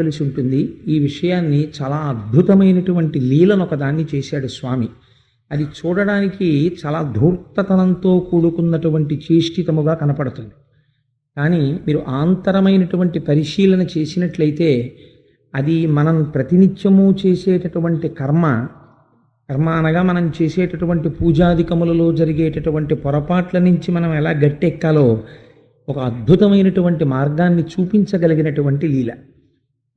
చేయవలసి ఉంటుంది. ఈ విషయాన్ని చాలా అద్భుతమైనటువంటి లీలను ఒకదాన్ని చేశాడు స్వామి. అది చూడడానికి చాలా ధూర్తతనంతో కూడుకున్నటువంటి చేష్టితముగా కనపడుతుంది. కానీ మీరు ఆంతరమైనటువంటి పరిశీలన చేసినట్లయితే అది మనం ప్రతినిత్యము చేసేటటువంటి కర్మ అనగా మనం చేసేటటువంటి పూజాధికములలో జరిగేటటువంటి పొరపాట్ల నుంచి మనం ఎలా గట్టెక్కాలో ఒక అద్భుతమైనటువంటి మార్గాన్ని చూపించగలిగినటువంటి లీల.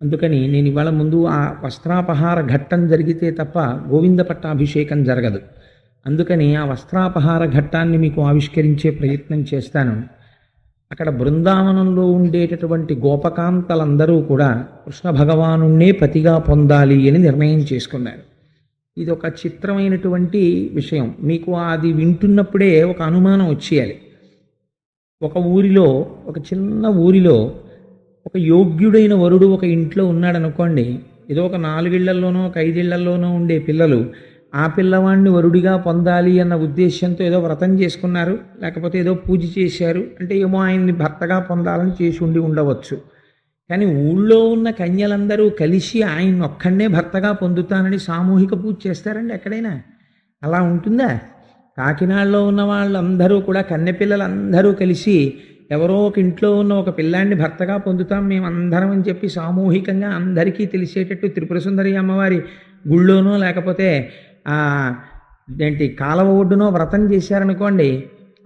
అందుకని నేను ఇవాళ ముందు ఆ వస్త్రాపహార ఘట్టం జరిగితే తప్ప గోవింద పట్టాభిషేకం జరగదు. అందుకని ఆ వస్త్రాపహార ఘట్టాన్ని మీకు ఆవిష్కరించే ప్రయత్నం చేస్తాను. అక్కడ బృందావనంలో ఉండేటటువంటి గోపకాంతలందరూ కూడా కృష్ణ భగవానుణ్ణే పతిగా పొందాలి అని నిర్ణయం చేసుకున్నారు. ఇది ఒక చిత్రమైనటువంటి విషయం. మీకు అది వింటున్నప్పుడే ఒక అనుమానం వచ్చేయాలి. ఒక ఊరిలో, ఒక చిన్న ఊరిలో ఒక యోగ్యుడైన వరుడు ఒక ఇంట్లో ఉన్నాడనుకోండి. ఏదో ఒక 4 ఇళ్లలోనో ఒక 5 ఇళ్లలోనో ఉండే పిల్లలు ఆ పిల్లవాడిని వరుడిగా పొందాలి అన్న ఉద్దేశంతో ఏదో వ్రతం చేసుకున్నారు, లేకపోతే ఏదో పూజ చేశారు. అంటే ఏమో ఆయన్ని భర్తగా పొందాలని చేసి ఉండవచ్చు. కానీ ఊళ్ళో ఉన్న కన్యలందరూ కలిసి ఆయన ఒక్కడనే భర్తగా పొందుతానని సామూహిక పూజ చేస్తారండి ఎక్కడైనా? అలా ఉంటుందా? కాకినాడలో ఉన్న వాళ్ళందరూ కూడా కన్నెపిల్లలందరూ కలిసి ఎవరో ఒక ఇంట్లో ఉన్న ఒక పిల్లాన్ని భర్తగా పొందుతాం మేము అందరం అని చెప్పి సామూహికంగా అందరికీ తెలిసేటట్టు త్రిపుర సుందరి అమ్మవారి గుళ్ళోనో లేకపోతే కాలవ ఒడ్డునో వ్రతం చేశారనుకోండి.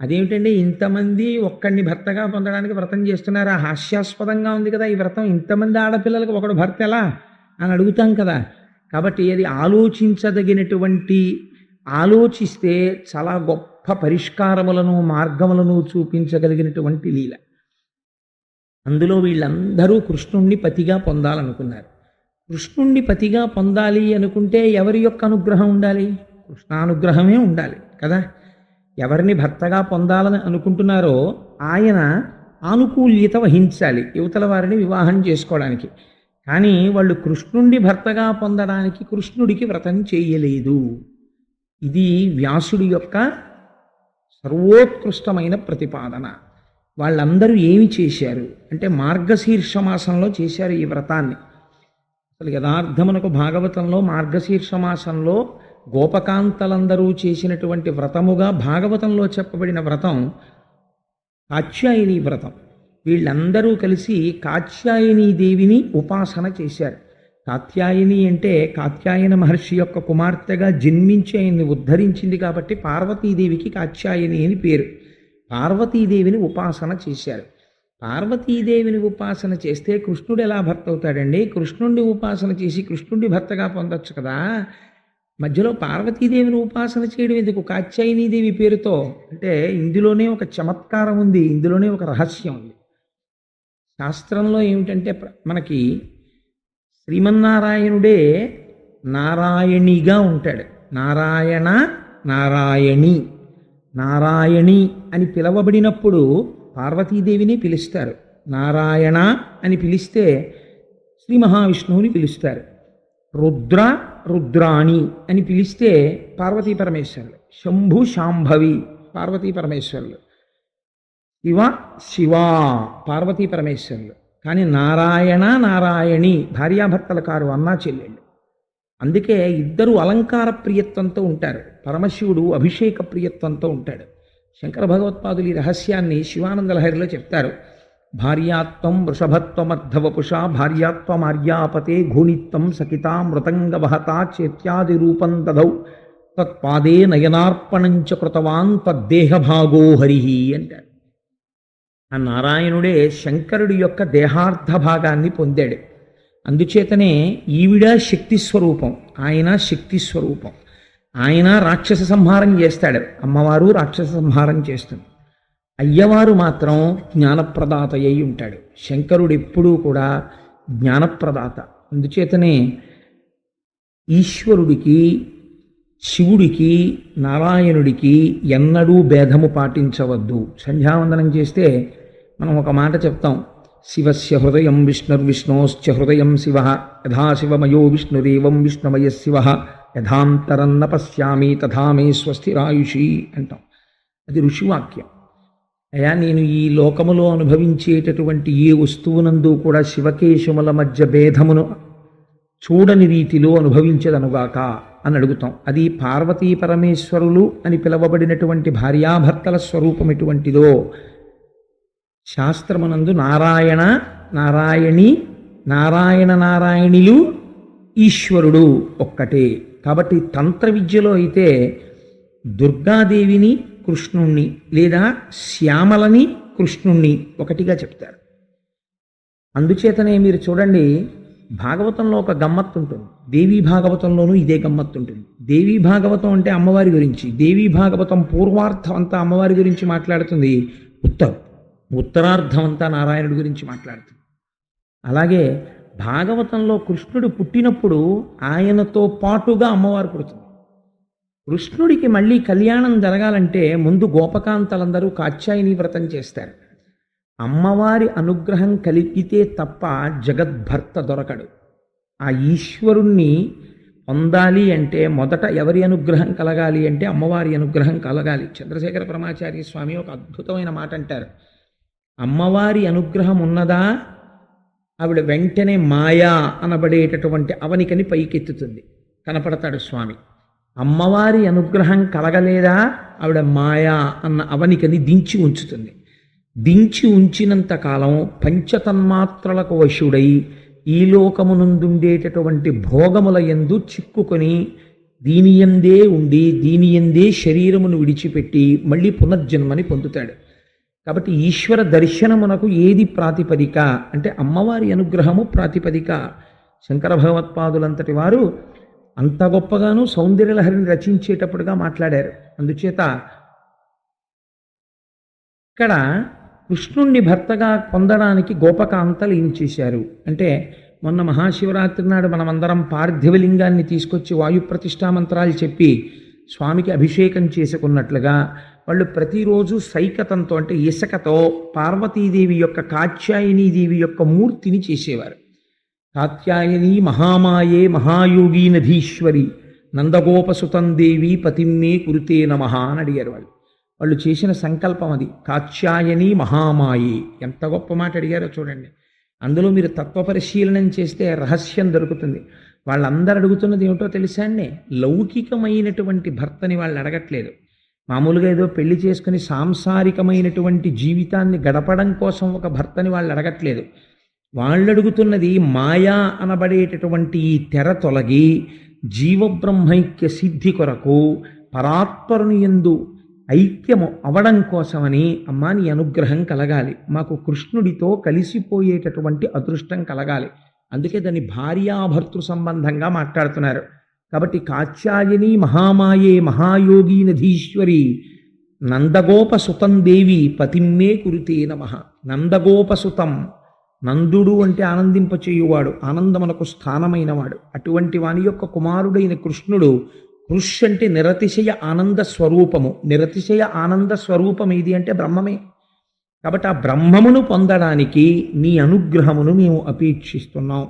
అదేమిటండి ఇంతమంది ఒక్కడిని భర్తగా పొందడానికి వ్రతం చేస్తున్నారు? హాస్యాస్పదంగా ఉంది కదా ఈ వ్రతం. ఇంతమంది ఆడపిల్లలకు ఒకడు భర్త ఎలా అని అడుగుతాం కదా. కాబట్టి అది ఆలోచించదగినటువంటి, ఆలోచిస్తే చాలా గొప్ప పరిష్కారములను మార్గములను చూపించగలిగినటువంటి లీల. అందులో వీళ్ళందరూ కృష్ణుణ్ణి పతిగా పొందాలనుకున్నారు. కృష్ణుణ్ణి పతిగా పొందాలి అనుకుంటే ఎవరి యొక్క అనుగ్రహం ఉండాలి? కృష్ణానుగ్రహమే ఉండాలి కదా. ఎవరిని భర్తగా పొందాలని అనుకుంటున్నారో ఆయన ఆనుకూల్యత వహించాలి యువతల వారిని వివాహం చేసుకోవడానికి. కానీ వాళ్ళు కృష్ణుణ్ణి భర్తగా పొందడానికి కృష్ణుడికి వ్రతం చేయలేదు. ఇది వ్యాసుడి యొక్క సర్వోత్కృష్టమైన ప్రతిపాదన. వాళ్ళందరూ ఏమి చేశారు అంటే మార్గశీర్ష మాసంలో చేశారు ఈ వ్రతాన్ని. అసలు యథార్థమునకు భాగవతంలో మార్గశీర్ష మాసంలో గోపకాంతలందరూ చేసినటువంటి వ్రతముగా భాగవతంలో చెప్పబడిన వ్రతం కాత్యాయని వ్రతం. వీళ్ళందరూ కలిసి కాత్యాయని దేవిని ఉపాసన చేశారు. కాత్యాయని అంటే కాత్యాయన మహర్షి యొక్క కుమార్తెగా జన్మించి ఆయన్ని ఉద్ధరించింది కాబట్టి పార్వతీదేవికి కాత్యాయని అని పేరు. పార్వతీదేవిని ఉపాసన చేశారు. పార్వతీదేవిని ఉపాసన చేస్తే కృష్ణుడు ఎలా భర్త అవుతాడండి? కృష్ణుడిని ఉపాసన చేసి కృష్ణుడి భర్తగా పొందొచ్చు కదా. మధ్యలో పార్వతీదేవిని ఉపాసన చేయడం ఎందుకు కాత్యాయనీదేవి పేరుతో? అంటే ఇందులోనే ఒక చమత్కారం ఉంది, ఇందులోనే ఒక రహస్యం ఉంది. శాస్త్రంలో ఏమిటంటే మనకి శ్రీమన్నారాయణుడే నారాయణిగా ఉంటాడు. నారాయణ, నారాయణి, నారాయణి అని పిలవబడినప్పుడు పార్వతీదేవిని పిలుస్తారు. నారాయణ అని పిలిస్తే శ్రీ మహావిష్ణువుని పిలుస్తారు. రుద్ర, రుద్రాణి అని పిలిస్తే పార్వతీ పరమేశ్వరులు. శంభు, శాంభవి పార్వతీ పరమేశ్వరులు. శివ, శివా పార్వతీ పరమేశ్వరులు. కానీ నారాయణ, నారాయణి భార్యాభర్తల కారు, అన్నా చెల్లెళ్ళు. అందుకే ఇద్దరు అలంకార ప్రియత్వంతో ఉంటారు. పరమశివుడు అభిషేక ప్రియత్వంతో ఉంటాడు. శంకర భగవత్పాదులు ఈ రహస్యాన్ని శివానంద లహరిలో చెప్తారు. భార్యాత్వం వృషభత్వమర్ధవపుషా భార్యాత్వమార్యాపతే ఘూణిత్వం సకితా మృతంగవహతా చేత్యాది రూపం దదౌ తత్పాదే నయనార్పణంచ కృతవాన్ తద్దేహభాగో హరిహి అంటారు. ఆ నారాయణుడే శంకరుడి యొక్క దేహార్థ భాగాన్ని పొందాడు. అందుచేతనే ఈవిడ శక్తి స్వరూపం, ఆయన శక్తి స్వరూపం. ఆయన రాక్షస సంహారం చేస్తాడు, అమ్మవారు రాక్షస సంహారం చేస్తుంది. అయ్యవారు మాత్రం జ్ఞానప్రదాత అయి ఉంటాడు. శంకరుడు ఎప్పుడూ కూడా జ్ఞానప్రదాత. అందుచేతనే ఈశ్వరుడికి, శివుడికి, నారాయణుడికి ఎన్నడూ భేదము పాటించవద్దు. సంధ్యావందనం చేస్తే మనం ఒక మాట చెప్తాం, శివస్య హృదయం విష్ణుర్విష్ణోశ్చ హృదయం శివ యథా శివమయో విష్ణురేవం విష్ణుమయ శివ యథాంతరన్న పశ్యామి తథా మే స్వస్తిరాయుషి అంటాం. అది ఋషివాక్యం. అయ్యా, నేను ఈ లోకములో అనుభవించేటటువంటి ఏ వస్తువునందు కూడా శివకేశముల మధ్య భేదమును చూడని రీతిలో అనుభవించదనుగాక అని అడుగుతాం. అది పార్వతీ పరమేశ్వరులు అని పిలవబడినటువంటి భార్యాభర్తల స్వరూపం ఎటువంటిదో శాస్త్రమునందు నారాయణ నారాయణి, నారాయణ నారాయణిలు, ఈశ్వరుడు ఒక్కటే. కాబట్టి తంత్ర విద్యలో అయితే దుర్గాదేవిని కృష్ణుణ్ణి లేదా శ్యామలని కృష్ణుణ్ణి ఒకటిగా చెప్తారు. అందుచేతనే మీరు చూడండి, భాగవతంలో ఒక గమ్మత్తు ఉంటుంది, దేవీ భాగవతంలోనూ ఇదే గమ్మత్తు ఉంటుంది. దేవీ భాగవతం అంటే అమ్మవారి గురించి, దేవీ భాగవతం పూర్వార్థం అంతా అమ్మవారి గురించి మాట్లాడుతుంది, ఉత్తరార్థం అంతా నారాయణుడి గురించి మాట్లాడుతుంది. అలాగే భాగవతంలో కృష్ణుడు పుట్టినప్పుడు ఆయనతో పాటుగా అమ్మవారు పుడుతుంది. కృష్ణుడికి మళ్ళీ కళ్యాణం జరగాలంటే ముందు గోపకాంతలందరూ కాత్యాయని వ్రతం చేస్తారు. అమ్మవారి అనుగ్రహం కలిగితే తప్ప జగద్భర్త దొరకడు. ఆ ఈశ్వరుణ్ణి పొందాలి అంటే మొదట ఎవరి అనుగ్రహం కలగాలి అంటే అమ్మవారి అనుగ్రహం కలగాలి. చంద్రశేఖర పరమాచార్య స్వామి ఒక అద్భుతమైన మాట అంటారు, అమ్మవారి అనుగ్రహం ఉన్నదా ఆవిడ వెంటనే మాయా అనబడేటటువంటి అవనికని పైకెత్తుతుంది, కనపడతాడు స్వామి. అమ్మవారి అనుగ్రహం కలగలేదా ఆవిడ మాయా అన్న అవనికని దించి ఉంచుతుంది. దించి ఉంచినంత కాలం పంచతన్మాత్రలకు వశుడై ఈ లోకమునందుండేటటువంటి భోగముల యందు చిక్కుకొని దీనియందే ఉండి దీనియందే శరీరమును విడిచిపెట్టి మళ్ళీ పునర్జన్మని పొందుతాడు. కాబట్టి ఈశ్వర దర్శనమునకు ఏది ప్రాతిపదిక అంటే అమ్మవారి అనుగ్రహము ప్రాతిపదిక. శంకర భగవత్పాదులంతటి వారు అంత గొప్పగాను సౌందర్యలహరిని రచించేటప్పుడుగా మాట్లాడారు. అందుచేత ఇక్కడ కృష్ణుణ్ణి భర్తగా పొందడానికి గోపకాంతలు ఏం చేశారు అంటే, మొన్న మహాశివరాత్రి నాడు మనమందరం పార్థివలింగాన్ని తీసుకొచ్చి వాయు ప్రతిష్టా మంత్రాలు చెప్పి స్వామికి అభిషేకం చేసుకున్నట్లుగా వాళ్ళు ప్రతిరోజు సైకతంతో అంటే ఇసకతో పార్వతీదేవి యొక్క కాత్యాయనీదేవి యొక్క మూర్తిని చేసేవారు. కాత్యాయని మహామాయే మహాయోగి నధీశ్వరి నందగోపసుతం దేవి పతిమ్మే కురుతే నమః అని అడిగారు వాళ్ళు. వాళ్ళు చేసిన సంకల్పం అది, కాత్యాయని మహామాయే. ఎంత గొప్ప మాట అడిగారో చూడండి. అందులో మీరు తత్వ పరిశీలనం చేస్తే రహస్యం దొరుకుతుంది. వాళ్ళందరూ అడుగుతున్నది ఏమిటో తెలుసా అండి, లౌకికమైనటువంటి భర్తని వాళ్ళు అడగట్లేదు. మామూలుగా ఏదో పెళ్లి చేసుకుని సాంసారికమైనటువంటి జీవితాన్ని గడపడం కోసం ఒక భర్తని వాళ్ళు అడగట్లేదు. వాళ్ళు అడుగుతున్నది మాయా అనబడేటటువంటి ఈ తెర తొలగి జీవబ్రహ్మైక్య సిద్ధి కొరకు పరాత్పరుని యందు ఐక్యము అవడం కోసమని అమ్మా నీ అనుగ్రహం కలగాలి, మాకు కృష్ణుడితో కలిసిపోయేటటువంటి అదృష్టం కలగాలి. అందుకే దాన్ని భార్యాభర్తృ సంబంధంగా మాట్లాడుతున్నారు. కాబట్టి కాత్యాయని మహామాయే మహాయోగి నధీశ్వరి నందగోపసుతం దేవి పతిమ్మే కురుతే నమః. నందగోపసుతం, నందుడు అంటే ఆనందింపచేయువాడు, ఆనందమునకు స్థానమైనవాడు. అటువంటి వాని యొక్క కుమారుడైన కృష్ణుడు, కృష్ అంటే నిరతిశయ ఆనంద స్వరూపము. నిరతిశయ ఆనంద స్వరూపం ఏది అంటే బ్రహ్మమే. కాబట్టి ఆ బ్రహ్మమును పొందడానికి నీ అనుగ్రహమును మేము అపేక్షిస్తున్నాం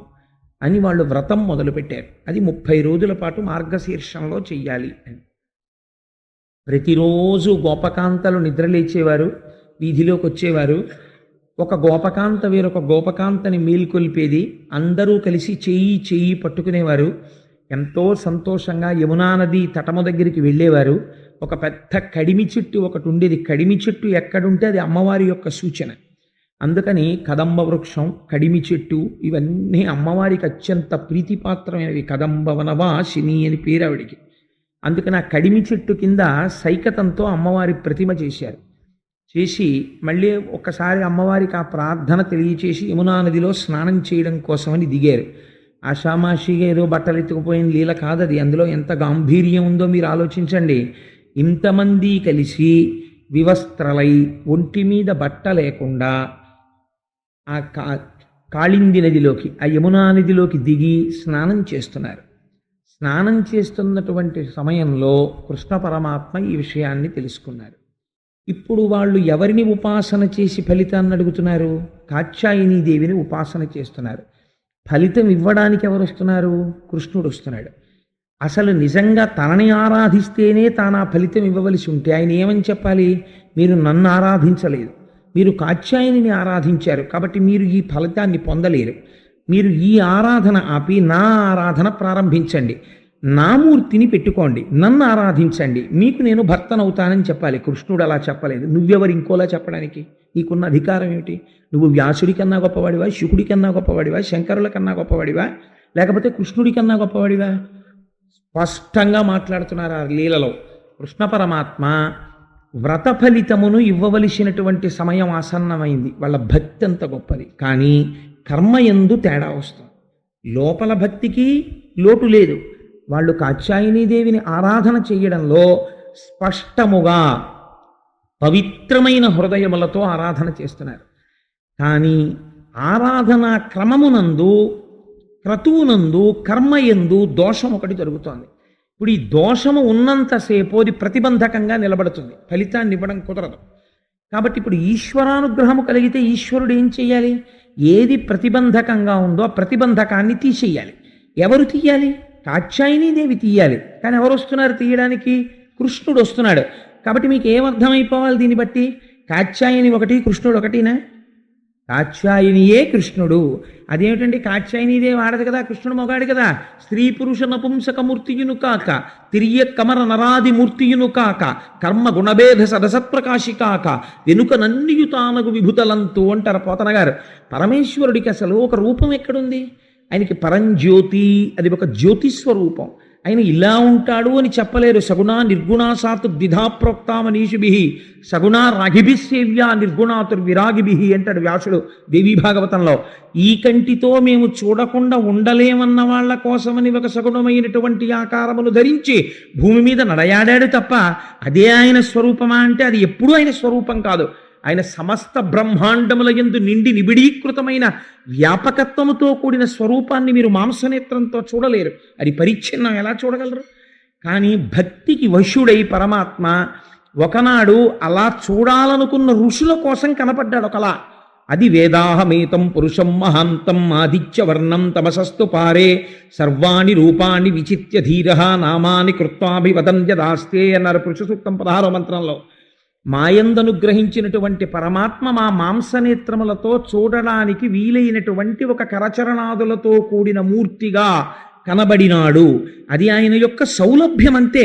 అని వాళ్ళు వ్రతం మొదలుపెట్టారు. అది 30 రోజుల పాటు మార్గశీర్షంలో చెయ్యాలి అని. ప్రతిరోజు గోపకాంతలు నిద్రలేచేవారు, వీధిలోకి వచ్చేవారు. ఒక గోపకాంత వేరొక గోపకాంతని మేల్కొల్పేది, అందరూ కలిసి చెయ్యి పట్టుకునేవారు. ఎంతో సంతోషంగా యమునా నది తటము దగ్గరికి వెళ్ళేవారు. ఒక పెద్ద కడిమి చెట్టు ఒకటి ఉండేది. కడిమి చెట్టు ఎక్కడుంటే అది అమ్మవారి యొక్క సూచన. అందుకని కదంబ వృక్షం, కడిమి చెట్టు ఇవన్నీ అమ్మవారికి అత్యంత ప్రీతిపాత్రమైనవి. కదంబవనవాసిని అని పేరు ఆవిడికి. అందుకని ఆ కడిమి చెట్టు కింద సైకతంతో అమ్మవారి ప్రతిమ చేశారు. చేసి మళ్ళీ ఒక్కసారి అమ్మవారికి ఆ ప్రార్థన తెలియచేసి యమునా నదిలో స్నానం చేయడం కోసమని దిగారు. ఆషామాషిగా ఏదో బట్టలు ఎత్తుకుపోయిన లీల కాదది. అందులో ఎంత గాంభీర్యం ఉందో మీరు ఆలోచించండి. ఇంతమంది కలిసి వివస్త్రలై ఒంటి మీద బట్ట లేకుండా ఆ కాళింది నదిలోకి, ఆ యమునా నదిలోకి దిగి స్నానం చేస్తున్నారు. స్నానం చేస్తున్నటువంటి సమయంలో కృష్ణ పరమాత్మ ఈ విషయాన్ని తెలుసుకున్నారు. ఇప్పుడు వాళ్ళు ఎవరిని ఉపాసన చేసి ఫలితాన్ని అడుగుతున్నారు? కాత్యాయని దేవిని ఉపాసన చేస్తున్నారు. ఫలితం ఇవ్వడానికి ఎవరు వస్తున్నారు? కృష్ణుడు వస్తున్నాడు. అసలు నిజంగా తనని ఆరాధిస్తేనే తాను ఆ ఫలితం ఇవ్వవలసి ఉంటే ఆయన ఏమని చెప్పాలి? మీరు నన్ను ఆరాధించలేదు, మీరు కాత్యాయనిని ఆరాధించారు, కాబట్టి మీరు ఈ ఫలితాన్ని పొందలేరు. మీరు ఈ ఆరాధన ఆపి నా ఆరాధన ప్రారంభించండి, నా మూర్తిని పెట్టుకోండి, నన్ను ఆరాధించండి, మీకు నేను భర్తనవుతానని చెప్పాలి. కృష్ణుడు అలా చెప్పలేదు. నువ్వెవరు ఇంకోలా చెప్పడానికి? నీకున్న అధికారం ఏమిటి? నువ్వు వ్యాసుడి కన్నా గొప్పవాడివా, శుకుడి కన్నా గొప్పవాడివా, శంకరుల కన్నా గొప్పవాడివా, లేకపోతే కృష్ణుడి కన్నా గొప్పవాడివా? స్పష్టంగా మాట్లాడుతున్నారు ఆ లీలలో. కృష్ణ పరమాత్మ వ్రత ఫలితమును ఇవ్వవలసినటువంటి సమయం ఆసన్నమైంది. వాళ్ళ భక్తి అంత గొప్పది, కానీ కర్మయందు తేడా వస్తుంది. లోపల భక్తికి లోటు లేదు. వాళ్ళు కాత్యాయనీదేవిని ఆరాధన చేయడంలో స్పష్టముగా పవిత్రమైన హృదయములతో ఆరాధన చేస్తున్నారు. కానీ ఆరాధనా క్రమమునందు, క్రతువునందు, కర్మయందు దోషం ఒకటి జరుగుతోంది. ఇప్పుడు ఈ దోషము ఉన్నంతసేపు అది ప్రతిబంధకంగా నిలబడుతుంది, ఫలితాన్ని ఇవ్వడం కుదరదు. కాబట్టి ఇప్పుడు ఈశ్వరానుగ్రహము కలిగితే ఈశ్వరుడు ఏం చేయాలి? ఏది ప్రతిబంధకంగా ఉందో ఆ ప్రతిబంధకాన్ని తీసేయాలి. ఎవరు తీయాలి? కాత్యాయనీదేవి తీయాలి. కానీ ఎవరు వస్తున్నారు తీయడానికి? కృష్ణుడు వస్తున్నాడు. కాబట్టి మీకు ఏమర్థమైపోవాలి దీన్ని బట్టి? కాత్యాయని ఒకటి, కృష్ణుడు ఒకటినా? కాత్యాయనియే కృష్ణుడు. అదేమిటండి, కాత్యాయనీదేవి ఆడదు కదా, కృష్ణుడు మొగాడు కదా. స్త్రీ పురుష నపుంసకమూర్తియును కాక, తిరియ కమర నరాది మూర్తియును కాక, కర్మ గుణభేద సదసత్ప్రకాశి కాక, వెనుక నన్నియుతానగు విభుతలంతు అంటారు పోతన గారు. పరమేశ్వరుడికి అసలు ఒక రూపం ఎక్కడుంది? ఆయనకి పరంజ్యోతి, అది ఒక జ్యోతిస్వరూపం. ఆయన ఇలా ఉంటాడు అని చెప్పలేరు. సగుణా నిర్గుణా సాతు ద్విధా ప్రోక్తామనీషిభి సగుణా రాగిభి సేవ్యా నిర్గుణాతుర్విరాగిభి అంటాడు వ్యాసుడు దేవీ భాగవతంలో. ఈ కంటితో మేము చూడకుండా ఉండలేమన్న వాళ్ళ కోసమని ఒక సగుణమైనటువంటి ఆకారమును ధరించి భూమి మీద నడయాడాడు తప్ప అదే ఆయన స్వరూపమా అంటే అది ఎప్పుడూ ఆయన స్వరూపం కాదు. ఆయన సమస్త బ్రహ్మాండముల యందు నిండి నిబిడీకృతమైన వ్యాపకత్వముతో కూడిన స్వరూపాన్ని మీరు మాంసనేత్రంతో చూడలేరు. అది పరిచ్ఛిన్నం ఎలా చూడగలరు? కానీ భక్తికి వశుడై పరమాత్మ ఒకనాడు అలా చూడాలనుకున్న ఋషుల కోసం కనపడ్డాడు ఒకలా. అది వేదాహమేతం పురుషం మహాంతం ఆదిత్యవర్ణం తమసస్తు పారే సర్వాణి రూపాన్ని విచిత్య ధీర నామాని కృత్వాభివదంత్యదాస్తే అన్నారు పురుష సూక్తం 16వ మంత్రంలో. మాయందనుగ్రహించినటువంటి పరమాత్మ మా మాంసనేత్రములతో చూడడానికి వీలైనటువంటి ఒక కరచరణాదులతో కూడిన మూర్తిగా కనబడినాడు. అది ఆయన యొక్క సౌలభ్యం అంతే.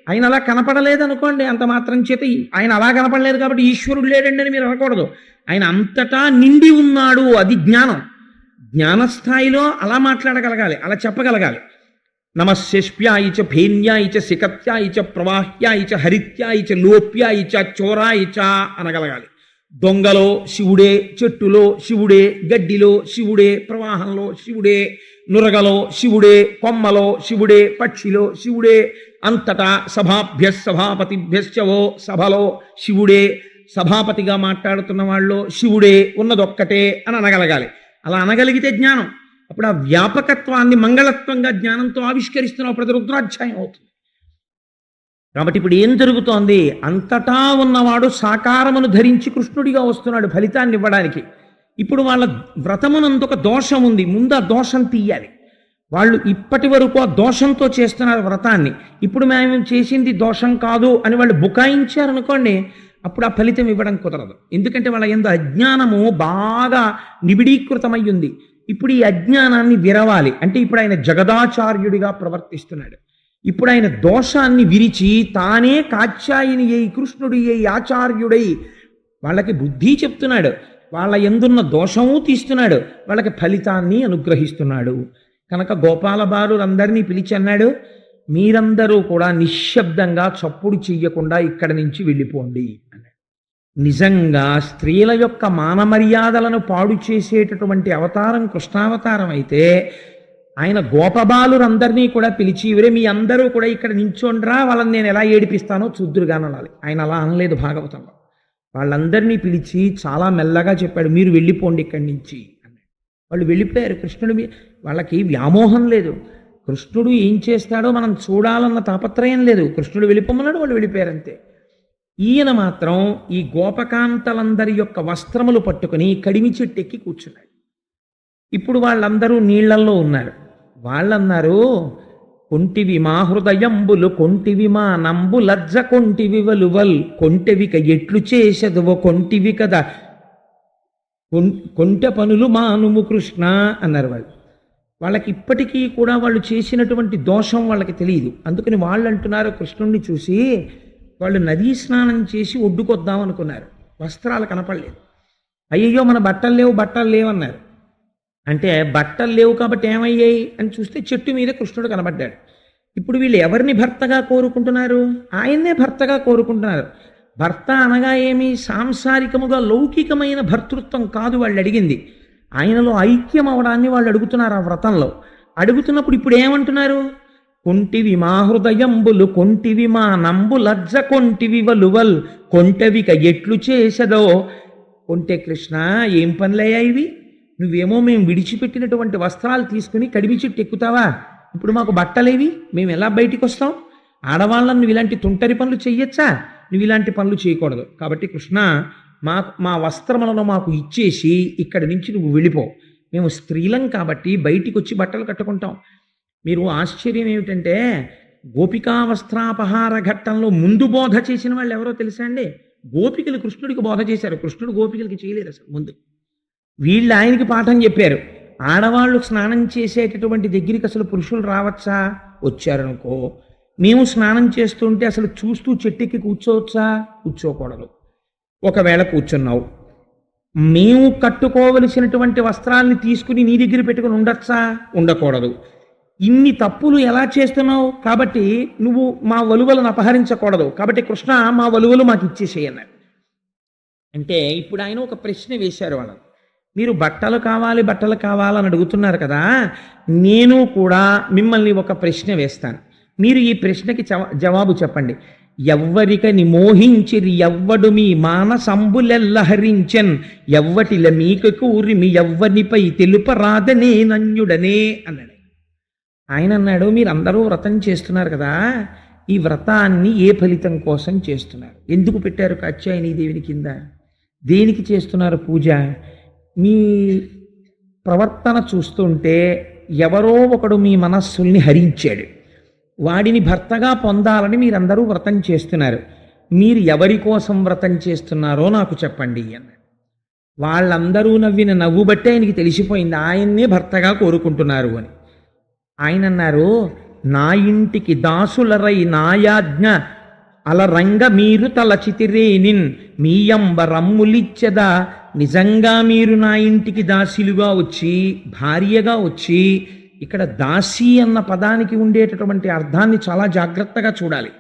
ఆయన అలా కనపడలేదనుకోండి, అంత మాత్రం చేత ఆయన అలా కనపడలేదు కాబట్టి ఈశ్వరుడు లేడండి అని మీరు అనకూడదు. ఆయన అంతటా నిండి ఉన్నాడు. అది జ్ఞానం. జ్ఞానస్థాయిలో అలా మాట్లాడగలగాలి, అలా చెప్పగలగాలి. నమశిష్ప్యాయి చ ఫేన్యాయి చ సికత్యాయి చ ప్రవాహ్యాయి చ హరిత్యాయి చ లోప్యాయి చ చోరాయి చ అనగలగాలి. దొంగలో శివుడే, చెట్టులో శివుడే, గడ్డిలో శివుడే, ప్రవాహంలో శివుడే, నురగలో శివుడే, కొమ్మలో శివుడే, పక్షిలో శివుడే, అంతటా సభాభ్య సభాపతిభ్యశ్చవో సభలో శివుడే, సభాపతిగా మాట్లాడుతున్న వాళ్ళు శివుడే, ఉన్నదొక్కటే అని అనగలగాలి. అలా అనగలిగితే జ్ఞానం. అప్పుడు ఆ వ్యాపకత్వాన్ని మంగళత్వంగా జ్ఞానంతో ఆవిష్కరిస్తున్న ప్రతి రుద్రాధ్యాయం అవుతుంది. కాబట్టి ఇప్పుడు ఏం జరుగుతోంది? అంతటా ఉన్నవాడు సాకారమును ధరించి కృష్ణుడిగా వస్తున్నాడు ఫలితాన్ని ఇవ్వడానికి. ఇప్పుడు వాళ్ళ వ్రతమునందుక దోషం ఉంది, ముందు ఆ దోషం తీయాలి. వాళ్ళు ఇప్పటి వరకు ఆ దోషంతో చేస్తున్నారు వ్రతాన్ని. ఇప్పుడు మేము చేసింది దోషం కాదు అని వాళ్ళు బుకాయించారనుకోండి, అప్పుడు ఆ ఫలితం ఇవ్వడం కుదరదు. ఎందుకంటే వాళ్ళ యందు అజ్ఞానము బాగా నిబిడీకృతమై ఉంది. ఇప్పుడు ఈ అజ్ఞానాన్ని విరవాలి అంటే ఇప్పుడు ఆయన జగదాచార్యుడిగా ప్రవర్తిస్తున్నాడు. ఇప్పుడు ఆయన దోషాన్ని విరిచి తానే కాత్యాయని అయి కృష్ణుడి అయి ఆచార్యుడై వాళ్ళకి బుద్ధి చెప్తున్నాడు. వాళ్ళ యందున్న దోషము తీస్తున్నాడు, వాళ్ళకి ఫలితాన్ని అనుగ్రహిస్తున్నాడు. కనుక గోపాల బాలురందరినీ పిలిచి అన్నాడు, మీరందరూ కూడా నిశ్శబ్దంగా చప్పుడు చెయ్యకుండా ఇక్కడి నుంచి వెళ్ళిపోండి అన్నాడు. నిజంగా స్త్రీల యొక్క మానమర్యాదలను పాడు చేసేటటువంటి అవతారం కృష్ణావతారం అయితే ఆయన గోపబాలురందరినీ కూడా పిలిచి, ఇవరే మీ అందరూ కూడా ఇక్కడ నించోండ్రా, వాళ్ళని నేను ఎలా ఏడిపిస్తానో చూద్దురుగాననాలి. ఆయన అలా అనలేదు భాగవతంలో. వాళ్ళందరినీ పిలిచి చాలా మెల్లగా చెప్పాడు, మీరు వెళ్ళిపోండి ఇక్కడి నుంచి అన్నాడు. వాళ్ళు వెళ్ళిపోయారు. కృష్ణుడి వాళ్ళకి వ్యామోహం లేదు. కృష్ణుడు ఏం చేస్తాడో మనం చూడాలన్న తాపత్రయం లేదు. కృష్ణుడు వెళ్ళిపోమన్నాడు, వాళ్ళు వెళ్ళిపోయారు అంతే. ఈయన మాత్రం ఈ గోపకాంతలందరి యొక్క వస్త్రములు పట్టుకుని కడిమి చెట్టెక్కి కూర్చున్నాడు. ఇప్పుడు వాళ్ళందరూ నీళ్లల్లో ఉన్నారు. వాళ్ళన్నారు, కొంటివి మా హృదయంబులు కొంటివి మా నంబు లజ్జ కొంటివి వలువల్ కొంటెవిక ఎట్లు చేసదువో కొంటివి కదా కొంటె పనులు మానుము కృష్ణ అన్నారు వాళ్ళు. వాళ్ళకి ఇప్పటికీ కూడా వాళ్ళు చేసినటువంటి దోషం వాళ్ళకి తెలియదు. అందుకని వాళ్ళు అంటున్నారు, కృష్ణుణ్ణి చూసి వాళ్ళు నదీ స్నానం చేసి ఒడ్డుకొద్దాం అనుకున్నారు, వస్త్రాలు కనపడలేదు. అయ్యయ్యో మన బట్టలు లేవు అన్నారు. అంటే బట్టలు లేవు కాబట్టి ఏమయ్యాయి అని చూస్తే చెట్టు మీద కృష్ణుడు కనబడ్డాడు. ఇప్పుడు వీళ్ళు ఎవరిని భర్తగా కోరుకుంటున్నారు? ఆయన్నే భర్తగా కోరుకుంటున్నారు. భర్త అనగా ఏమి? సాంసారికముగా లౌకికమైన భర్తృత్వం కాదు వాళ్ళు అడిగింది. ఆయనలో ఐక్యం అవడాన్ని వాళ్ళు అడుగుతున్నారు. ఆ వ్రతంలో అడుగుతున్నప్పుడు ఇప్పుడు ఏమంటున్నారు? కొంటివి మా హృదయంబులు కొంటివి మా నంబు లజ్జ కొంటివి వలువల్ కొంటవిక ఎట్లు చేసదో. కొంటే కృష్ణ ఏం పనులయ్యా ఇవి? నువ్వేమో మేము విడిచిపెట్టినటువంటి వస్త్రాలు తీసుకుని కడిమి చెట్టు ఎక్కుతావా? ఇప్పుడు మాకు బట్టలేవి, మేము ఎలా బయటికి వస్తాం? ఆడవాళ్ళని నువ్వు ఇలాంటి తుంటరి పనులు చెయ్యొచ్చా? నువ్వు ఇలాంటి పనులు చేయకూడదు. కాబట్టి కృష్ణ మా వస్త్రములను మాకు ఇచ్చేసి ఇక్కడి నుంచి నువ్వు వెళ్ళిపో. మేము స్త్రీలం కాబట్టి బయటికి వచ్చి బట్టలు కట్టుకుంటాం. మీరు ఆశ్చర్యం ఏమిటంటే, గోపికా వస్త్రాపహార ఘట్టంలో ముందు బోధ చేసిన వాళ్ళు ఎవరో తెలుసా అండి? గోపికలు కృష్ణుడికి బోధ చేశారు, కృష్ణుడు గోపికలకి చేయలేరు అసలు. ముందు వీళ్ళు ఆయనకి పాఠం చెప్పారు. ఆడవాళ్ళు స్నానం చేసేటటువంటి దగ్గరికి అసలు పురుషులు రావచ్చా? వచ్చారనుకో, మేము స్నానం చేస్తుంటే అసలు చూస్తూ చెట్టెక్కి కూర్చోవచ్చా? కూర్చోకూడదు. ఒకవేళ కూర్చున్నావు, మేము కట్టుకోవలసినటువంటి వస్త్రాల్ని తీసుకుని నీ దగ్గర పెట్టుకుని ఉండొచ్చా? ఉండకూడదు. ఇన్ని తప్పులు ఎలా చేస్తున్నావు? కాబట్టి నువ్వు మా వలువలను అపహరించకూడదు. కాబట్టి కృష్ణ మా వలువలు మాకు ఇచ్చేసేయన్నారు. అంటే ఇప్పుడు ఆయన ఒక ప్రశ్న వేశారు వాళ్ళని. మీరు బట్టలు కావాలని అడుగుతున్నారు కదా, నేను కూడా మిమ్మల్ని ఒక ప్రశ్న వేస్తాను. మీరు ఈ ప్రశ్నకి జవాబు చెప్పండి. ఎవ్వరికని మోహించిరి ఎవ్వడు మీ మానసంబులెల్లహరించెన్ ఎవ్వటిల మీకు కూరి మీ ఎవ్వనిపై తెలుపరాదనే నన్యుడనే అన్నాడు. ఆయన అన్నాడు, మీరందరూ వ్రతం చేస్తున్నారు కదా, ఈ వ్రతాన్ని ఏ ఫలితం కోసం చేస్తున్నారు? ఎందుకు పెట్టారు కాత్యాయని దేవిని కింద? దేనికి చేస్తున్నారు పూజ? మీ ప్రవర్తన చూస్తుంటే ఎవరో ఒకడు మీ మనస్సుల్ని హరించాడు, వాడిని భర్తగా పొందాలని మీరందరూ వ్రతం చేస్తున్నారు. మీరు ఎవరి కోసం వ్రతం చేస్తున్నారో నాకు చెప్పండి అన్నాడు. వాళ్ళందరూ నవ్విన నవ్వు బట్టే ఆయనకి తెలిసిపోయింది ఆయన్నే భర్తగా కోరుకుంటున్నారు అని. ఆయన అన్నారు, నా ఇంటికి దాసులరై నాయాజ్ఞ అలరంగ మీరు తలచితిరేనిన్ మీయంబ రమ్ములిచ్చదా. నిజంగా మీరు నా ఇంటికి దాసిలుగా వచ్చి, భార్యగా వచ్చి, ఇక్కడ దాసి అన్న పదానికి ఉండేటటువంటి అర్థాన్ని చాలా జాగ్రత్తగా చూడాలి.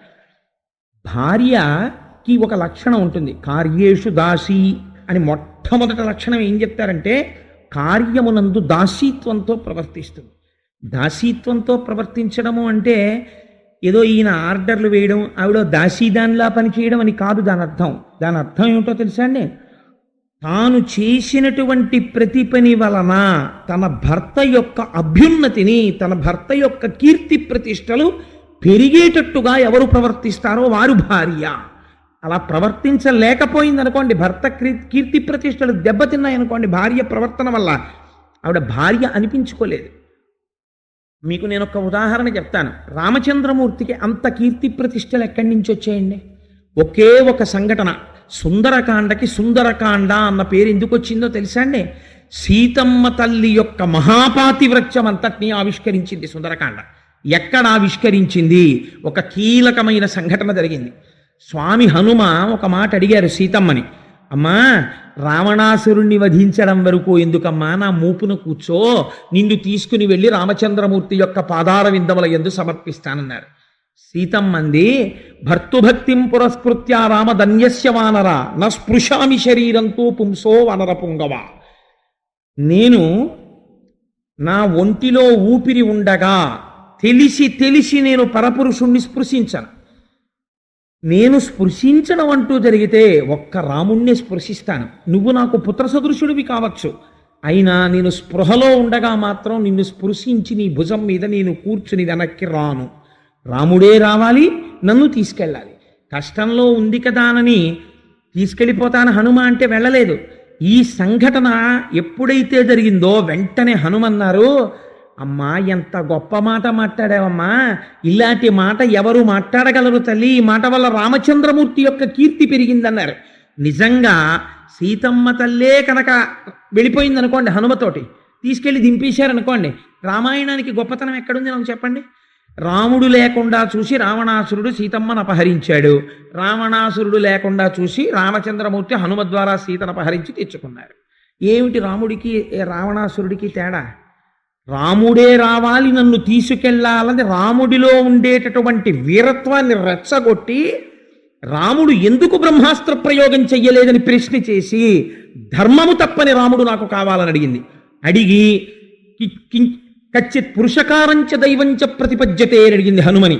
భార్యకి ఒక లక్షణం ఉంటుంది, కార్యేషు దాసి అని. మొట్టమొదటి లక్షణం ఏం చెప్తారంటే, కార్యమునందు దాసీత్వంతో ప్రవర్తిస్తుంది. దాసీత్వంతో ప్రవర్తించడము అంటే ఏదో ఈయన ఆర్డర్లు వేయడం, ఆవిడ దాసీదానిలా పనిచేయడం అని కాదు దాని అర్థం. దాని అర్థం ఏమిటో తెలుసా అండి? తాను చేసినటువంటి ప్రతి పని వలన తన భర్త యొక్క అభ్యున్నతిని, తన భర్త యొక్క కీర్తి ప్రతిష్టలు పెరిగేటట్టుగా ఎవరు ప్రవర్తిస్తారో వారు భార్య. అలా ప్రవర్తించలేకపోయిందనుకోండి, భర్త కీర్తి ప్రతిష్టలు దెబ్బతిన్నాయనుకోండి భార్య ప్రవర్తన వల్ల, ఆవిడ భార్య అనిపించుకోలేదు. మీకు నేను ఒక ఉదాహరణ చెప్తాను. రామచంద్రమూర్తికి అంత కీర్తి ప్రతిష్టలు ఎక్కడి నుంచి వచ్చాయండి? ఒకే ఒక సంఘటన, సుందరకాండకి సుందరకాండ అన్న పేరు ఎందుకు వచ్చిందో తెలుసా అండి? సీతమ్మ తల్లి యొక్క మహాపాతివ్రత్యం అంతటినీ ఆవిష్కరించింది సుందరకాండ. ఎక్కడ ఆవిష్కరించింది? ఒక కీలకమైన సంఘటన జరిగింది. స్వామి హనుమ ఒక మాట అడిగారు సీతమ్మని, అమ్మా రావణాసురుణ్ణి వధించడం వరకు ఎందుకమ్మా నా మూపున కూర్చో, నిన్ను తీసుకుని వెళ్ళి రామచంద్రమూర్తి యొక్క పాదార విందముల యందు సమర్పిస్తానన్నారు. సీతమ్మంది, భర్తుభక్తిం పురస్కృత్య రామధన్యస్య వానర న స్పృశామి శరీరంతో పుంసో వనర పుంగవ. నేను నా ఒంటిలో ఊపిరి ఉండగా తెలిసి నేను పరపురుషుణ్ణి స్పృశించను. నేను స్పృశించడం అంటూ జరిగితే ఒక్క రాముణ్ణి స్పృశిస్తాను. నువ్వు నాకు పుత్ర సదృశుడివి కావచ్చు, అయినా నేను స్పృహలో ఉండగా మాత్రం నిన్ను స్పృశించి నీ భుజం మీద నేను కూర్చుని వెనక్కి రాను. రాముడే రావాలి, నన్ను తీసుకెళ్ళాలి. కష్టంలో ఉంది కదా అని తీసుకెళ్ళిపోతాను హనుమ అంటే వెళ్ళలేదు. ఈ సంఘటన ఎప్పుడైతే జరిగిందో వెంటనే హనుమన్నారు, అమ్మా ఎంత గొప్ప మాట మాట్లాడావమ్మా, ఇలాంటి మాట ఎవరు మాట్లాడగలరు తల్లి, ఈ మాట వల్ల రామచంద్రమూర్తి యొక్క కీర్తి పెరిగిందన్నారు. నిజంగా సీతమ్మ తల్లే కనుక వెళ్ళిపోయిందనుకోండి, హనుమతోటి తీసుకెళ్ళి దింపేశారనుకోండి, రామాయణానికి గొప్పతనం ఎక్కడుంది నాకు చెప్పండి. రాముడు లేకుండా చూసి రావణాసురుడు సీతమ్మను అపహరించాడు, రావణాసురుడు లేకుండా చూసి రామచంద్రమూర్తి హనుమ ద్వారా సీతను అపహరించి తెచ్చుకున్నారు. ఏమిటి రాముడికి రావణాసురుడికి తేడా? రాముడే రావాలి, నన్ను తీసుకెళ్లాలని రాముడిలో ఉండేటటువంటి వీరత్వాన్ని రెచ్చగొట్టి రాముడు ఎందుకు బ్రహ్మాస్త్ర ప్రయోగం చెయ్యలేదని ప్రశ్న చేసి ధర్మము తప్పని రాముడు నాకు కావాలని అడిగింది. అడిగి కచ్చిత్ పురుషకారంచ దైవంచ ప్రతిపద్యతే అని అడిగింది హనుమని.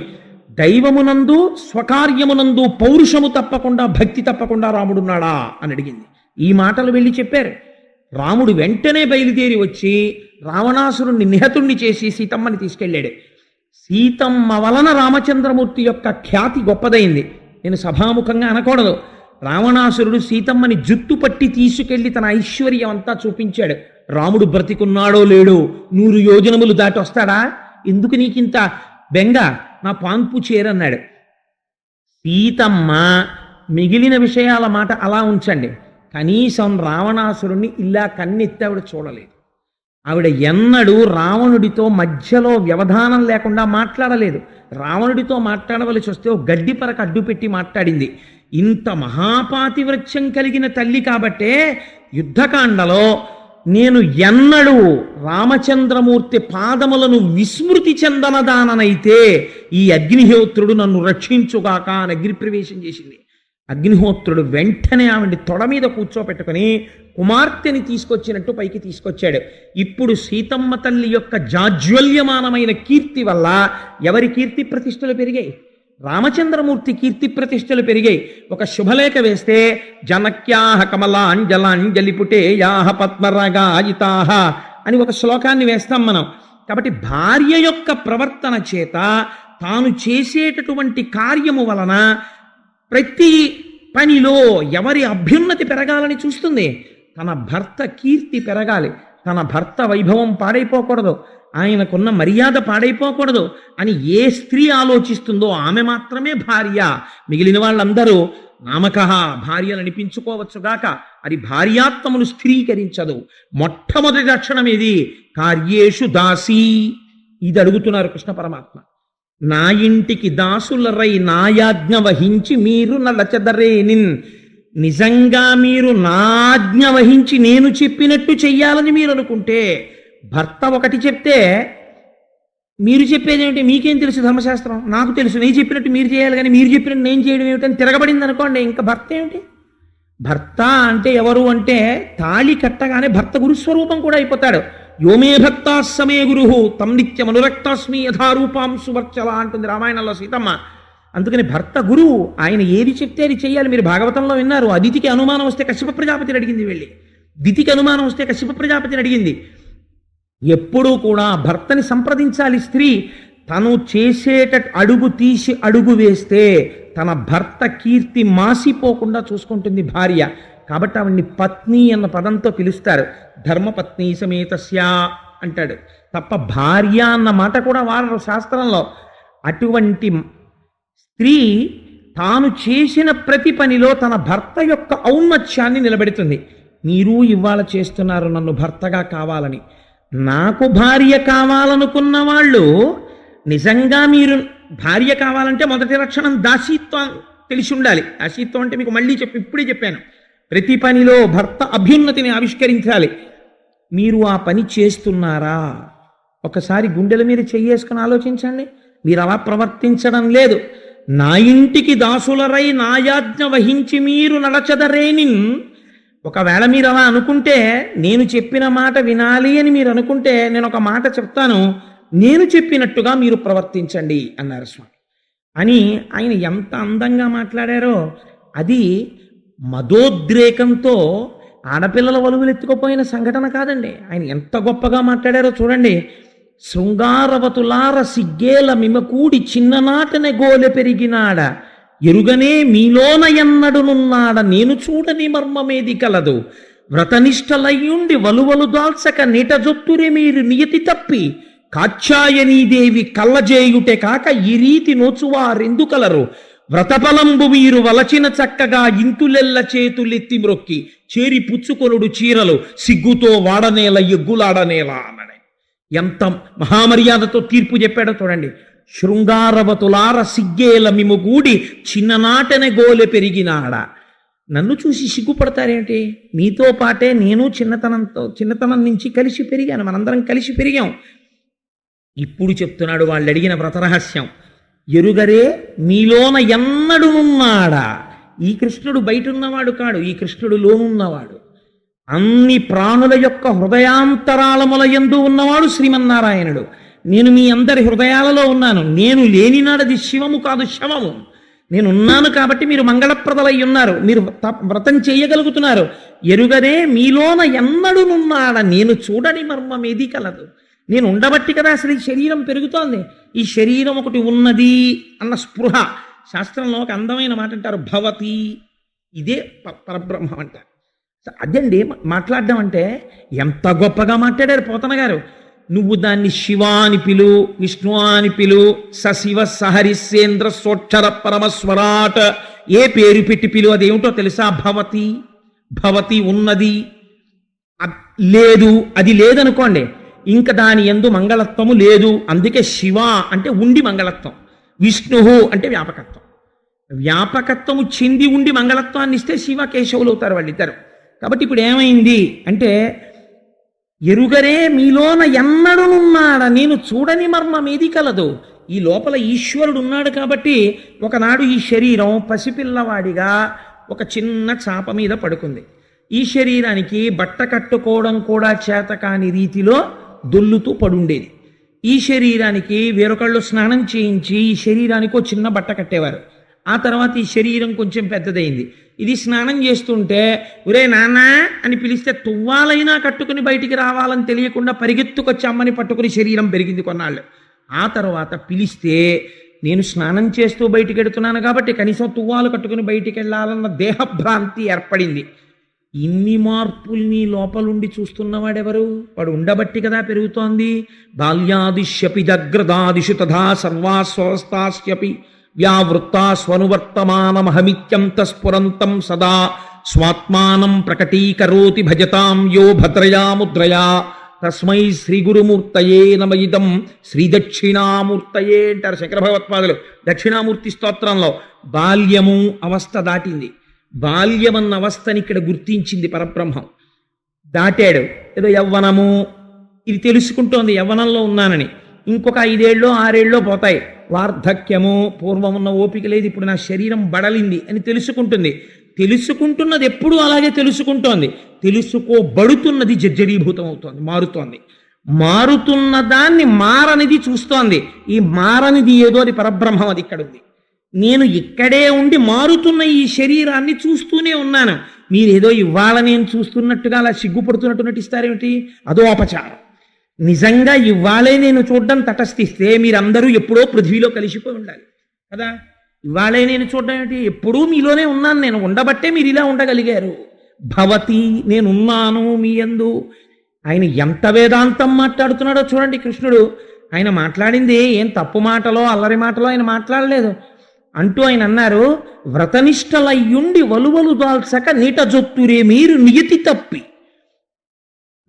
దైవమునందు స్వకార్యమునందు పౌరుషము తప్పకుండా భక్తి తప్పకుండా రాముడున్నాడా అని అడిగింది. ఈ మాటలు వెళ్ళి చెప్పారు. రాముడు వెంటనే బయలుదేరి వచ్చి రావణాసురుణ్ణి నిహతుణ్ణి చేసి సీతమ్మని తీసుకెళ్ళాడు. సీతమ్మ వలన రామచంద్రమూర్తి యొక్క ఖ్యాతి గొప్పదైంది. నేను సభాముఖంగా అనకూడదు. రావణాసురుడు సీతమ్మని జుట్టు పట్టి తీసుకెళ్లి తన ఐశ్వర్యం అంతా చూపించాడు. రాముడు బ్రతికున్నాడో లేడో 100 యోజనములు దాటి వస్తాడా? ఎందుకు నీకింత బెంగ, నా పాన్పు చేరన్నాడు. సీతమ్మ మిగిలిన విషయాల మాట అలా ఉంచండి, కనీసం రావణాసురుణ్ణి ఇలా కన్నెత్తి ఆవిడ చూడలేదు. ఆవిడ ఎన్నడూ రావణుడితో మధ్యలో వ్యవధానం లేకుండా మాట్లాడలేదు. రావణుడితో మాట్లాడవలసి వస్తే ఓ గడ్డి పరక అడ్డుపెట్టి మాట్లాడింది. ఇంత మహాపాతివ్రత్యం కలిగిన తల్లి కాబట్టే యుద్ధకాండలో నేను ఎన్నడూ రామచంద్రమూర్తి పాదములను విస్మృతి చెందనదాననైతే ఈ అగ్నిహోత్రుడు నన్ను రక్షించుగాక అని అగ్నిప్రవేశం చేసింది. అగ్నిహోత్రుడు వెంటనే ఆవిడ తొడ మీద కూర్చోపెట్టుకుని కుమార్తెని తీసుకొచ్చినట్టు పైకి తీసుకొచ్చాడు. ఇప్పుడు సీతమ్మ తల్లి యొక్క జాజ్వల్యమానమైన కీర్తి వల్ల ఎవరి కీర్తి ప్రతిష్టలు పెరిగాయి? రామచంద్రమూర్తి కీర్తి ప్రతిష్టలు పెరిగాయి. ఒక శుభలేఖ వేస్తే జనక్యాహ కమలాంజలాంజలిపుటే యాహ పద్మరాగాయితాహ అని ఒక శ్లోకాన్ని వేస్తాం మనం. కాబట్టి భార్య యొక్క ప్రవర్తన చేత తాను చేసేటటువంటి కార్యము వలన ప్రతి పనిలో ఎవరి అభ్యున్నతి పెరగాలని చూస్తుంది. తన భర్త కీర్తి పెరగాలి, తన భర్త వైభవం పాడైపోకూడదు, ఆయనకున్న మర్యాద పాడైపోకూడదు అని ఏ స్త్రీ ఆలోచిస్తుందో ఆమె మాత్రమే భార్య. మిగిలిన వాళ్ళందరూ నామకః భార్యను అనిపించుకోవచ్చుగాక, అది భార్యాత్మమును స్థిరీకరించదు. మొట్టమొదటి లక్షణం ఇది, కార్యేషు దాసీ. ఇది అడుగుతున్నారు కృష్ణ పరమాత్మ. నా ఇంటికి దాసులరై నాయాజ్ఞ వహించి మీరు నలచెదరేనిన్. నిజంగా మీరు నాజ్ఞ వహించి నేను చెప్పినట్టు చెయ్యాలని మీరు అనుకుంటే, భర్త ఒకటి చెప్తే మీరు చెప్పేది ఏమిటి? మీకేం తెలుసు ధర్మశాస్త్రం? నాకు తెలుసు, నేను చెప్పినట్టు మీరు చేయాలి, కానీ మీరు చెప్పినట్టు నేను చేయడం ఏమిటని తిరగబడింది అనుకోండి, ఇంకా భర్త ఏమిటి? భర్త అంటే ఎవరు అంటే తాళి కట్టగానే భర్త గురుస్వరూపం కూడా అయిపోతాడు. యోమే భక్తా సమే గురు తం నిత్యం అనురక్తాస్మి యథారూపాం సువర్చల అంటుంది రామాయణంలో సీతమ్మ. అందుకని భర్త గురువు, ఆయన ఏది చెప్తే అది చెయ్యాలి. మీరు భాగవతంలో విన్నారు, అదితికి అనుమానం వస్తే కశ్యప ప్రజాపతిని అడిగింది వెళ్ళి. దితికి అనుమానం వస్తే కశ్యప ప్రజాపతిని అడిగింది. ఎప్పుడూ కూడా భర్తని సంప్రదించాలి స్త్రీ. తను అడుగు తీసి అడుగు వేస్తే తన భర్త కీర్తి మాసిపోకుండా చూసుకుంటుంది భార్య. కాబట్టి ఆవిడ్ని పత్ని అన్న పదంతో పిలుస్తారు. ధర్మపత్ని సమేతస్య అంటాడు తప్ప భార్య అన్న మాట కూడా వాడరు శాస్త్రంలో. అటువంటి స్త్రీ తాను చేసిన ప్రతి పనిలో తన భర్త యొక్క ఔన్నత్యాన్ని నిలబెడుతుంది. మీరు ఇవాళ చేస్తున్నారు నన్ను భర్తగా కావాలని. నాకు భార్య కావాలనుకున్న వాళ్ళు నిజంగా మీరు భార్య కావాలంటే మొదటి లక్షణం దాసీత్వం తెలిసి ఉండాలి. దాసీత్వం అంటే మీకు మళ్ళీ ఇప్పుడే చెప్పాను, ప్రతి పనిలో భర్త అభ్యున్నతిని ఆవిష్కరించాలి. మీరు ఆ పని చేస్తున్నారా? ఒకసారి గుండెల మీద చెయ్యేసుకుని ఆలోచించండి. మీరు అలా ప్రవర్తించడం లేదు. నా ఇంటికి దాసులరై నాయాజ్ఞ వహించి మీరు నడచదరేని. ఒకవేళ మీరు అలా అనుకుంటే, నేను చెప్పిన మాట వినాలి అని మీరు అనుకుంటే, నేను ఒక మాట చెప్తాను, నేను చెప్పినట్టుగా మీరు ప్రవర్తించండి అన్నారు స్వామి. అని ఆయన ఎంత అందంగా మాట్లాడారో. అది మదోద్రేకంతో ఆడపిల్లల వలువలెత్తుకుపోయిన సంఘటన కాదండి. ఆయన ఎంత గొప్పగా మాట్లాడారో చూడండి. శృంగారవతులార సిగ్గేల మిమకూడి చిన్ననాటనే గోలె పెరిగినాడ, ఎరుగనే మీలోన ఎన్నడునున్నాడ, నేను చూడని మర్మమేది కలదు, వ్రతనిష్టలయ్యుండి వలువలు దాల్చక నీటజొత్తురే మీరు నియతి తప్పి, కాత్యాయనీదేవి కళ్ళజేయుటే కాక ఈ రీతి నోచువారెందుకలరు వ్రతఫలంబు వీరు వలచిన చక్కగా ఇంతులెల్ల చేతులెత్తి మ్రొక్కి చేరి పుచ్చుకొనుడు చీరలు సిగ్గుతో వాడనేల ఎగ్గులాడనేలా అన్నాడు. ఎంత మహామర్యాదతో తీర్పు చెప్పాడో చూడండి. శృంగారవతులార సిగ్గేల మిముగూడి చిన్ననాటనే గోలె పెరిగినాడ. నన్ను చూసి సిగ్గుపడతారేంటి? మీతో పాటే నేను చిన్నతనం నుంచి కలిసి పెరిగాను, మనందరం కలిసి పెరిగాం. ఇప్పుడు చెప్తున్నాడు వాళ్ళు అడిగిన వ్రతరహస్యం. ఎరుగరే మీలోన ఎన్నడునున్నాడా? ఈ కృష్ణుడు బయట ఉన్నవాడు కాడు, ఈ కృష్ణుడు లోనున్నవాడు. అన్ని ప్రాణుల యొక్క హృదయాంతరాళముల యందు ఉన్నవాడు శ్రీమన్నారాయణుడు. నేను మీ అందరి హృదయాలలో ఉన్నాను. నేను లేనినాడది శివము కాదు, శవము. నేనున్నాను కాబట్టి మీరు మంగళప్రదలై ఉన్నారు, మీరు వ్రతం చేయగలుగుతున్నారు. ఎరుగరే మీలోన ఎన్నడునున్నాడ, నేను చూడని మర్మమేది కలదు. నేను ఉండబట్టి కదా అసలు ఈ శరీరం పెరుగుతోంది. ఈ శరీరం ఒకటి ఉన్నది అన్న స్పృహ. శాస్త్రంలో ఒక అందమైన మాట అంటారు, భవతి. ఇదే పరబ్రహ్మం అంటారు. అదండి మాట్లాడడం అంటే. ఎంత గొప్పగా మాట్లాడారు పోతన గారు. నువ్వు దాన్ని శివ అని పిలు, విష్ణు అని పిలు, సశివ సహరిసేంద్ర సోక్షర పరమస్వరాట్, ఏ పేరు పెట్టి పిలు, అదేమిటో తెలుసా? భవతి. భవతి ఉన్నది, లేదు, అది లేదనుకోండి, ఇంకా దాని యందు మంగళత్వము లేదు. అందుకే శివ అంటే ఉండి మంగళత్వం, విష్ణు అంటే వ్యాపకత్వం. వ్యాపకత్వము చెంది ఉండి మంగళత్వాన్ని ఇస్తే శివ కేశవులు అవుతారు వాళ్ళిద్దరు. కాబట్టి ఇప్పుడు ఏమైంది అంటే, ఎరుగరే మీలోన ఎన్నడునున్నాడ, నేను చూడని మర్మమేది కలదు. ఈ లోపల ఈశ్వరుడు ఉన్నాడు కాబట్టి ఒకనాడు ఈ శరీరం పసిపిల్లవాడిగా ఒక చిన్న చాప మీద పడుకుంది. ఈ శరీరానికి బట్ట కట్టుకోవడం కూడా చేత కాని రీతిలో దొల్లుతూ పడుండేది. ఈ శరీరానికి వేరొకళ్ళు స్నానం చేయించి ఈ శరీరానికి ఒక చిన్న బట్ట కట్టేవారు. ఆ తర్వాత ఈ శరీరం కొంచెం పెద్దదైంది. ఇది స్నానం చేస్తుంటే ఒరే నాన్న అని పిలిస్తే తువ్వాలైనా కట్టుకుని బయటికి రావాలని తెలియకుండా పరిగెత్తుకొచ్చి అమ్మని పట్టుకుని శరీరం పెరిగింది కొన్నాళ్ళు. ఆ తర్వాత పిలిస్తే నేను స్నానం చేస్తూ బయటికి వెడుతున్నాను కాబట్టి కనీసం తువ్వాలు కట్టుకుని బయటికి వెళ్ళాలన్న దేహభ్రాంతి ఏర్పడింది. ఇన్ని మార్పుల్ని లోపలుండి చూస్తున్నవాడెవరు? వాడు ఉండబట్టి కదా పెరుగుతోంది. బాల్యాదిశ్యపి జగ్రదాదిషు తథా సర్వాస్వస్థాస్యపి వ్యావృత్తా స్వనువర్తమానమహమిత్యంత స్ఫురంతం సదా స్వాత్మానం ప్రకటీకరోతి భజతాం యో భద్రయా ముద్రయా తస్మై శ్రీ గురుమూర్తయే నమయిదం శ్రీ దక్షిణామూర్తయే అంటారు శంకర భగవత్పాదులు దక్షిణామూర్తి స్తోత్రంలో. బాల్యము అవస్థ దాటింది. బాల్యమన్న అవస్థని ఇక్కడ గుర్తించింది పరబ్రహ్మం. దాటాడు. ఏదో యవ్వనము ఇది తెలుసుకుంటోంది, యవ్వనంలో ఉన్నానని. ఇంకొక 5 ఏళ్ళో 6 ఏళ్ళో పోతాయి. వార్ధక్యము, పూర్వం ఉన్న ఓపిక లేదు, ఇప్పుడు నా శరీరం బడలింది అని తెలుసుకుంటుంది. తెలుసుకుంటున్నది ఎప్పుడు అలాగే తెలుసుకుంటోంది. తెలుసుకోబడుతున్నది జర్జరీభూతం అవుతోంది, మారుతోంది. మారుతున్న దాన్ని మారనిది చూస్తోంది. ఈ మారనిది ఏదో అది పరబ్రహ్మం, అది ఇక్కడ ఉంది. నేను ఇక్కడే ఉండి మారుతున్న ఈ శరీరాన్ని చూస్తూనే ఉన్నాను. మీరేదో ఇవాళ నేను చూస్తున్నట్టుగా అలా సిగ్గుపడుతున్నట్టు నటిస్తారేమిటి? అదో అపచారం. నిజంగా ఇవాళే నేను చూడడం తటస్థిస్తే మీరందరూ ఎప్పుడో పృథ్వీలో కలిసిపోయి ఉండాలి కదా. ఇవాళే నేను చూడడం ఏమిటి? ఎప్పుడూ మీలోనే ఉన్నాను నేను, ఉండబట్టే మీరు ఇలా ఉండగలిగారు. భవతి, నేనున్నాను మీ యందు. ఆయన ఎంత వేదాంతం మాట్లాడుతున్నాడో చూడండి కృష్ణుడు. ఆయన మాట్లాడింది ఏం తప్పు మాటలో అల్లరి మాటలో ఆయన మాట్లాడలేదు. అంటూ ఆయన అన్నారు, వ్రతనిష్టలయ్యుండి వలువలు దాల్చక నీట జొత్తురే మీరు నియతి తప్పి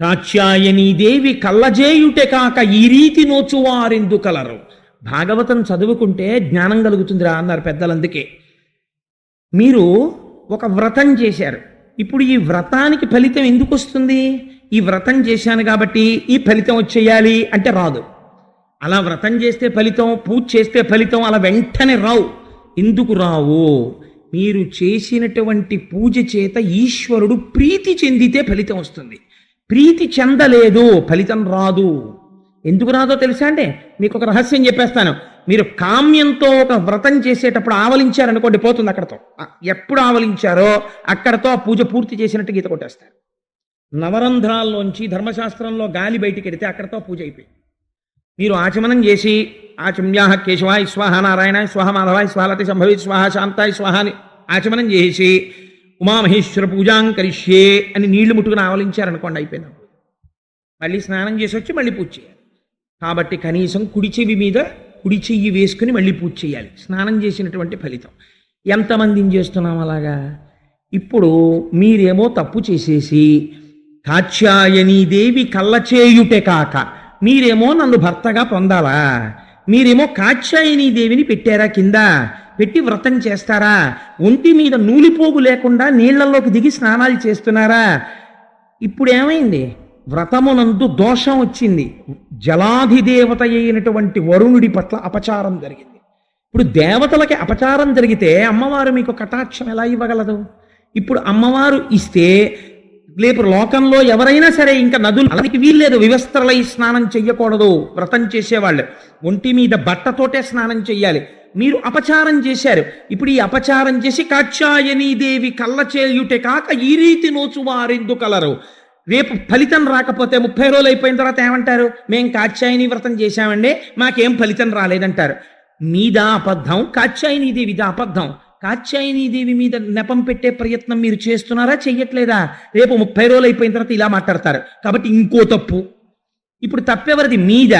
కాత్యాయనీదేవి కళ్ళజేయుటే కాక ఈ రీతి నోచువారెందు కలరు. భాగవతం చదువుకుంటే జ్ఞానం కలుగుతుందిరా అన్నారు పెద్దలందుకే. మీరు ఒక వ్రతం చేశారు, ఇప్పుడు ఈ వ్రతానికి ఫలితం ఎందుకు వస్తుంది? ఈ వ్రతం చేశాను కాబట్టి ఈ ఫలితం వచ్చేయాలి అంటే రాదు. అలా వ్రతం చేస్తే ఫలితం, పూజ చేస్తే ఫలితం అలా వెంటనే రావు. ఎందుకు రావు? మీరు చేసినటువంటి పూజ చేత ఈశ్వరుడు ప్రీతి చెందితే ఫలితం వస్తుంది. ప్రీతి చెందలేదు, ఫలితం రాదు. ఎందుకు రాదో తెలుసా అంటే, మీకు ఒక రహస్యం చెప్పేస్తాను. మీరు కామ్యంతో ఒక వ్రతం చేసేటప్పుడు ఆవలించారనుకోండి, పోతుంది అక్కడతో. ఎప్పుడు ఆవలించారో అక్కడతో ఆ పూజ పూర్తి చేసినట్టు గీత కొట్టేస్తారు. నవరంధ్రాల్లోంచి ధర్మశాస్త్రంలో గాలి బయటికి వెడితే అక్కడతో పూజ అయిపోయింది. మీరు ఆచమనం చేసి ఆచమ్యాహ కేశవాయ స్వాహ, నారాయణాయ స్వాహ, మాధవాయ స్వాహలతి సంభవి స్వాహ, శాంతాయ స్వాహ అని ఆచమనం చేసి ఉమామహేశ్వర పూజాం కరిష్యే అని నీళ్లు ముట్టుకుని ఆవలించారనుకోండి, అయిపోయినప్పుడు మళ్ళీ స్నానం చేసి వచ్చి మళ్ళీ పూజ చేయాలి. కాబట్టి కనీసం కుడి చెవి మీద కుడి చెయ్యి వేసుకుని మళ్ళీ పూజ చేయాలి, స్నానం చేసినటువంటి ఫలితం. ఎంతమందిని చేస్తున్నాం అలాగా? ఇప్పుడు మీరేమో తప్పు చేసేసి కాత్యాయనీదేవి కళ్ళచేయుటే కాక మీరేమో నన్ను భర్తగా పొందాలా, మీరేమో కాత్యాయనీదేవిని పెట్టారా, కింద పెట్టి వ్రతం చేస్తారా, ఒంటి మీద నూలిపోగు లేకుండా నీళ్లలోకి దిగి స్నానాలు చేస్తున్నారా? ఇప్పుడు ఏమైంది? వ్రతమునందు దోషం వచ్చింది, జలాధిదేవత అయినటువంటి వరుణుడి పట్ల అపచారం జరిగింది. ఇప్పుడు దేవతలకి అపచారం జరిగితే అమ్మవారు మీకు కటాక్షం ఎలా ఇవ్వగలదు? ఇప్పుడు అమ్మవారు ఇస్తే రేపు లోకంలో ఎవరైనా సరే ఇంకా నదులు అలాగే వీల్లేదు, వివస్త్రలై స్నానం చెయ్యకూడదు. వ్రతం చేసేవాళ్ళు ఒంటి మీద బట్టతోటే స్నానం చెయ్యాలి. మీరు అపచారం చేశారు. ఇప్పుడు ఈ అపచారం చేసి కాత్యాయనీదేవి కళ్ళ చేయుటే కాక ఈ రీతి నోచువారెందు కలరు. రేపు ఫలితం రాకపోతే 30 రోజులు అయిపోయిన తర్వాత ఏమంటారు? మేం కాత్యాయని వ్రతం చేశామండి, మాకేం ఫలితం రాలేదంటారు. మీద అబద్ధం, కాత్యాయనీదేవిద అబద్ధం. కాత్యాయనీదేవి మీద నెపం పెట్టే ప్రయత్నం మీరు చేస్తున్నారా, చెయ్యట్లేదా? రేపు 30 రోజులు అయిపోయిన తర్వాత ఇలా మాట్లాడతారు. కాబట్టి ఇంకో తప్పు. ఇప్పుడు తప్పెవరిది? మీద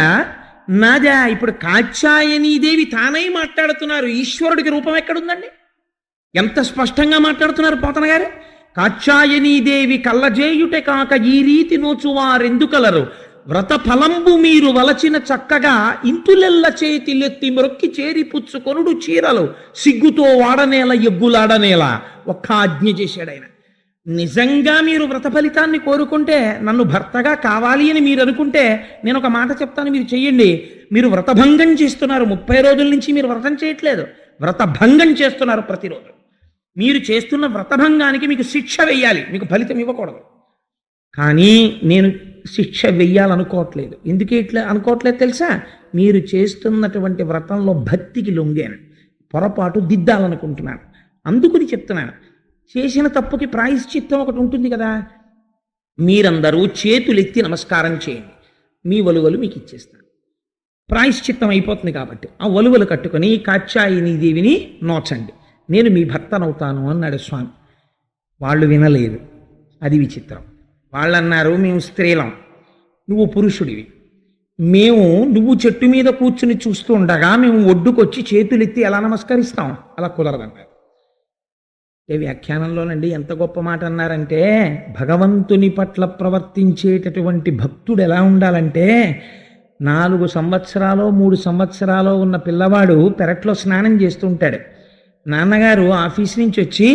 నాదా? ఇప్పుడు కాత్యాయనీదేవి తానై మాట్లాడుతున్నారు. ఈశ్వరుడికి రూపం ఎక్కడుందండి? ఎంత స్పష్టంగా మాట్లాడుతున్నారు పోతన గారు. కాత్యాయనీదేవి కళ్ళజేయుటే కాక ఈ రీతి నోచువారెందుకలరు, వ్రత ఫలంబు మీరు వలచిన చక్కగా ఇంతులెల్ల చేతిలెత్తి మొక్కి చేరి పుచ్చుకొనుడు చీరలు సిగ్గుతో వాడనేల ఎగ్గులాడనేల. ఒక్క ఆజ్ఞ చేశాడు ఆయన. నిజంగా మీరు వ్రత ఫలితాన్ని కోరుకుంటే, నన్ను భర్తగా కావాలి అని మీరు అనుకుంటే, నేను ఒక మాట చెప్తాను, మీరు చెయ్యండి. మీరు వ్రతభంగం చేస్తున్నారు. 30 రోజుల నుంచి మీరు వ్రతం చేయట్లేదు, వ్రతభంగం చేస్తున్నారు. ప్రతిరోజు మీరు చేస్తున్న వ్రతభంగానికి మీకు శిక్ష వెయ్యాలి, మీకు ఫలితం ఇవ్వకూడదు. కానీ నేను శిక్ష వెయ్యాలనుకోవట్లేదు. ఎందుకు ఇట్లా అనుకోవట్లేదు తెలుసా? మీరు చేస్తున్నటువంటి వ్రతంలో భక్తికి లొంగాను, పొరపాటు దిద్దాలనుకుంటున్నాను, అందుకుని చెప్తున్నాను. చేసిన తప్పుకి ప్రాయశ్చిత్తం ఒకటి ఉంటుంది కదా. మీరందరూ చేతులెత్తి నమస్కారం చేయండి, మీ వలువలు మీకు ఇచ్చేస్తాను. ప్రాయశ్చిత్తం అయిపోతుంది కాబట్టి ఆ వలువలు కట్టుకొని కాత్యాయనీదేవిని నోచండి, నేను మీ భర్తనవుతాను అన్నాడు స్వామి. వాళ్ళు వినలేదు. అది విచిత్రం. వాళ్ళు అన్నారు, మేము స్త్రీలం, నువ్వు పురుషుడివి, నువ్వు చెట్టు మీద కూర్చుని చూస్తూ ఉండగా మేము ఒడ్డుకొచ్చి చేతులెత్తి ఎలా నమస్కరిస్తాం? అలా కుదరదన్నారు. వ్యాఖ్యానంలోనండి ఎంత గొప్ప మాట అన్నారంటే, భగవంతుని పట్ల ప్రవర్తించేటటువంటి భక్తుడు ఎలా ఉండాలంటే, 4 సంవత్సరాలు 3 సంవత్సరాలు ఉన్న పిల్లవాడు పెరట్లో స్నానం చేస్తుంటాడు. నాన్నగారు ఆఫీస్ నుంచి వచ్చి,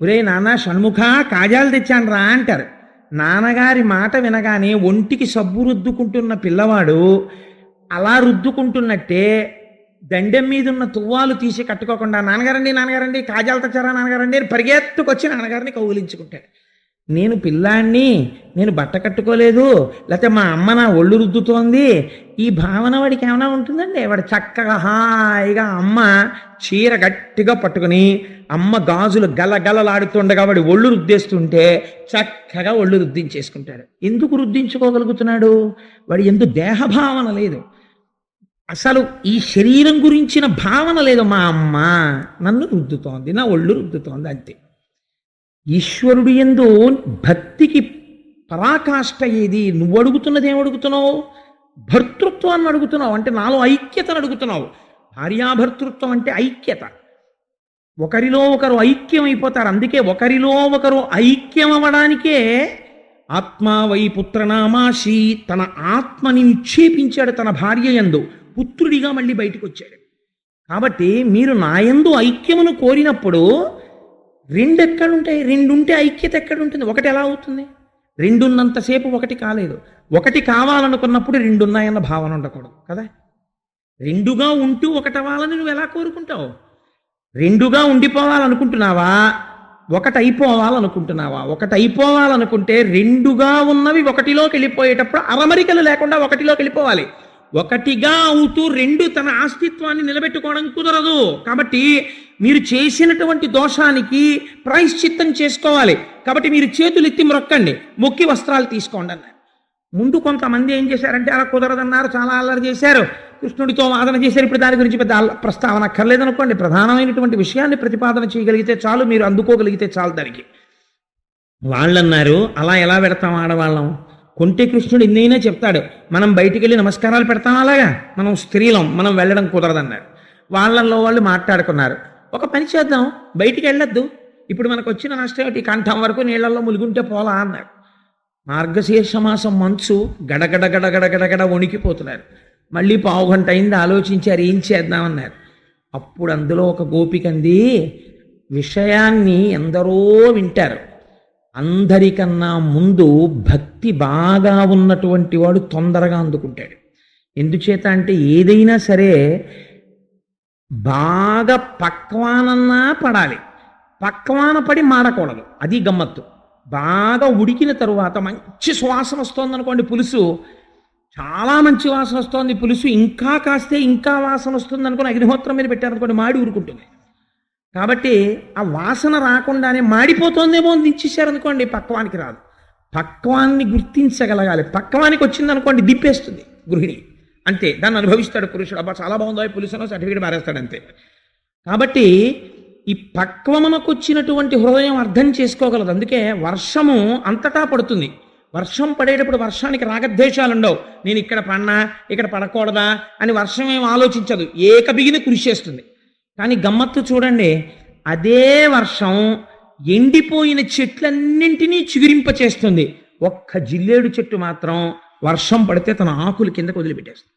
ఒరే నాన్న షణ్ముఖ కాజాలు తెచ్చాను రా అంటారు. నాన్నగారి మాట వినగానే ఒంటికి సబ్బు రుద్దుకుంటున్న పిల్లవాడు అలా రుద్దుకుంటున్నట్టే దండెం మీద ఉన్న తువ్వాలు తీసి కట్టుకోకుండా, నాన్నగారండి కాజాలు తెచ్చారా నాన్నగారండి అని పరిగెత్తుకొచ్చి నాన్నగారిని కౌగిలించుకుంటాడు. నేను పిల్లాన్ని, నేను బట్ట కట్టుకోలేదు, లేకపోతే మా అమ్మ నా ఒళ్ళు రుద్దుతోంది, ఈ భావన వాడికి ఏమైనా ఉంటుందండి? వాడు చక్కగా హాయిగా అమ్మ చీర గట్టిగా పట్టుకుని అమ్మ గాజులు గలగలలాడుతుండగా వాడి ఒళ్ళు రుద్దేస్తుంటే చక్కగా ఒళ్ళు రుద్దించేసుకుంటాడు. ఎందుకు రుద్దించుకోగలుగుతున్నాడు? వాడి ఎందుకు దేహభావన లేదు, అసలు ఈ శరీరం గురించిన భావన లేదు. మా అమ్మ నన్ను రుద్దుతోంది, నా ఒళ్ళు రుద్దుతోంది, అంతే. ఈశ్వరుడు యందు భక్తికి పరాకాష్ట ఏది? నువ్వు అడుగుతున్నది ఏం అడుగుతున్నావు? భర్తృత్వాన్ని అడుగుతున్నావు, అంటే నాలో ఐక్యతను అడుగుతున్నావు. భార్యాభర్తృత్వం అంటే ఐక్యత. ఒకరిలో ఒకరు ఐక్యమైపోతారు. అందుకే ఒకరిలో ఒకరు ఐక్యం అవ్వడానికే ఆత్మా వై పుత్రనామాసి, తన ఆత్మని నిక్షేపించాడు తన భార్య యందు, పుత్రుడిగా మళ్ళీ బయటకు వచ్చాడు. కాబట్టి మీరు నా యందు ఐక్యమును కోరినప్పుడు 2 ఎక్కడుంటాయి? 2 ఉంటే ఐక్యత ఎక్కడుంటుంది? ఒకటి ఎలా అవుతుంది? 2 ఉన్నంతసేపు ఒకటి కాలేదు. ఒకటి కావాలనుకున్నప్పుడు 2 ఉన్నాయన్న భావన ఉండకూడదు కదా. 2గా ఉంటూ ఒకటవ్వాలని నువ్వు ఎలా కోరుకుంటావు? 2గా ఉండిపోవాలనుకుంటున్నావా, ఒకటి అయిపోవాలనుకుంటున్నావా? ఒకటి అయిపోవాలనుకుంటే 2గా ఉన్నవి ఒకటిలోకి వెళ్ళిపోయేటప్పుడు అరమరికలు లేకుండా ఒకటిలోకి వెళ్ళిపోవాలి. ఒకటిగా అవుతూ 2 తన అస్తిత్వాన్ని నిలబెట్టుకోవడం కుదరదు. కాబట్టి మీరు చేసినటువంటి దోషానికి ప్రాయశ్చిత్తం చేసుకోవాలి. కాబట్టి మీరు చేతులు ఎత్తి మొక్కండి, మొక్కి వస్త్రాలు తీసుకోండి అన్నారు. ముందు కొంతమంది ఏం చేశారంటే అలా కుదరదన్నారు, చాలా అల్లరి చేశారు, కృష్ణుడితో వాదన చేశారు. ఇప్పుడు దాని గురించి పెద్ద ప్రస్తావన అక్కర్లేదనుకోండి. ప్రధానమైనటువంటి విషయాన్ని ప్రతిపాదన చేయగలిగితే చాలు, మీరు అందుకోగలిగితే చాలు దానికి. వాళ్ళన్నారు, అలా ఎలా పెడతాం ఆడవాళ్ళం? కొంటె కృష్ణుడు ఎన్నైనా చెప్తాడు, మనం బయటికి వెళ్ళి నమస్కారాలు పెడతాం అలాగా, మనం స్త్రీలం, మనం వెళ్ళడం కుదరదన్నారు. వాళ్ళల్లో వాళ్ళు మాట్లాడుకున్నారు, ఒక పని చేద్దాం, బయటికి వెళ్ళొద్దు, ఇప్పుడు మనకు వచ్చిన నష్టం ఏమిటి, కంఠం వరకు నీళ్లలో ములుగుంటే పోలా అన్నారు. మార్గశీర్ష మాసం మంచు గడగడ గడగడ గడగడ వణికిపోతున్నారు. మళ్ళీ పావుగంట అయింది, ఆలోచించారు ఏం చేద్దామన్నారు. అప్పుడు అందులో ఒక గోపికంది, విషయాన్ని ఎందరో వింటారు, అందరికన్నా ముందు భక్తి బాగా ఉన్నటువంటి వాడు తొందరగా అందుకుంటాడు. ఎందుచేత అంటే ఏదైనా సరే బాగా పక్వానన్నా పడాలి, పక్వాన పడి మాడకూడదు, అది గమ్మత్తు. బాగా ఉడికిన తరువాత మంచి సువాసన వస్తుంది అనుకోండి, పులుసు చాలా మంచి వాసన వస్తుంది, పులుసు ఇంకా కాస్తే ఇంకా వాసన వస్తుంది అనుకోని అగ్నిహోత్రం మీద పెట్టారనుకోండి, మాడి ఊరుకుంటుంది. కాబట్టి ఆ వాసన రాకుండానే మాడిపోతుందేమో దించేశారనుకోండి, పక్వానికి రాదు. పక్వాన్ని గుర్తించగలగాలి. పక్వానికి వచ్చిందనుకోండి దిప్పేస్తుంది గృహిణి, అంతే, దాన్ని అనుభవిస్తాడు పురుషుడు. అబ్బా చాలా బాగుందో పులుసునో సర్టిఫికేట్ మారేస్తాడు అంతే. కాబట్టి ఈ పక్వమునకు వచ్చినటువంటి హృదయం అర్థం చేసుకోగలదు. అందుకే వర్షము అంతటా పడుతుంది. వర్షం పడేటప్పుడు వర్షానికి రాగద్వేషాలు ఉండవు. నేను ఇక్కడ పడినా ఇక్కడ పడకూడదా అని వర్షం ఏం ఆలోచించదు, ఏకబిగిని కృషిస్తుంది. కానీ గమ్మత్తు చూడండి, అదే వర్షం ఎండిపోయిన చెట్లన్నింటినీ చిగురింపచేస్తుంది. ఒక్క జిల్లేడు చెట్టు మాత్రం వర్షం పడితే తన ఆకులు కిందకు వదిలిపెట్టేస్తుంది.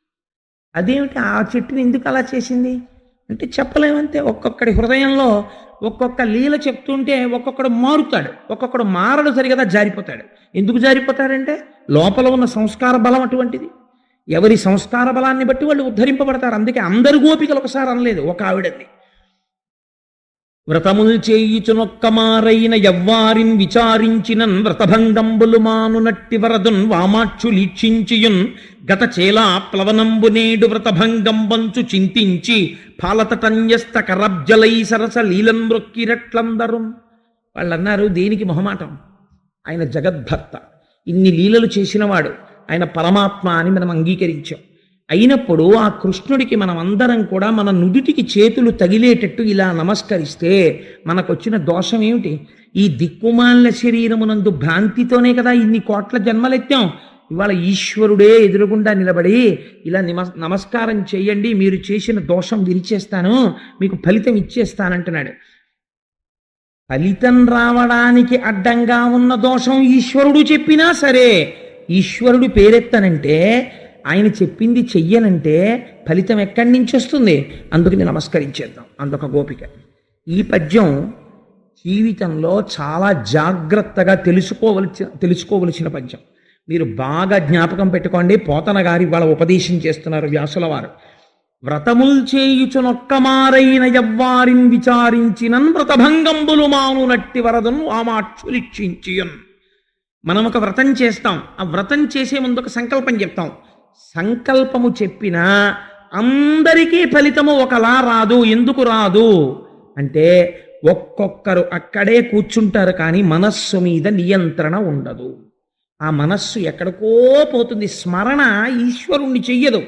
అదేమిటి, ఆ చెట్టుని ఎందుకు అలా చేసింది అంటే చెప్పలేమంతే. ఒక్కొక్కడి హృదయంలో ఒక్కొక్క లీల చెప్తుంటే ఒక్కొక్కడు మారుతాడు, ఒక్కొక్కడు మారడు, సరిగదా జారిపోతాడు. ఎందుకు జారిపోతాడంటే లోపల ఉన్న సంస్కార బలం అటువంటిది. ఎవరి సంస్కార బలాన్ని బట్టి వాళ్ళు ఉద్ధరింపబడతారు. అందుకే అందరు గోపికలు ఒకసారి అనలేదు, ఒక ఆవిడని. వ్రతముల్ చేయుచునొక్కమారైన యవ్వారిన్ విచారించినన్ వ్రతభంగంబులు మానునట్టి వరదున్ వామాక్షులీక్షించియున్ గత చేలా ప్లవనంబు నేడు వ్రతభంగంబంచు చింతించి ఫాలతటన్యస్త కరబ్జలై సరస లీలన్ మృక్కిరట్లందరున్. వాళ్ళు అన్నారు, దేనికి మొహమాటం, ఆయన జగద్భర్త, ఇన్ని లీలలు చేసినవాడు, ఆయన పరమాత్మ అని మనం అంగీకరించాం. అయినప్పుడు ఆ కృష్ణుడికి మనం అందరం కూడా మన నుదుటికి చేతులు తగిలేటట్టు ఇలా నమస్కరిస్తే మనకొచ్చిన దోషం ఏమిటి? ఈ దిక్కుమాలిన శరీరమునందు భ్రాంతితోనే కదా ఇన్ని కోట్ల జన్మలెత్తాం. ఇవాళ ఈశ్వరుడే ఎదురుగుండా నిలబడి ఇలా నమస్కారం చేయండి, మీరు చేసిన దోషం విరిచేస్తాను, మీకు ఫలితం ఇచ్చేస్తానంటున్నాడు. ఫలితం రావడానికి అడ్డంగా ఉన్న దోషం ఈశ్వరుడు చెప్పినా సరే, ఈశ్వరుడు పేరెత్తనంటే, ఆయన చెప్పింది చెయ్యనంటే ఫలితం ఎక్కడి నుంచి వస్తుంది? అందుకని నమస్కరించేద్దాం. అందుక గోపిక. ఈ పద్యం జీవితంలో చాలా జాగ్రత్తగా తెలుసుకోవలసిన పద్యం. మీరు బాగా జ్ఞాపకం పెట్టుకోండి. పోతన గారి వాళ్ళ ఉపదేశం చేస్తున్నారు వ్యాసుల వారు. వ్రతముల్ చేయుచునొక్కమారైన యవ్వారిన్ విచారించినన్ వ్రతభంగంబులు మానునట్టి వరదను వామాక్షులిక్షించియన్. మనం ఒక వ్రతం చేస్తాం, ఆ వ్రతం చేసే ముందు ఒక సంకల్పం చెప్తాం. సంకల్పము చెప్పినా అందరికీ ఫలితము ఒకలా రాదు. ఎందుకు రాదు అంటే ఒక్కొక్కరు అక్కడే కూర్చుంటారు, కానీ మనస్సు మీద నియంత్రణ ఉండదు. ఆ మనస్సు ఎక్కడికో పోతుంది. స్మరణ ఈశ్వరుణ్ణి చెయ్యదు,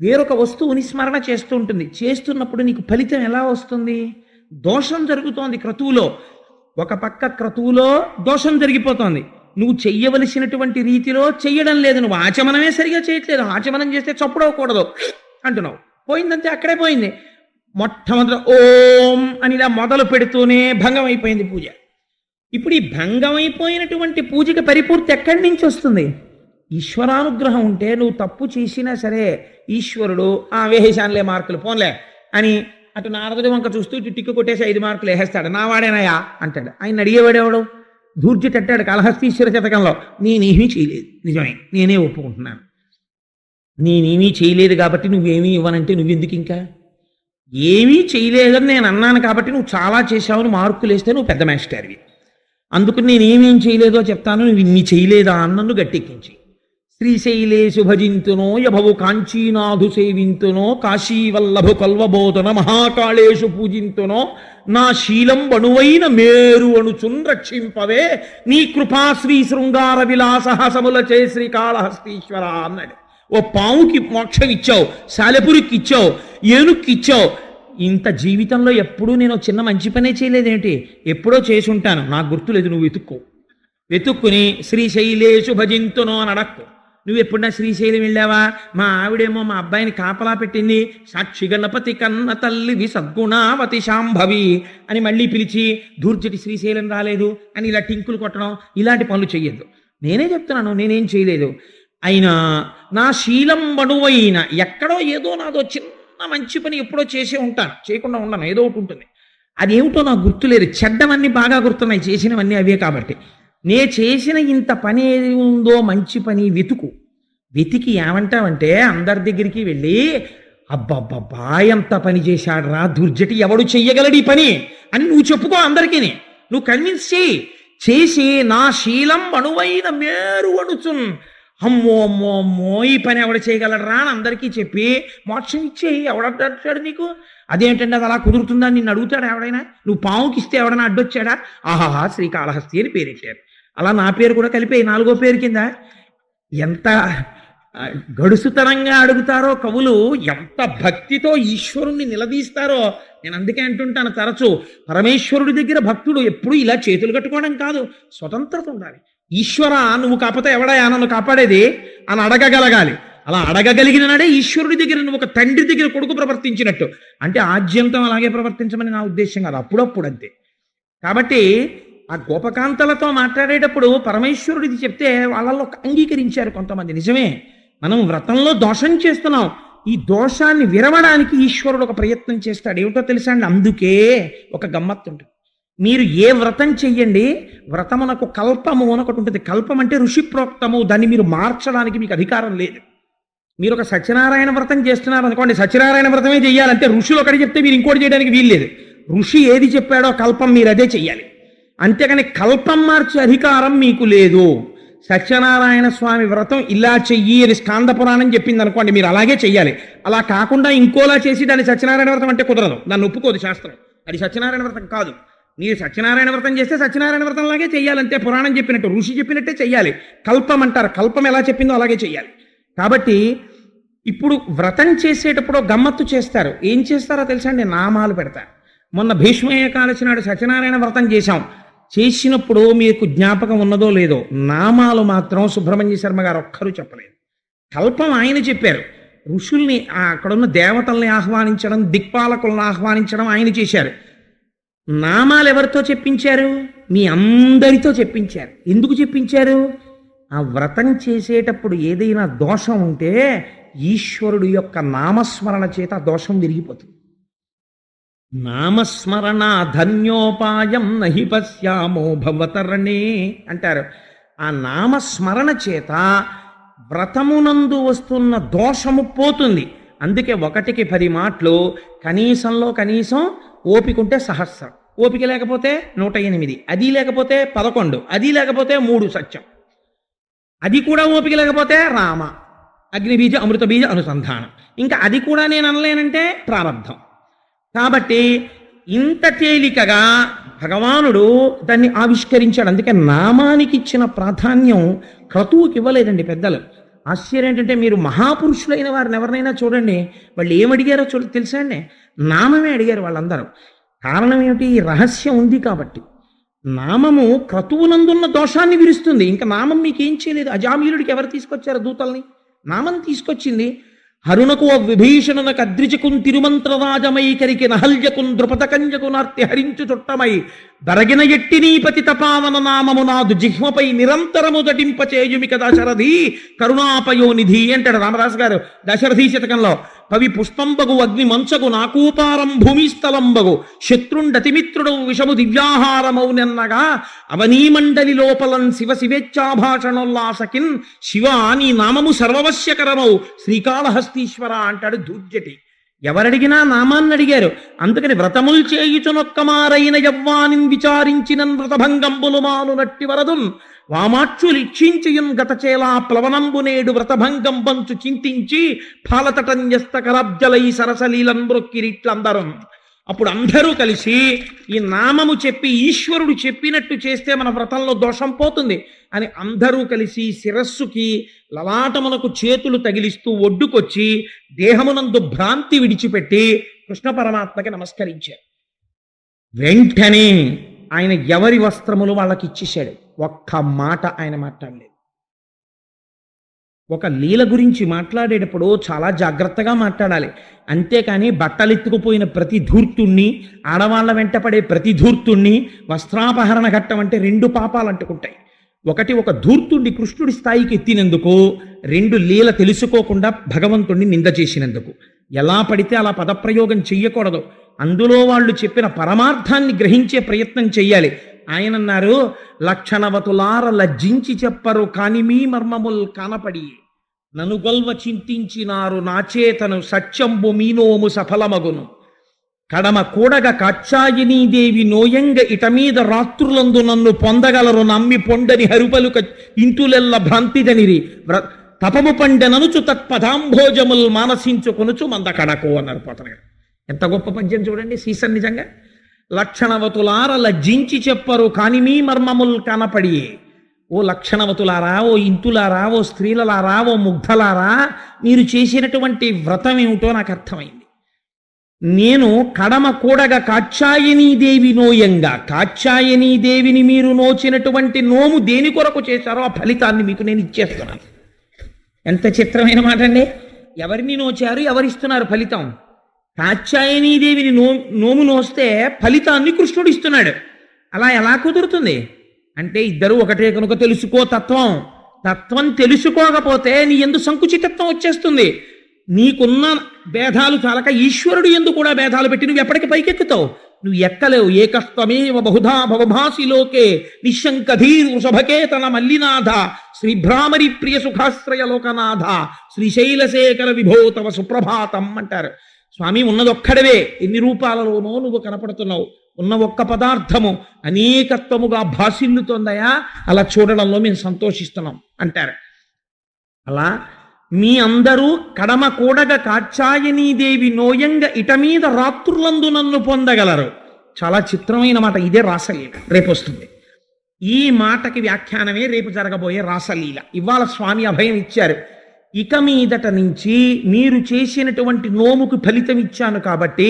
వేరొక వస్తువుని స్మరణ చేస్తూ ఉంటుంది. చేస్తున్నప్పుడు నీకు ఫలితం ఎలా వస్తుంది? దోషం జరుగుతోంది క్రతువులో, ఒక పక్క క్రతువులో దోషం జరిగిపోతోంది. నువ్వు చెయ్యవలసినటువంటి రీతిలో చెయ్యడం లేదు, నువ్వు ఆచమనమే సరిగా చేయట్లేదు. ఆచమనం చేస్తే చప్పుడవకూడదు అంటున్నావు, పోయిందంతే, అక్కడే పోయింది. మొట్టమొదట ఓం అని ఇలా మొదలు పెడుతూనే భంగం అయిపోయింది పూజ. ఇప్పుడు ఈ భంగం అయిపోయినటువంటి పూజకి పరిపూర్తి ఎక్కడి నుంచి వస్తుంది? ఈశ్వరానుగ్రహం ఉంటే నువ్వు తప్పు చేసినా సరే ఈశ్వరుడు వేసేశానులే మార్కులు పోన్లే అని అటు నారదుడి వంక చూస్తూ ఇటు టిక్కు కొట్టేసి 5 మార్కులు వేసేస్తాడు. నా వాడేనాయా అంటాడు. ఆయన అడిగేవాడేవాడు? ధూర్జటి అంటాడు కాళహస్తీశ్వర శతకంలో, నేనేమీ చేయలేదు, నిజమే, నేనే ఒప్పుకుంటున్నాను, నేనేమీ చేయలేదు కాబట్టి నువ్వేమీ ఇవ్వనంటే నువ్వెందుకు? ఇంకా ఏమీ చేయలేదని నేను అన్నాను కాబట్టి నువ్వు చాలా చేశావని మార్కులు వేస్తే నువ్వు పెద్ద మాస్టర్వి. అందుకని నేనేమేం చేయలేదో చెప్తాను, నువ్వు ఇన్ని చేయలేదా అన్నను గట్టెక్కించి. శ్రీశైలేశు భజింతునో యభవు కాంచీనాథు సేవింతునో కాశీవల్లభు కల్వబోధన మహాకాళేశు పూజింతునో నా శీలం బణువైన మేరు అణుచున్ రక్షింపవే నీ కృపా శ్రీ శృంగార విలాసహసముల చే శ్రీకాళహస్తీశ్వర అన్నాడు. ఓ పావుకి మోక్షం ఇచ్చావు, సాలెపురికి ఇచ్చావు, ఏనుక్కి ఇచ్చావు. ఇంత జీవితంలో ఎప్పుడూ నేను చిన్న మంచి పనే చేయలేదేంటి? ఎప్పుడో చేసి ఉంటాను, నాకు గుర్తులేదు, నువ్వు వెతుక్కో. వెతుక్కుని శ్రీశైలేషు భజింతునో అని అడక్కు. నువ్వు ఎప్పుడన్నా శ్రీశైలం వెళ్ళావా? మా ఆవిడేమో మా అబ్బాయిని కాపలా పెట్టింది, సాక్షి గణపతి కన్న తల్లివి సద్గుణావతి శాంభవి అని మళ్ళీ పిలిచి దూర్జటి శ్రీశైలం రాలేదు అని ఇలా టింకులు కొట్టడం, ఇలాంటి పనులు చెయ్యొద్దు. నేనే చెప్తున్నాను, నేనేం చేయలేదు. అయినా నా శీలం బడువైన ఎక్కడో ఏదో నాదో చిన్న మంచి పని ఎప్పుడో చేసే ఉంటాను, చేయకుండా ఉండను, ఏదో ఒకటి ఉంటుంది. అదేమిటో నాకు గుర్తులేదు. చెడ్డవన్నీ బాగా గుర్తున్నాయి, చేసినవన్నీ అవే. కాబట్టి నే చేసిన ఇంత పని ఏది ఉందో మంచి పని వెతికి ఏమంటావంటే అందరి దగ్గరికి వెళ్ళి అబ్బబ్బబ్బా ఎంత పని చేశాడు రా దుర్జటి, ఎవడు చెయ్యగలడు ఈ పని అని నువ్వు చెప్పుకో. అందరికీ నువ్వు కన్విన్స్ చేసి నా శీలం అణువైన మేరు అణుచున్, అమ్మో అమ్మో అమ్మో ఈ పని ఎవడు చేయగలరా అని అందరికీ చెప్పి మోక్షం ఇచ్చేయి. ఎవడడ్డాడు నీకు? అదేంటంటే అది అలా కుదురుతుందా నిన్ను అడుగుతాడు ఎవడైనా? నువ్వు పావుకి ఇస్తే ఎవడైనా అడ్డొచ్చాడా? ఆహాహా శ్రీకాళహస్తి అని పేరెట్టారు. అలా నా పేరు కూడా కలిపి 4వ పేరు కింద. ఎంత గడుసుతనంగా అడుగుతారో కవులు, ఎంత భక్తితో ఈశ్వరుణ్ణి నిలదీస్తారో. నేను అందుకే అంటుంటాను తరచూ, పరమేశ్వరుడి దగ్గర భక్తుడు ఎప్పుడు ఇలా చేతులు కట్టుకోవడం కాదు, స్వతంత్రత ఉండాలి. ఈశ్వర నువ్వు కాకపోతే ఎవడా నన్ను కాపాడేది అని అడగగలగాలి. అలా అడగగలిగిన నాడే ఈశ్వరుడి దగ్గర నువ్వు ఒక తండ్రి దగ్గర కొడుకు ప్రవర్తించినట్టు. అంటే ఆద్యంతం అలాగే ప్రవర్తించమని నా ఉద్దేశం కాదు, అప్పుడప్పుడు అంతే. కాబట్టి ఆ గోపకాంతలతో మాట్లాడేటప్పుడు పరమేశ్వరుడిది చెప్తే వాళ్ళల్లో అంగీకరించారు కొంతమంది. నిజమే, మనం వ్రతంలో దోషం చేస్తున్నాం, ఈ దోషాన్ని విరవడానికి ఈశ్వరుడు ఒక ప్రయత్నం చేస్తాడు. ఏమిటో తెలుసా అండి? అందుకే ఒక గమ్మత్తు ఉంటుంది. మీరు ఏ వ్రతం చెయ్యండి, వ్రతమునకు కల్పము అని ఒకటి ఉంటుంది. కల్పం అంటే ఋషి ప్రోక్తము, దాన్ని మీరు మార్చడానికి మీకు అధికారం లేదు. మీరు ఒక సత్యనారాయణ వ్రతం చేస్తున్నారు అనుకోండి, సత్యనారాయణ వ్రతమే చెయ్యాలంటే ఋషులు ఒకటి చెప్తే మీరు ఇంకోటి చేయడానికి వీల్లేదు. ఋషి ఏది చెప్పాడో కల్పం మీరు అదే చెయ్యాలి. అంతేకాని కల్పం మార్చే అధికారం మీకు లేదు. సత్యనారాయణ స్వామి వ్రతం ఇలా చెయ్యి అని స్కాంద పురాణం చెప్పింది అనుకోండి, మీరు అలాగే చెయ్యాలి. అలా కాకుండా ఇంకోలా చేసి దాన్ని సత్యనారాయణ వ్రతం అంటే కుదరదు, దాన్ని ఒప్పుకోదు శాస్త్రం. అది సత్యనారాయణ వ్రతం కాదు. మీరు సత్యనారాయణ వ్రతం చేస్తే సత్యనారాయణ వ్రతంలాగే చెయ్యాలంతే, పురాణం చెప్పినట్టు ఋషి చెప్పినట్టే చెయ్యాలి. కల్పం అంటారు, కల్పం ఎలా చెప్పిందో అలాగే చెయ్యాలి. కాబట్టి ఇప్పుడు వ్రతం చేసేటప్పుడు గమ్మత్తు చేస్తారు. ఏం చేస్తారో తెలుసా అండి? నామాలు పెడతారు. మొన్న భీష్మ ఏకాదశి నాడు సత్యనారాయణ వ్రతం చేసినప్పుడు మీకు జ్ఞాపకం ఉన్నదో లేదో, నామాలు మాత్రం సుబ్రహ్మణ్య శర్మ గారు ఒక్కరూ చెప్పలేదు. కల్పం ఆయన చెప్పారు. ఋషుల్ని, అక్కడున్న దేవతల్ని ఆహ్వానించడం, దిక్పాలకులను ఆహ్వానించడం ఆయన చేశారు. నామాలు ఎవరితో చెప్పించారు? మీ అందరితో చెప్పించారు. ఎందుకు చెప్పించారు? ఆ వ్రతం చేసేటప్పుడు ఏదైనా దోషం ఉంటే ఈశ్వరుడు యొక్క నామస్మరణ చేత ఆ దోషం విరిగిపోతుంది. నామస్మరణ ధన్యోపాయం నహి పశ్యామో భవతరణే అంటారు. ఆ నామస్మరణ చేత వ్రతమునందు వస్తున్న దోషము పోతుంది. అందుకే 1కి 10 మాటలు, కనీసంలో కనీసం ఓపిక ఉంటే సహస్రం, ఓపిక లేకపోతే 108, అది లేకపోతే 11, అది లేకపోతే 3 సత్యం, అది కూడా ఓపిక లేకపోతే రామ, అగ్నిబీజ అమృత బీజ అనుసంధానం, ఇంకా అది కూడా నేను అనలేనంటే ప్రారంధం. కాబట్టి ఇంత తేలికగా భగవానుడు దాన్ని ఆవిష్కరించాడు. అందుకే నామానికి ఇచ్చిన ప్రాధాన్యం క్రతువుకి ఇవ్వలేదండి పెద్దలు. ఆశ్చర్యం ఏంటంటే, మీరు మహాపురుషులైన వారిని ఎవరినైనా చూడండి, వాళ్ళు ఏమడిగారో తెలుసా అండి? నామమే అడిగారు వాళ్ళందరూ. కారణం ఏమిటి? ఈ రహస్యం ఉంది కాబట్టి. నామము క్రతువునందున్న దోషాన్ని విరుస్తుంది. ఇంకా నామం మీకేం చేయలేదు. అజామీలుడికి ఎవరు తీసుకొచ్చారు దూతల్ని? నామం తీసుకొచ్చింది. హరునకు విభీషణునకు అద్రిజకున్ తిరుమంత్రరాజమైకరికి నహల్యకున్ ద్రుపదకంజకు నార్తి హరించు చుట్టమై దరగిన ఎట్టి నీపతి తపావన నామము నాదు జిహ్మపై నిరంతరము దటింపచేయుమిక దశరథి కరుణాపయోనిధి అంటాడు రామదాసు గారు దశరథి శతకంలో. పవి పుష్పంబగు అగ్ని మంచగు నాకూపారం భూమిస్థలంబగు శత్రుండతిమిత్రుడు విషము దివ్యాహారమౌ నెన్నగా అవనీమండలి లోపలం శివ శివేచ్ఛాభాషణోల్లాసకిన్ శివ నీ నామము సర్వవశ్యకరమౌ శ్రీకాళహస్తీశ్వర అంటాడు దూర్జటి. ఎవరడిగినా నామాన్ని అడిగారు. అందుకని వ్రతముల్ చేయుచునొక్కమారైన యవ్వానిన్ విచారించిన వ్రతభంగంబులు మాను నట్టి వరదున్ వామాక్షులిక్షించియున్ గతచేలా ప్లవనంబు నేడు వ్రతభంగం పంచు చింతించి ఫాలతటంజస్తకరాబ్జలై సరసలీలన్ బ్రొక్కిరిట్లందరం. అప్పుడు అందరూ కలిసి ఈ నామము చెప్పి ఈశ్వరుడు చెప్పినట్టు చేస్తే మన వ్రతంలో దోషం పోతుంది అని అందరూ కలిసి శిరస్సుకి లలాటమునకు చేతులు తగిలిస్తూ ఒడ్డుకొచ్చి దేహమునందు భ్రాంతి విడిచిపెట్టి కృష్ణ పరమాత్మకి నమస్కరించారు. వెంటనే ఆయన ఎవరి వస్త్రములు వాళ్ళకి ఇచ్చేశాడు. ఒక్క మాట ఆయన మాట్లాడలేదు. ఒక లీల గురించి మాట్లాడేటప్పుడు చాలా జాగ్రత్తగా మాట్లాడాలి. అంతేకాని బట్టలెత్తుకుపోయిన ప్రతి ధూర్తుణ్ణి, ఆడవాళ్ల వెంటపడే ప్రతి ధూర్తుణ్ణి వస్త్రాపహరణ ఘట్టం అంటే 2 పాపాలు అంటుకుంటాయి. ఒకటి, ఒక ధూర్తుణ్ణి కృష్ణుడి స్థాయికి ఎత్తినందుకు, 2 లీల తెలుసుకోకుండా భగవంతుణ్ణి నింద చేసినందుకు. ఎలా పడితే అలా పదప్రయోగం చెయ్యకూడదు. అందులో వాళ్ళు చెప్పిన పరమార్థాన్ని గ్రహించే ప్రయత్నం చెయ్యాలి. ఆయన అన్నారు, లక్షణవతులార లజ్జించి చెప్పరు కాని మీ మర్మముల్ కానపడి నను గొల్వ చింతించినారు నాచేతను సత్యంబు మీనోము సఫలమగును కడమ కూడగ కాచాయినీదేవి నోయంగ ఇటమీద రాత్రులందు నన్ను పొందగలరు నమ్మి పొండని హరుపలుక ఇంతులెల్ల భ్రాంతిదనిరి తపము పండెననుచు తత్పదాంభోజముల్ మానసించుకొనుచు మందకడకు అన్నారు పోతన గారు. ఎంత గొప్ప పద్యం చూడండి. సీసన్ నిజంగా లక్షణవతులార లజ్జించి చెప్పరు కాని మీ మర్మముల్ కనపడి. ఓ లక్షణవతులారా, ఓ ఇంతులారా, ఓ స్త్రీలలారా, ఓ ముగ్ధలారా, మీరు చేసినటువంటి వ్రతం ఏమిటో నాకు అర్థమైంది. నేను కడమ కూడగా కాచాయనీదేవి నోయంగా, కాచాయనీదేవిని మీరు నోచినటువంటి నోము దేని కొరకు చేశారో ఆ ఫలితాన్ని మీకు నేను ఇచ్చేస్తున్నాను. ఎంత చిత్రమైన మాట అండి. ఎవరిని నోచారు, ఎవరిస్తున్నారు ఫలితం? కాచాయనీదేవిని నోము నోస్తే ఫలితాన్ని కృష్ణుడు ఇస్తున్నాడు. అలా ఎలా కుదురుతుంది అంటే, ఇద్దరు ఒకటే కనుక తెలుసుకో తత్వం. తత్వం తెలుసుకోకపోతే నీ ఎందు సంకుచితత్వం వచ్చేస్తుంది. నీకున్న భేదాలు చాలక ఈశ్వరుడు ఎందు కూడా భేదాలు పెట్టి నువ్వు ఎప్పటికీ పైకెక్కుతావు. నువ్వు ఎక్కలేవు. ఏకస్త్వమేవ బహుధా భవభాసి లోకే నిశంకధీర్ వృషభకేతన మల్లినాథ శ్రీభ్రామరి ప్రియ సుఖాశ్రయ లోకనాథ శ్రీశైలశేఖర విభోతవ సుప్రభాతం అంటారు. స్వామి, ఉన్నదొక్కడవే, ఎన్ని రూపాలలోనో నువ్వు కనపడుతున్నావు. ఉన్న ఒక్క పదార్థము అనేకత్వముగా భాసిల్లుతోందయా, అలా చూడడంలో మేము సంతోషిస్తున్నాం అంటారు. అలా మీ అందరూ కడమ కూడగ కాచాయనీదేవి నోయంగ ఇటమీద రాత్రులందు నన్ను పొందగలరు. చాలా చిత్రమైన మాట. ఇదే రాసలీల. రేపు వస్తుంది. ఈ మాటకి వ్యాఖ్యానమే రేపు జరగబోయే రాసలీల. ఇవాళ స్వామి అభయం ఇచ్చారు. ఇక మీదట నుంచి మీరు చేసినటువంటి నోముకు ఫలితం ఇచ్చాను కాబట్టి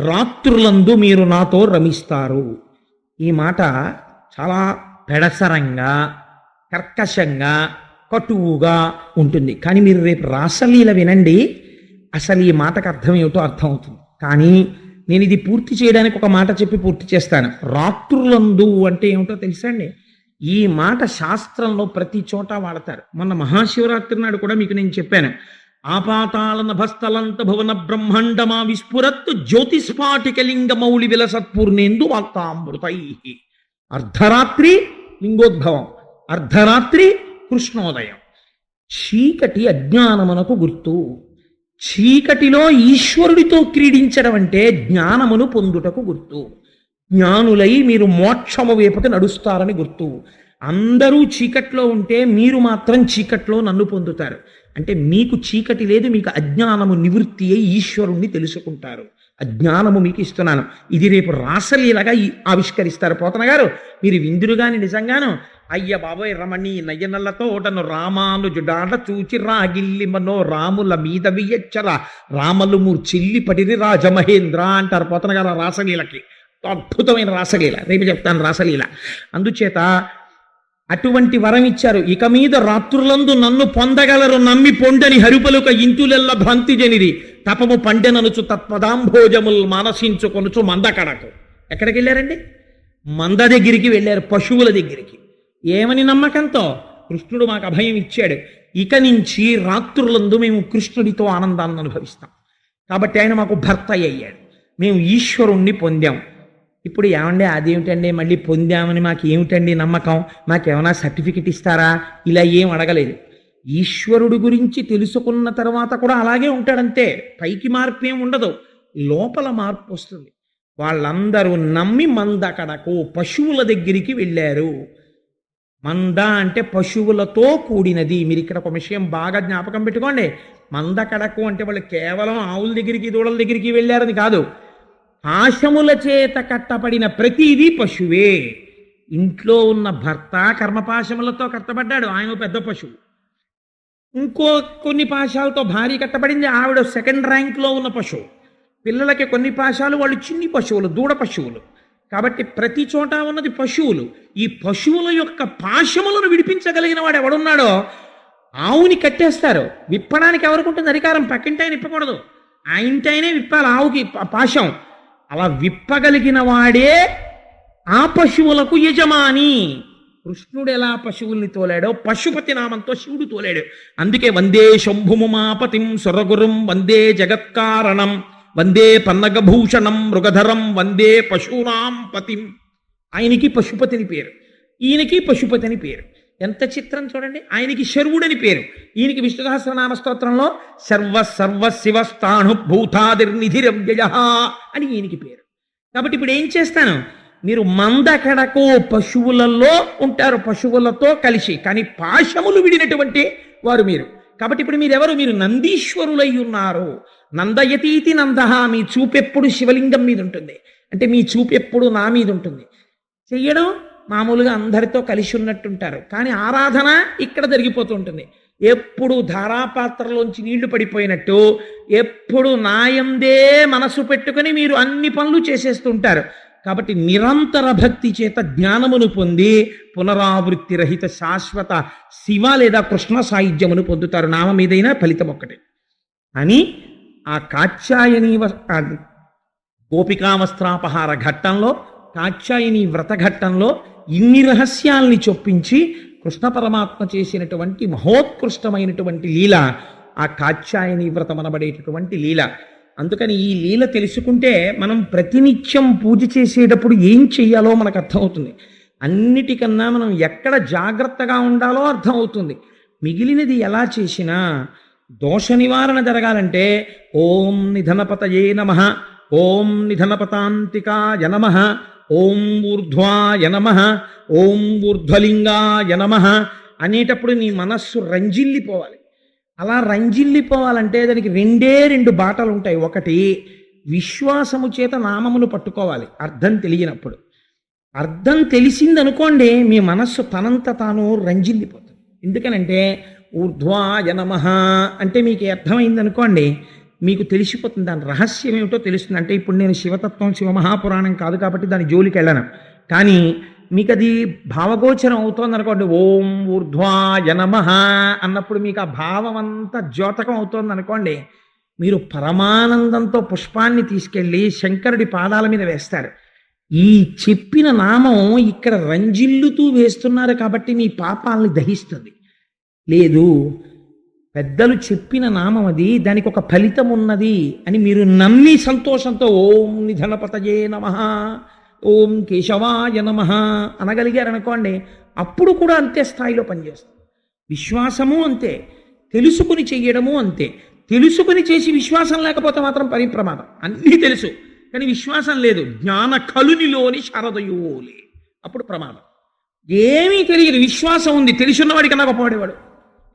రాత్రులందు మీరు నాతో రమిస్తారు. ఈ మాట చాలా పెడసరంగా, కర్కశంగా, కటువుగా ఉంటుంది. కానీ మీరు రేపు రాసలీల వినండి, అసలు ఈ మాటకు అర్థం ఏమిటో అర్థమవుతుంది. కానీ నేను ఇది పూర్తి చేయడానికి ఒక మాట చెప్పి పూర్తి చేస్తాను. రాత్రులందు అంటే ఏమిటో తెలుసా అండి? ఈ మాట శాస్త్రంలో ప్రతి చోట వాడతారు. మొన్న మహాశివరాత్రి నాడు కూడా మీకు నేను చెప్పాను. ఆపాతాళ నభస్థలంత భువన బ్రహ్మాండమా విస్ఫురత్తు జ్యోతిస్ఫాటికలింగ మౌళి విలసత్పూర్ణేందు వార్తామృతై. అర్ధరాత్రి లింగోద్భవం, అర్ధరాత్రి కృష్ణోదయం. చీకటి అజ్ఞానమునకు గుర్తు. చీకటిలో ఈశ్వరుడితో క్రీడించడం అంటే జ్ఞానమును పొందుటకు గుర్తు. జ్ఞానులై మీరు మోక్షము వైపుకి నడుస్తారని గుర్తు. అందరూ చీకట్లో ఉంటే మీరు మాత్రం చీకట్లో నన్ను పొందుతారు. అంటే మీకు చీకటి లేదు, మీకు అజ్ఞానము నివృత్తి అయి ఈశ్వరుణ్ణి తెలుసుకుంటారు. అజ్ఞానము మీకు ఇస్తున్నాను. ఇది రేపు రాసలీలగా ఆవిష్కరిస్తారు పోతన గారు. మీరు విందురుగాని నిజంగాను అయ్య బాబోయ్ రమణి నయనలతో ఓటను రామానుజుడాట చూచి రాగిల్లి మనో రాముల మీద వియచ్చర రామలు మూర్చిల్లి పడిరి రాజమహేంద్ర అంటారు పోతన గారు రాసలీలకి. అద్భుతమైన రాసలీల. రేపు చెప్తాను రాసలీల. అందుచేత అటువంటి వరం ఇచ్చారు. ఇక మీద రాత్రులందు నన్ను పొందగలరు నమ్మి పొండని హరుపలుక ఇంతులెల్ల భ్రాంతి జనిరి తపము పండెననుచు తత్పదాంభోజముల్ మానసించుకొనుచు మందకడకు. ఎక్కడికి వెళ్ళారండి? మంద దగ్గరికి వెళ్ళారు, పశువుల దగ్గరికి. ఏమని నమ్మకంతో? కృష్ణుడు మాకు అభయం ఇచ్చాడు. ఇక నుంచి రాత్రులందు మేము కృష్ణుడితో ఆనందాన్ని అనుభవిస్తాం. కాబట్టి ఆయన మాకు భర్త అయ్యాడు. మేము ఈశ్వరుణ్ణి పొందాం. ఇప్పుడు ఏమండి అదేమిటండి మళ్ళీ పొందామని మాకు ఏమిటండి నమ్మకం, మాకేమైనా సర్టిఫికెట్ ఇస్తారా? ఇలా ఏం అడగలేదు. ఈశ్వరుడి గురించి తెలుసుకున్న తర్వాత కూడా అలాగే ఉంటాడంతే. పైకి మార్పు ఏం ఉండదు, లోపల మార్పు వస్తుంది. వాళ్ళందరూ నమ్మి మందకడకు పశువుల దగ్గరికి వెళ్ళారు. మంద అంటే పశువులతో కూడినది. మీరు ఇక్కడ ఒక విషయం బాగా జ్ఞాపకం పెట్టుకోండి. మందకడకు అంటే వాళ్ళు కేవలం ఆవుల దగ్గరికి దూడల దగ్గరికి వెళ్ళారని కాదు. పాశముల చేత కట్టబడిన ప్రతిదీ పశువే. ఇంట్లో ఉన్న భర్త కర్మపాశములతో కట్టబడ్డాడు, ఆయన పెద్ద పశువు. ఇంకో కొన్ని పాశాలతో భార్య కట్టబడింది, ఆవిడ సెకండ్ ర్యాంక్లో ఉన్న పశువు. పిల్లలకి కొన్ని పాశాలు, వాళ్ళు చిన్ని పశువులు, దూడ పశువులు. కాబట్టి ప్రతి చోట ఉన్నది పశువులు. ఈ పశువుల యొక్క పాశములను విడిపించగలిగిన వాడు ఎవడున్నాడో ఆవుని కట్టేస్తారు. విప్పడానికి ఎవరికి ఉంటుంది అధికారం? పక్కింటి ఆయన విప్పకూడదు, ఆ ఇంటి ఆయనే విప్పాలి ఆవుకి పాశం. అలా విప్పగలిగిన వాడే ఆ పశువులకు యజమాని. కృష్ణుడు ఎలా పశువుల్ని తోలాడో పశుపతి నామంతో శివుడు తోలాడు. అందుకే వందే శంభుముమాపతిం సురగురుం వందే జగత్కారణం వందే పన్నగభూషణం మృగధరం వందే పశూనాం పతిం. ఆయనకి పశుపతిని పేరు, ఈయనకి పశుపతి అని పేరు. ఎంత చిత్రం చూడండి. ఆయనకి శర్వుడని పేరు, ఈయనకి విష్ణు సహస్రనామ స్తోత్రంలో సర్వ సర్వ శివస్థాణు భూతాదిర్నిధిరవ్యయ అని ఈయనకి పేరు. కాబట్టి ఇప్పుడు ఏం చేస్తాను, మీరు మందకడకు పశువులలో ఉంటారు, పశువులతో కలిసి, కానీ పాశములు విడినటువంటి వారు మీరు. కాబట్టి ఇప్పుడు మీరెవరు? మీరు నందీశ్వరులై ఉన్నారు. నందయతీతి నందహ. మీ చూపెప్పుడు శివలింగం మీద ఉంటుంది, అంటే మీ చూపెప్పుడు నా మీద ఉంటుంది. చెయ్యడం మామూలుగా అందరితో కలిసి ఉన్నట్టుంటారు, కానీ ఆరాధన ఇక్కడ జరిగిపోతూ ఉంటుంది. ఎప్పుడు ధారాపాత్రలోంచి నీళ్లు పడిపోయినట్టు ఎప్పుడు నాయందే మనసు పెట్టుకుని మీరు అన్ని పనులు చేసేస్తుంటారు. కాబట్టి నిరంతర భక్తి చేత జ్ఞానమును పొంది పునరావృత్తి రహిత శాశ్వత శివ లేదా కృష్ణ సాయుధ్యమును పొందుతారు. నామం మీదైనా ఫలితం ఒక్కటే అని ఆ కాత్యాయని గోపికావస్త్రాపహార ఘట్టంలో, కాత్యాయని వ్రత ఘట్టంలో ఇన్ని రహస్యాల్ని చొప్పించి కృష్ణ పరమాత్మ చేసినటువంటి మహోత్కృష్టమైనటువంటి లీల ఆ కాత్యాయని వ్రతం అనబడేటటువంటి లీల. అందుకని ఈ లీల తెలుసుకుంటే మనం ప్రతినిత్యం పూజ చేసేటప్పుడు ఏం చెయ్యాలో మనకు అర్థమవుతుంది. అన్నిటికన్నా మనం ఎక్కడ జాగ్రత్తగా ఉండాలో అర్థమవుతుంది. మిగిలినది ఎలా చేసినా దోష నివారణ జరగాలంటే ఓం నిధనపతయే నమః, ఓం నిధనపతాంతికాయ నమః, ఓం ఊర్ధ్వాయ నమః, ఓం ఊర్ధ్వలింగాయ నమః అనేటప్పుడు నీ మనస్సు రంజిల్లిపోవాలి. అలా రంజిల్లిపోవాలంటే దానికి రెండు బాటలు ఉంటాయి. ఒకటి, విశ్వాసము చేత నామమును పట్టుకోవాలి అర్థం తెలియనప్పుడు. అర్థం తెలిసిందనుకోండి మీ మనస్సు తనంత తాను రంజిల్లిపోతుంది. ఎందుకనంటే ఊర్ధ్వాయ నమః అంటే మీకు అర్థమైందనుకోండి, మీకు తెలిసిపోతుంది దాని రహస్యం ఏమిటో తెలుస్తుంది. అంటే ఇప్పుడు నేను శివతత్వం శివమహాపురాణం కాదు కాబట్టి దాని జోలికి వెళ్ళను, కానీ మీకు అది భావగోచరం అవుతోంది అనుకోండి, ఓం ఊర్ధ్వాయ నమః అన్నప్పుడు మీకు ఆ భావం అంతా ద్యోతకం అవుతోంది అనుకోండి, మీరు పరమానందంతో పుష్పాన్ని తీసుకెళ్ళి శంకరుడి పాదాల మీద వేస్తారు. ఈ చెప్పిన నామం ఇక్కడ రంజిల్లుతూ వేస్తున్నారు కాబట్టి మీ పాపాలని దహిస్తుంది. లేదు, పెద్దలు చెప్పిన నామం అది, దానికి ఒక ఫలితం ఉన్నది అని మీరు నమ్మి సంతోషంతో ఓం నిధనపతయే నమః, ఓం కేశవాయ నమః అనగలిగారనుకోండి, అప్పుడు కూడా అంతే స్థాయిలో పనిచేస్తుంది. విశ్వాసము అంతే, తెలుసుకుని చెయ్యడము అంతే. తెలుసుకుని చేసి విశ్వాసం లేకపోతే మాత్రం పరిప్రమాదం. అన్నీ తెలుసు కానీ విశ్వాసం లేదు, జ్ఞాన కలునిలోని శారదయోలే, అప్పుడు ప్రమాదం. ఏమీ తెలియదు, విశ్వాసం ఉంది, తెలుసున్నవాడి కన్నా గొప్పవాడేవాడు.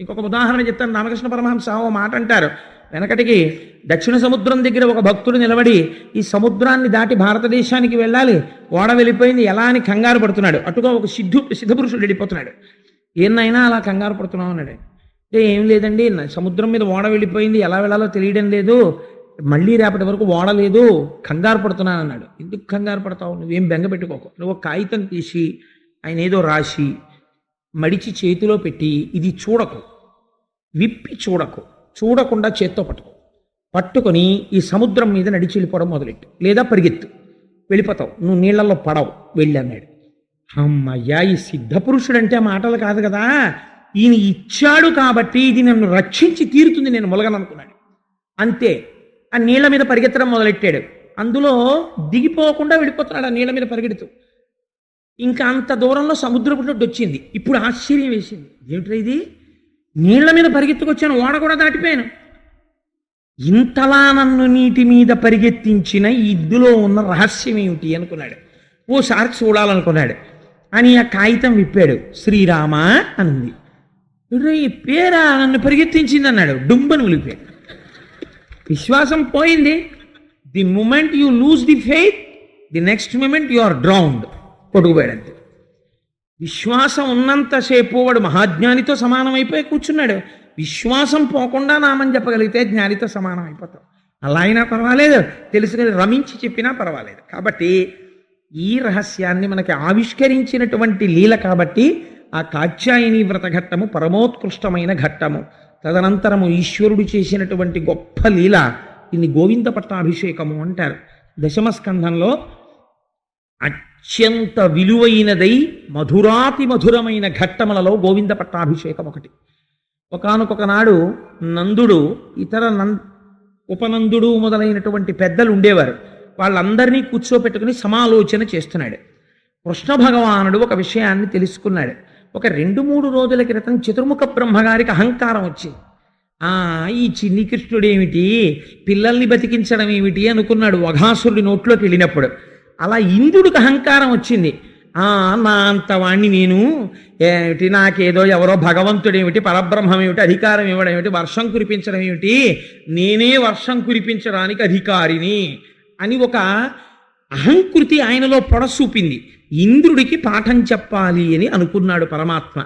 ఇంకొక ఉదాహరణ చెప్తాను. రామకృష్ణ పరమహంస ఓ మాట అంటారు. వెనకటికి దక్షిణ సముద్రం దగ్గర ఒక భక్తుడు నిలబడి ఈ సముద్రాన్ని దాటి భారతదేశానికి వెళ్ళాలి, ఓడ వెళ్ళిపోయింది ఎలా అని కంగారు పడుతున్నాడు. అటుగా ఒక సిద్ధపురుషుడు వెళ్ళిపోతున్నాడు. ఏన్నైనా అలా కంగారు పడుతున్నావు అన్నాడు. అంటే ఏం లేదండి, సముద్రం మీద ఓడ వెళ్ళిపోయింది, ఎలా వెళ్ళాలో తెలియడం లేదు, మళ్ళీ రేపటి వరకు ఓడ లేదు, కంగారు పడుతున్నాను అన్నాడు. ఎందుకు కంగారు పడతావు, నువ్వేం బెంగ పెట్టుకోకు, నువ్వు ఒక కాగితం తీసి ఆయన ఏదో రాసి మడిచి చేతిలో పెట్టి ఇది చూడకు, విప్పి చూడకు, చూడకుండా చేత్తో పట్టుకొని ఈ సముద్రం మీద నడిచి వెళ్ళిపోవడం మొదలెట్టు, లేదా పరిగెత్తు, వెళ్ళిపోతావు, నువ్వు నీళ్లలో పడవు, వెళ్ళి అన్నాడు. అమ్మయ్యా, ఈ సిద్ధపురుషుడు అంటే మాటలు కాదు కదా, ఈయన ఇచ్చాడు కాబట్టి ఇది నన్ను రక్షించి తీరుతుంది, నేను మొలగననుకున్నాడు. అంతే, ఆ నీళ్ల మీద పరిగెత్తడం మొదలెట్టాడు. అందులో దిగిపోకుండా వెళ్ళిపోతున్నాడు ఆ నీళ్ల మీద పరిగెడుతూ. ఇంకా అంత దూరంలో సముద్రపు నొడ్డు వచ్చింది. ఇప్పుడు ఆశ్చర్యం వేసింది, ఏమిట్రా ఇది, నీళ్ల మీద పరిగెత్తుకొచ్చాను, ఓడ కూడా దాటిపోయాను, ఇంతలా నన్ను నీటి మీద పరిగెత్తించిన ఇందులో ఉన్న రహస్యం ఏమిటి అనుకున్నాడు. ఓసారి చూడాలనుకున్నాడు. అని ఆ కాగితం విప్పాడు. శ్రీరామ అనుంది. ఈ పేరా నన్ను పరిగెత్తించింది అన్నాడు. డుంబను ఉలిపాడు. విశ్వాసం పోయింది. The moment you lose the faith, the next moment you are drowned, కొట్టుకుపోయాడంతే. విశ్వాసం ఉన్నంతసేపు వాడు మహాజ్ఞానితో సమానం అయిపోయి కూర్చున్నాడు. విశ్వాసం పోకుండా నామని చెప్పగలిగితే జ్ఞానితో సమానం అయిపోతాం. అలా అయినా పర్వాలేదు, తెలుసుకుని రమించి చెప్పినా పర్వాలేదు. కాబట్టి ఈ రహస్యాన్ని మనకి ఆవిష్కరించినటువంటి లీల కాబట్టి ఆ కాత్యాయని వ్రత ఘట్టము పరమోత్కృష్టమైన ఘట్టము. తదనంతరము ఈశ్వరుడు చేసినటువంటి గొప్ప లీల దీన్ని గోవింద పట్టాభిషేకము అంటారు. దశమస్కంధంలో అత్యంత విలువైనదై మధురాతి మధురమైన ఘట్టములలో గోవింద పట్టాభిషేకం ఒకటి. ఒకానొక నాడు నందుడు ఇతర ఉపనందుడు మొదలైనటువంటి పెద్దలు ఉండేవారు. వాళ్ళందరినీ కూర్చోపెట్టుకుని సమాలోచన చేస్తున్నాడు. కృష్ణ భగవానుడు ఒక విషయాన్ని తెలుసుకున్నాడు. ఒక 2-3 రోజుల క్రితం చతుర్ముఖ బ్రహ్మగారికి అహంకారం వచ్చింది. ఈ చిన్ని కృష్ణుడేమిటి, పిల్లల్ని బతికించడం ఏమిటి అనుకున్నాడు వఘాసురుడి నోట్లోకి వెళ్ళినప్పుడు. అలా ఇంద్రుడికి అహంకారం వచ్చింది. నా అంత వాణ్ణి నేను ఏమిటి, నాకేదో ఎవరో భగవంతుడేమిటి, పరబ్రహ్మం ఏమిటి, అధికారం ఇవ్వడం ఏమిటి, వర్షం కురిపించడం ఏమిటి, నేనే వర్షం కురిపించడానికి అధికారిని అని ఒక అహంకృతి ఆయనలో పొడసూపింది. ఇంద్రుడికి పాఠం చెప్పాలి అని అనుకున్నాడు పరమాత్మ.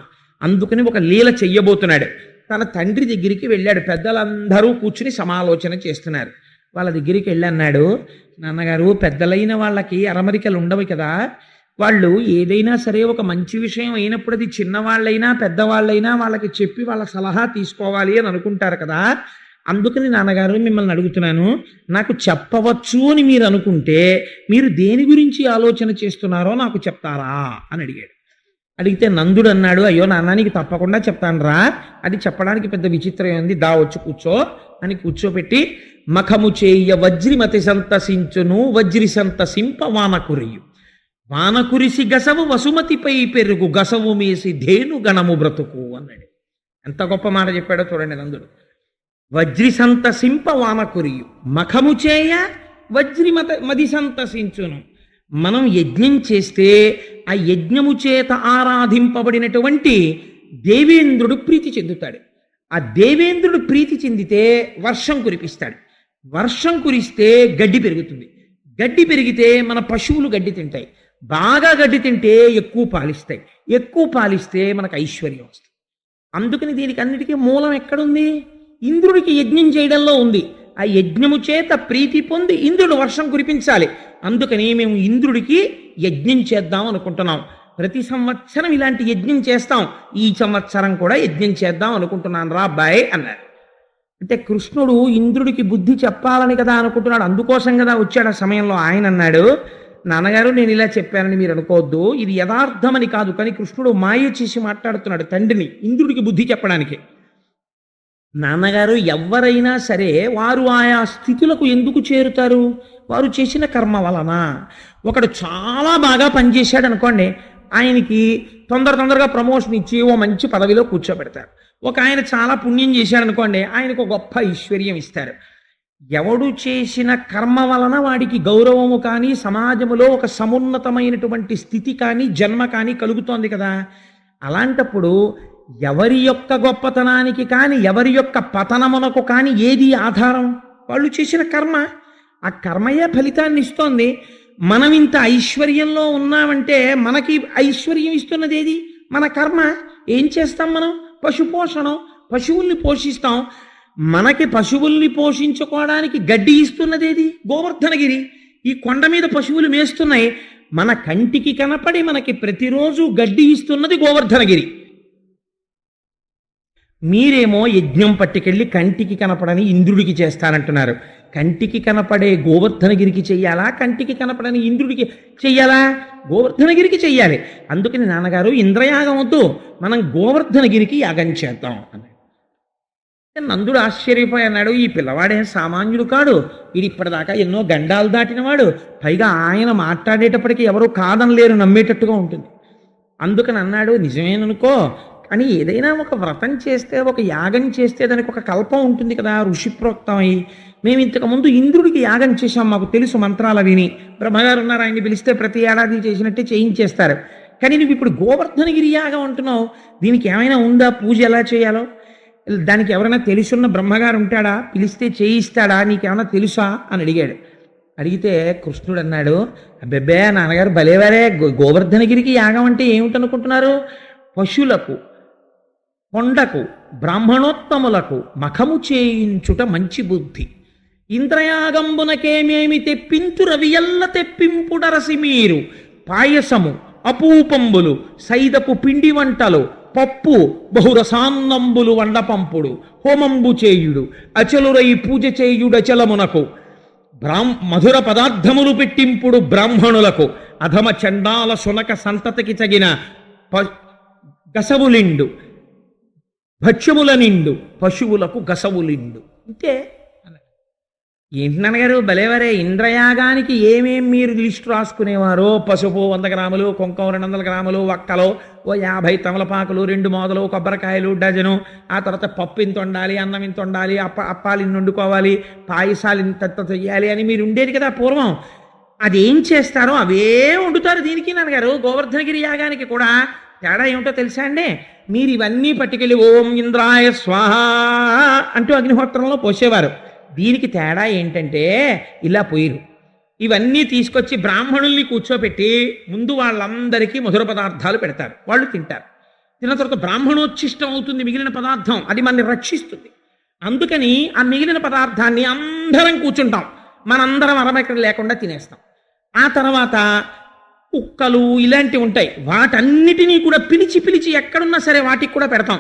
అందుకని ఒక లీల చెయ్యబోతున్నాడు. తన తండ్రి దగ్గరికి వెళ్ళాడు. పెద్దలందరూ కూర్చుని సమాలోచన చేస్తున్నారు. వాళ్ళ దగ్గరికి వెళ్ళి అన్నాడు, నాన్నగారు, పెద్దలైన వాళ్ళకి అరమరికలు ఉండవు కదా, వాళ్ళు ఏదైనా సరే ఒక మంచి విషయం అయినప్పుడు అది చిన్నవాళ్ళైనా పెద్దవాళ్ళైనా వాళ్ళకి చెప్పి వాళ్ళ సలహా తీసుకోవాలి అని అనుకుంటారు కదా. అందుకని నాన్నగారు మిమ్మల్ని అడుగుతున్నాను, నాకు చెప్పవచ్చు అని మీరు అనుకుంటే మీరు దేని గురించి ఆలోచన చేస్తున్నారో నాకు చెప్తారా అని అడిగాడు. అడిగితే నందుడు అన్నాడు, అయ్యో నాన్న, నీకు తప్పకుండా చెప్తాను రా, అది చెప్పడానికి పెద్ద విచిత్రం ఉంది, దా వచ్చి కూర్చో అని కూర్చోపెట్టి, మఖము చేయ వజ్రిమతి సంతసించును వజ్రి సంతసింప వానకురియు, వానకురిసి గసవు వసుమతిపై పెరుగు గసవు మేసి ధేను గణము బ్రతుకు అన్నాడు. ఎంత గొప్ప మాట చెప్పాడో చూడండి నందుడు. వజ్రి సంతసింప వానకురియు, మఖము చేయ మది సంతసించును. మనం యజ్ఞం చేస్తే ఆ యజ్ఞము చేత ఆరాధింపబడినటువంటి దేవేంద్రుడు ప్రీతి చెందుతాడు. ఆ దేవేంద్రుడు ప్రీతి చెందితే వర్షం కురిపిస్తాడు. వర్షం కురిస్తే గడ్డి పెరుగుతుంది. గడ్డి పెరిగితే మన పశువులు గడ్డి తింటాయి. బాగా గడ్డి తింటే ఎక్కువ పాలిస్తాయి. ఎక్కువ పాలిస్తే మనకు ఐశ్వర్యం వస్తుంది. అందుకని దీనికి అన్నిటికీ మూలం ఎక్కడుంది? ఇంద్రుడికి యజ్ఞం చేయడంలో ఉంది. ఆ యజ్ఞము చేత ప్రీతి పొంది ఇంద్రుడు వర్షం కురిపించాలి. అందుకని మేము ఇంద్రుడికి యజ్ఞం చేద్దాం అనుకుంటున్నాం. ప్రతి సంవత్సరం ఇలాంటి యజ్ఞం చేస్తాం. ఈ సంవత్సరం కూడా యజ్ఞం చేద్దాం అనుకుంటున్నాను రా అబ్బాయి అన్నారు. అంటే కృష్ణుడు ఇంద్రుడికి బుద్ధి చెప్పాలని కదా అనుకుంటున్నాడు. అందుకోసం కదా వచ్చాడు ఆ సమయంలో. ఆయన అన్నాడు, నాన్నగారు, నేను ఇలా చెప్పానని మీరు అనుకోవద్దు, ఇది యథార్థమని కాదు. కానీ కృష్ణుడు మాయ చేసి మాట్లాడుతున్నాడు తండ్రిని ఇంద్రుడికి బుద్ధి చెప్పడానికి. నాన్నగారు, ఎవరైనా సరే వారు ఆయా స్థితులకు ఎందుకు చేరుతారు? వారు చేసిన కర్మ వలన. ఒకడు చాలా బాగా పనిచేశాడు అనుకోండి, ఆయనకి తొందరగా ప్రమోషన్ ఇచ్చి ఓ మంచి పదవిలో కూర్చోబెడతారు. ఒక ఆయన చాలా పుణ్యం చేశాడు అనుకోండి, ఆయనకు ఒక గొప్ప ఐశ్వర్యం ఇస్తారు. ఎవడు చేసిన కర్మ వలన వాడికి గౌరవము కానీ సమాజములో ఒక సమున్నతమైనటువంటి స్థితి కానీ జన్మ కానీ కలుగుతోంది కదా. అలాంటప్పుడు ఎవరి యొక్క గొప్పతనానికి కానీ ఎవరి యొక్క పతనమునకు కానీ ఏది ఆధారం? వాళ్ళు చేసిన కర్మ. ఆ కర్మయే ఫలితాన్ని ఇస్తోంది. మనం ఇంత ఐశ్వర్యంలో ఉన్నామంటే మనకి ఐశ్వర్యం ఇస్తున్నది ఏది? మన కర్మ. ఏం చేస్తాం మనం? పశుపోషణం. పశువుల్ని పోషిస్తాం. మనకి పశువుల్ని పోషించుకోవడానికి గడ్డి ఇస్తున్నది ఏది? గోవర్ధనగిరి. ఈ కొండ మీద పశువులు మేస్తున్నాయి. మన కంటికి కనపడి మనకి ప్రతిరోజు గడ్డి ఇస్తున్నది గోవర్ధనగిరి. మీరేమో యజ్ఞం పట్టుకెళ్ళి కంటికి కనపడని ఇంద్రుడికి చేస్తానంటున్నారు. కంటికి కనపడే గోవర్ధనగిరికి చెయ్యాలా? కంటికి కనపడని ఇంద్రుడికి చెయ్యాలా? గోవర్ధనగిరికి చెయ్యాలి. అందుకని నాన్నగారు, ఇంద్రయాగం వద్దు, మనం గోవర్ధనగిరికి యాగం చేద్దాం అన్నాడు. నందుడు ఆశ్చర్యపోయి అన్నాడు, ఈ పిల్లవాడేం సామాన్యుడు కాడు, ఇది ఇప్పటిదాకా ఎన్నో గండాలు దాటినవాడు, పైగా ఆయన మాట్లాడేటప్పటికీ ఎవరూ కాదనలేరు, నమ్మేటట్టుగా ఉంటుంది. అందుకని అన్నాడు, నిజమేననుకో, కానీ ఏదైనా ఒక వ్రతం చేస్తే, ఒక యాగం చేస్తే దానికి ఒక కల్పం ఉంటుంది కదా, ఋషిప్రోక్తమై. మేము ఇంతకుముందు ఇంద్రుడికి యాగం చేశాం, మాకు తెలుసు మంత్రాలు విని. బ్రహ్మగారు ఉన్నారు, ఆయన్ని పిలిస్తే ప్రతి ఏడాది చేసినట్టే చేయించేస్తారు. కానీ నువ్వు ఇప్పుడు గోవర్ధనగిరి యాగం అంటున్నావు, దీనికి ఏమైనా ఉందా? పూజ ఎలా చేయాలో దానికి ఎవరైనా తెలుసున్న బ్రహ్మగారు ఉంటాడా? పిలిస్తే చేయిస్తాడా? నీకేమైనా తెలుసా అని అడిగాడు. అడిగితే కృష్ణుడు అన్నాడు, అబ్బెబ్బే నాన్నగారు భలేవారే, గోవర్ధనగిరికి యాగం అంటే ఏమిటనుకుంటున్నారు? పశువులకు, కొండకు, బ్రాహ్మణోత్తములకు మఖము చేయించుట మంచి బుద్ధి. ఇంద్రయాగంబునకేమేమి తెప్పింతు రవియల్ల తెప్పింపుడరసి మీరు పాయసము అపూపంబులు సైదపు పిండి వంటలు పప్పు బహురసాన్నంబులు వండపంపుడు హోమంబు చేయుడు అచలురై పూజ చేయుడచలమునకు మధుర పదార్థములు పెట్టింపుడు బ్రాహ్మణులకు అధమ చండాల శునక సంతతికి తగిన గసవులిండు భక్ష్యముల నిండు పశువులకు గసవులిండు. అంతే. ఏంటి నాన్నగారు భలేవరే, ఇంద్రయాగానికి ఏమేం మీరు లిస్టు రాసుకునేవారో, పసుపు 100 గ్రాములు, కుంకం 200 గ్రాములు, వక్కలు 50 తమలపాకులు, 2 మోదలు, కొబ్బరికాయలు డజను, ఆ తర్వాత పప్పు ఇంత వండాలి, అన్నం ఇంత వండాలి, అప్పాలు ఇన్ని వండుకోవాలి, పాయసాలు ఇంత చెయ్యాలి అని మీరు ఉండేది కదా పూర్వం. అదేం చేస్తారో అవే వండుతారు దీనికి నాన్నగారు. గోవర్ధనగిరి యాగానికి కూడా తేడా ఏమిటో తెలుసా అండి? మీరు ఇవన్నీ పట్టుకెళ్ళి ఓం ఇంద్రాయ స్వాహ అంటూ అగ్నిహోత్రంలో పోసేవారు. దీనికి తేడా ఏంటంటే ఇలా పోయిరు. ఇవన్నీ తీసుకొచ్చి బ్రాహ్మణుల్ని కూర్చోబెట్టి ముందు వాళ్ళందరికీ మధుర పదార్థాలు పెడతారు, వాళ్ళు తింటారు. తిన్న తర్వాత బ్రాహ్మణోచ్ఛిష్టం అవుతుంది మిగిలిన పదార్థం, అది మనల్ని రక్షిస్తుంది. అందుకని ఆ మిగిలిన పదార్థాన్ని అందరం కూర్చుంటాం, మనందరం అరమెక్కడ లేకుండా తినేస్తాం. ఆ తర్వాత కుక్కలు ఇలాంటివి ఉంటాయి, వాటన్నిటినీ కూడా పిలిచి పిలిచి ఎక్కడున్నా సరే వాటికి కూడా పెడతాం.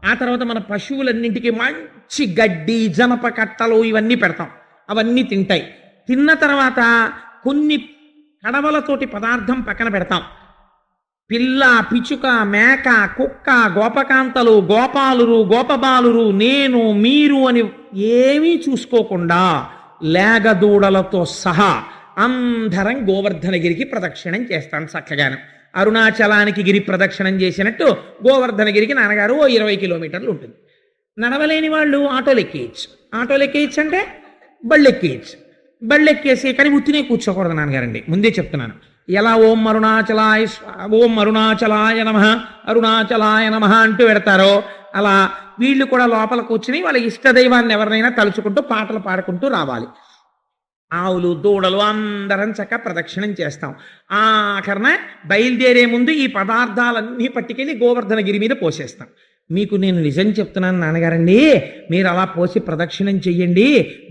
ఆ తర్వాత మన పశువులన్నింటికి మంచి గడ్డి జనప కట్టలు ఇవన్నీ పెడతాం, అవన్నీ తింటాయి. తిన్న తర్వాత కొన్ని కడవలతోటి పదార్థం పక్కన పెడతాం. పిల్ల పిచుక మేక కుక్క గోపకాంతలు గోపాలురు గోపబాలురు నేను మీరు అని ఏమీ చూసుకోకుండా లేగదూడలతో సహా అందరం గోవర్ధనగిరికి ప్రదక్షిణం చేస్తాం చక్కగాను. అరుణాచలానికి గిరి ప్రదక్షిణం చేసినట్టు గోవర్ధనగిరికి నాన్నగారు 20 కిలోమీటర్లు ఉంటుంది. నడవలేని వాళ్ళు ఆటోలు ఎక్కేయచ్చు. ఆటోలు ఎక్కేయచ్చు అంటే బళ్ళు ఎక్కేయచ్చు. బళ్ళు ఎక్కేసి కానీ ఉత్తినే కూర్చోకూడదు నాన్నగారండి, ముందే చెప్తున్నాను. ఎలా ఓం అరుణాచలాయ నమః అరుణాచలాయ నమః అంటూ పెడతారో అలా వీళ్ళు కూడా లోపల కూర్చుని వాళ్ళ ఇష్టదైవాన్ని ఎవరినైనా తలుచుకుంటూ పాటలు పాడుకుంటూ రావాలి. ఆవులు దూడలు అందరం చక్కగా ప్రదక్షిణం చేస్తాం. ఆఖరణ బయలుదేరే ముందు ఈ పదార్థాలన్నీ పట్టుకెళ్ళి గోవర్ధనగిరి మీద పోసేస్తాం. మీకు నేను నిజం చెప్తున్నాను నాన్నగారండి, మీరు అలా పోసి ప్రదక్షిణం చెయ్యండి.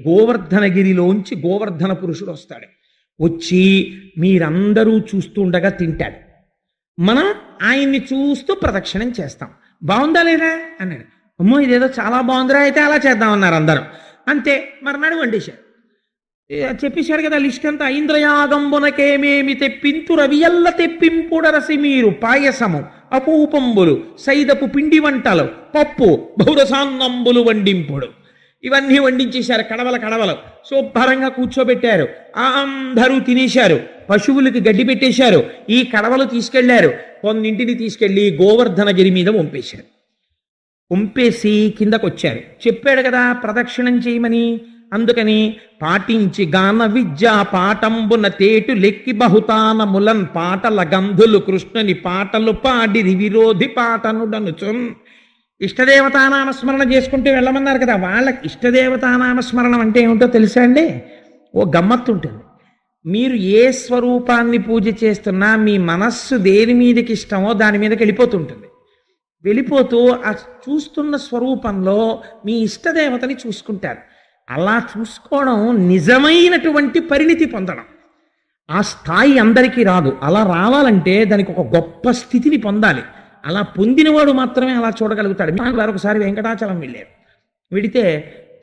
గోవర్ధనగిరిలోంచి గోవర్ధన పురుషుడు వస్తాడు, వచ్చి మీరందరూ చూస్తూ ఉండగా తింటాడు. మనం ఆయన్ని చూస్తూ ప్రదక్షిణం చేస్తాం. బాగుందా లేదా అన్నాడు. అమ్మో ఇదేదో చాలా బాగుందిరా, అయితే అలా చేద్దామన్నారు అందరూ. అంతే, మర్నాడు వండేశారు. చెప్పేశాడు కదా లిస్ట్ అంతా. ఇంద్రయాగంబునకేమేమి తెప్పింతు రవియల్ల తెప్పింపుడరసి మీరు పాయసము అపూపంబులు సైదపు పిండి వంటలు పప్పు బహురసాన్నంబులు వండింపుడు. ఇవన్నీ వండించేశారు, కడవలు శుభ్రంగా కూర్చోబెట్టారు. అందరూ తినేశారు, పశువులకి గడ్డి పెట్టేశారు. ఈ కడవలు తీసుకెళ్లారు, కొన్నింటిని తీసుకెళ్లి గోవర్ధనగిరి మీద వంపేశారు. వంపేసి కిందకొచ్చారు. చెప్పాడు కదా ప్రదక్షిణం చేయమని, అందుకని పాటించి గాన విద్య పాఠంబున తేటు లెక్కి బహుతానములన్ పాటల గంధులు కృష్ణుని పాటలు పాడిరి విరోధి పాటనుడనుచున్. ఇష్టదేవతానామస్మరణ చేసుకుంటూ వెళ్ళమన్నారు కదా, వాళ్ళకి ఇష్టదేవతానామస్మరణం అంటే ఏమిటో తెలుసా అండి? ఓ గమ్మత్తు ఉంటుంది. మీరు ఏ స్వరూపాన్ని పూజ చేస్తున్నా మీ మనస్సు దేని మీదకి ఇష్టమో దాని మీదకి వెళ్ళిపోతుంటుంది. వెళ్ళిపోతూ ఆ చూస్తున్న స్వరూపంలో మీ ఇష్టదేవతని చూసుకుంటారు. అలా చూసుకోవడం నిజమైనటువంటి పరిణితి పొందడం. ఆ స్థాయి అందరికీ రాదు. అలా రావాలంటే దానికి ఒక గొప్ప స్థితిని పొందాలి. అలా పొందినవాడు మాత్రమే అలా చూడగలుగుతాడు. వారు ఒకసారి వెంకటాచలం వెళ్ళారు. వెడితే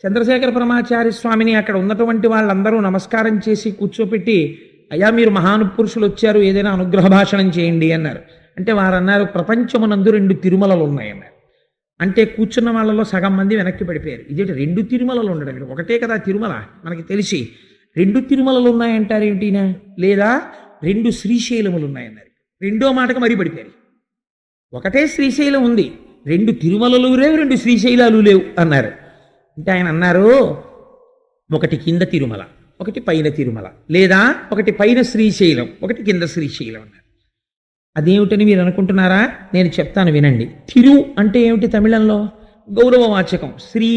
చంద్రశేఖర పరమాచార్య స్వామిని అక్కడ ఉన్నటువంటి వాళ్ళందరూ నమస్కారం చేసి కూర్చోపెట్టి, అయ్యా మీరు మహానుపురుషులు వచ్చారు, ఏదైనా అనుగ్రహ భాషణం చేయండి అన్నారు. అంటే వారు అన్నారు, ప్రపంచమునందు 2 తిరుమలలు ఉన్నాయన్నారు. అంటే కూర్చున్న వాళ్ళలో సగం మంది వెనక్కి పడిపోయారు. ఇదేంటి 2 తిరుమలలు ఉండడం, ఒకటే కదా తిరుమల మనకి తెలిసి, 2 తిరుమలలు ఉన్నాయంటారు ఏమిటినా? లేదా 2 శ్రీశైలములు ఉన్నాయన్నారు. రెండో మాటకు మరీ పడిపోయారు. ఒకటే శ్రీశైలం ఉంది, 2 తిరుమలలు లేవు, 2 శ్రీశైలాలు లేవు అన్నారు. అంటే ఆయన అన్నారు, ఒకటి కింద తిరుమల, ఒకటి పైన తిరుమల, లేదా ఒకటి పైన శ్రీశైలం, ఒకటి కింద శ్రీశైలం అన్నారు. అదేమిటని మీరు అనుకుంటున్నారా? నేను చెప్తాను వినండి. తిరు అంటే ఏమిటి తమిళంలో? గౌరవవాచకం. శ్రీ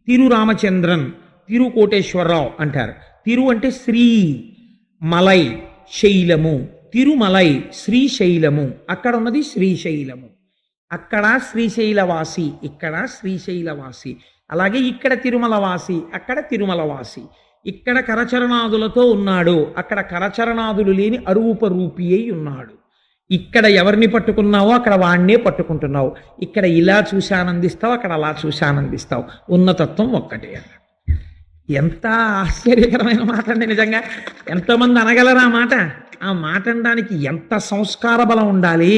తిరు రామచంద్రన్, తిరు కోటేశ్వరరావు అంటారు. తిరు అంటే శ్రీ, మలై శైలము, తిరుమలై శ్రీశైలము. అక్కడ ఉన్నది శ్రీశైలము. అక్కడ శ్రీశైలవాసి, ఇక్కడ శ్రీశైలవాసి. అలాగే ఇక్కడ తిరుమల వాసి, అక్కడ తిరుమల వాసి. ఇక్కడ కరచరణాదులతో ఉన్నాడు, అక్కడ కరచరణాదులు లేని అరూప రూపి అయి ఉన్నాడు. ఇక్కడ ఎవరిని పట్టుకున్నావో అక్కడ వాణ్ణే పట్టుకుంటున్నావు. ఇక్కడ ఇలా చూసి ఆనందిస్తావు, అక్కడ అలా చూసి ఆనందిస్తావు. ఉన్నతత్వం ఒక్కటే. ఎంత ఆశ్చర్యకరమైన మాట అండి నిజంగా. ఎంతమంది అనగలరా మాట? ఆ మాట అనడానికి ఎంత సంస్కార బలం ఉండాలి,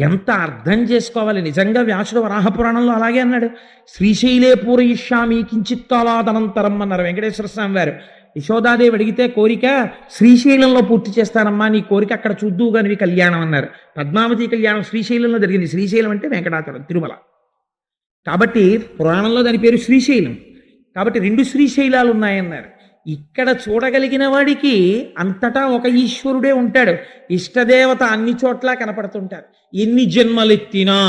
ఎంత అర్థం చేసుకోవాలి. నిజంగా వ్యాసుడు వరాహపురాణంలో అలాగే అన్నాడు. శ్రీశైలే పూరయిష్యామి కించిత్తాలాదనంతరం అన్నారు వెంకటేశ్వర స్వామి వారు. యశోదాదేవి అడిగితే కోరిక శ్రీశైలంలో పూర్తి చేస్తానమ్మా, నీ కోరిక అక్కడ చూద్దువు కానీ కళ్యాణం అన్నారు. పద్మావతి కళ్యాణం శ్రీశైలంలో జరిగింది. శ్రీశైలం అంటే వెంకటాచలం, తిరుమల. కాబట్టి పురాణంలో దాని పేరు శ్రీశైలం. కాబట్టి 2 శ్రీశైలాలు ఉన్నాయన్నారు. ఇక్కడ చూడగలిగిన వాడికి అంతటా ఒక ఈశ్వరుడే ఉంటాడు. ఇష్టదేవత అన్ని చోట్ల కనపడుతుంటారు. ఎన్ని జన్మలెత్తినా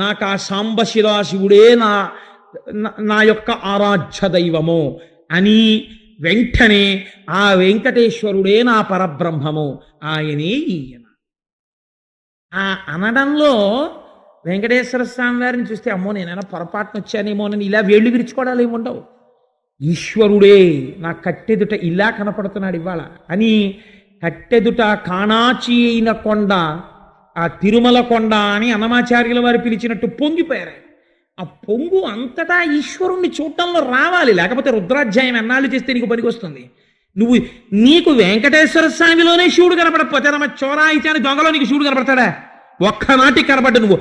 నాకు ఆ సాంబశివాశివుడే నా యొక్క ఆరాధ్య దైవము అని వెంటనే ఆ వెంకటేశ్వరుడే నా పరబ్రహ్మము, ఆయనే ఈయన. ఆ అనడంలో వెంకటేశ్వర స్వామి వారిని చూస్తే అమ్మో నేనైనా పొరపాటున వచ్చానేమోనని ఇలా వేళ్ళు విరుచుకోవడాలు ఏమి ఉండవు. ఈశ్వరుడే నా కట్టెదుట ఇలా కనపడుతున్నాడు ఇవాళ అని. కట్టెదుట కాణాచి అయిన కొండ, ఆ తిరుమల కొండ అని అన్నమాచార్యుల వారు పిలిచినట్టు పొంగిపోయారు. ఆ పొంగు అంతటా ఈశ్వరుణ్ణి చూడటంలో రావాలి, లేకపోతే రుద్రాధ్యాయం ఎన్నాళ్ళు చేస్తే నీకు పనికొస్తుంది. నీకు వెంకటేశ్వర స్వామిలోనే శివుడు కనపడకపోతే రమ చోరాయిచాని దొంగలో నీకు శివుడు కనపడతాడా? ఒక్కనాటికి కనపడ్డు. నువ్వు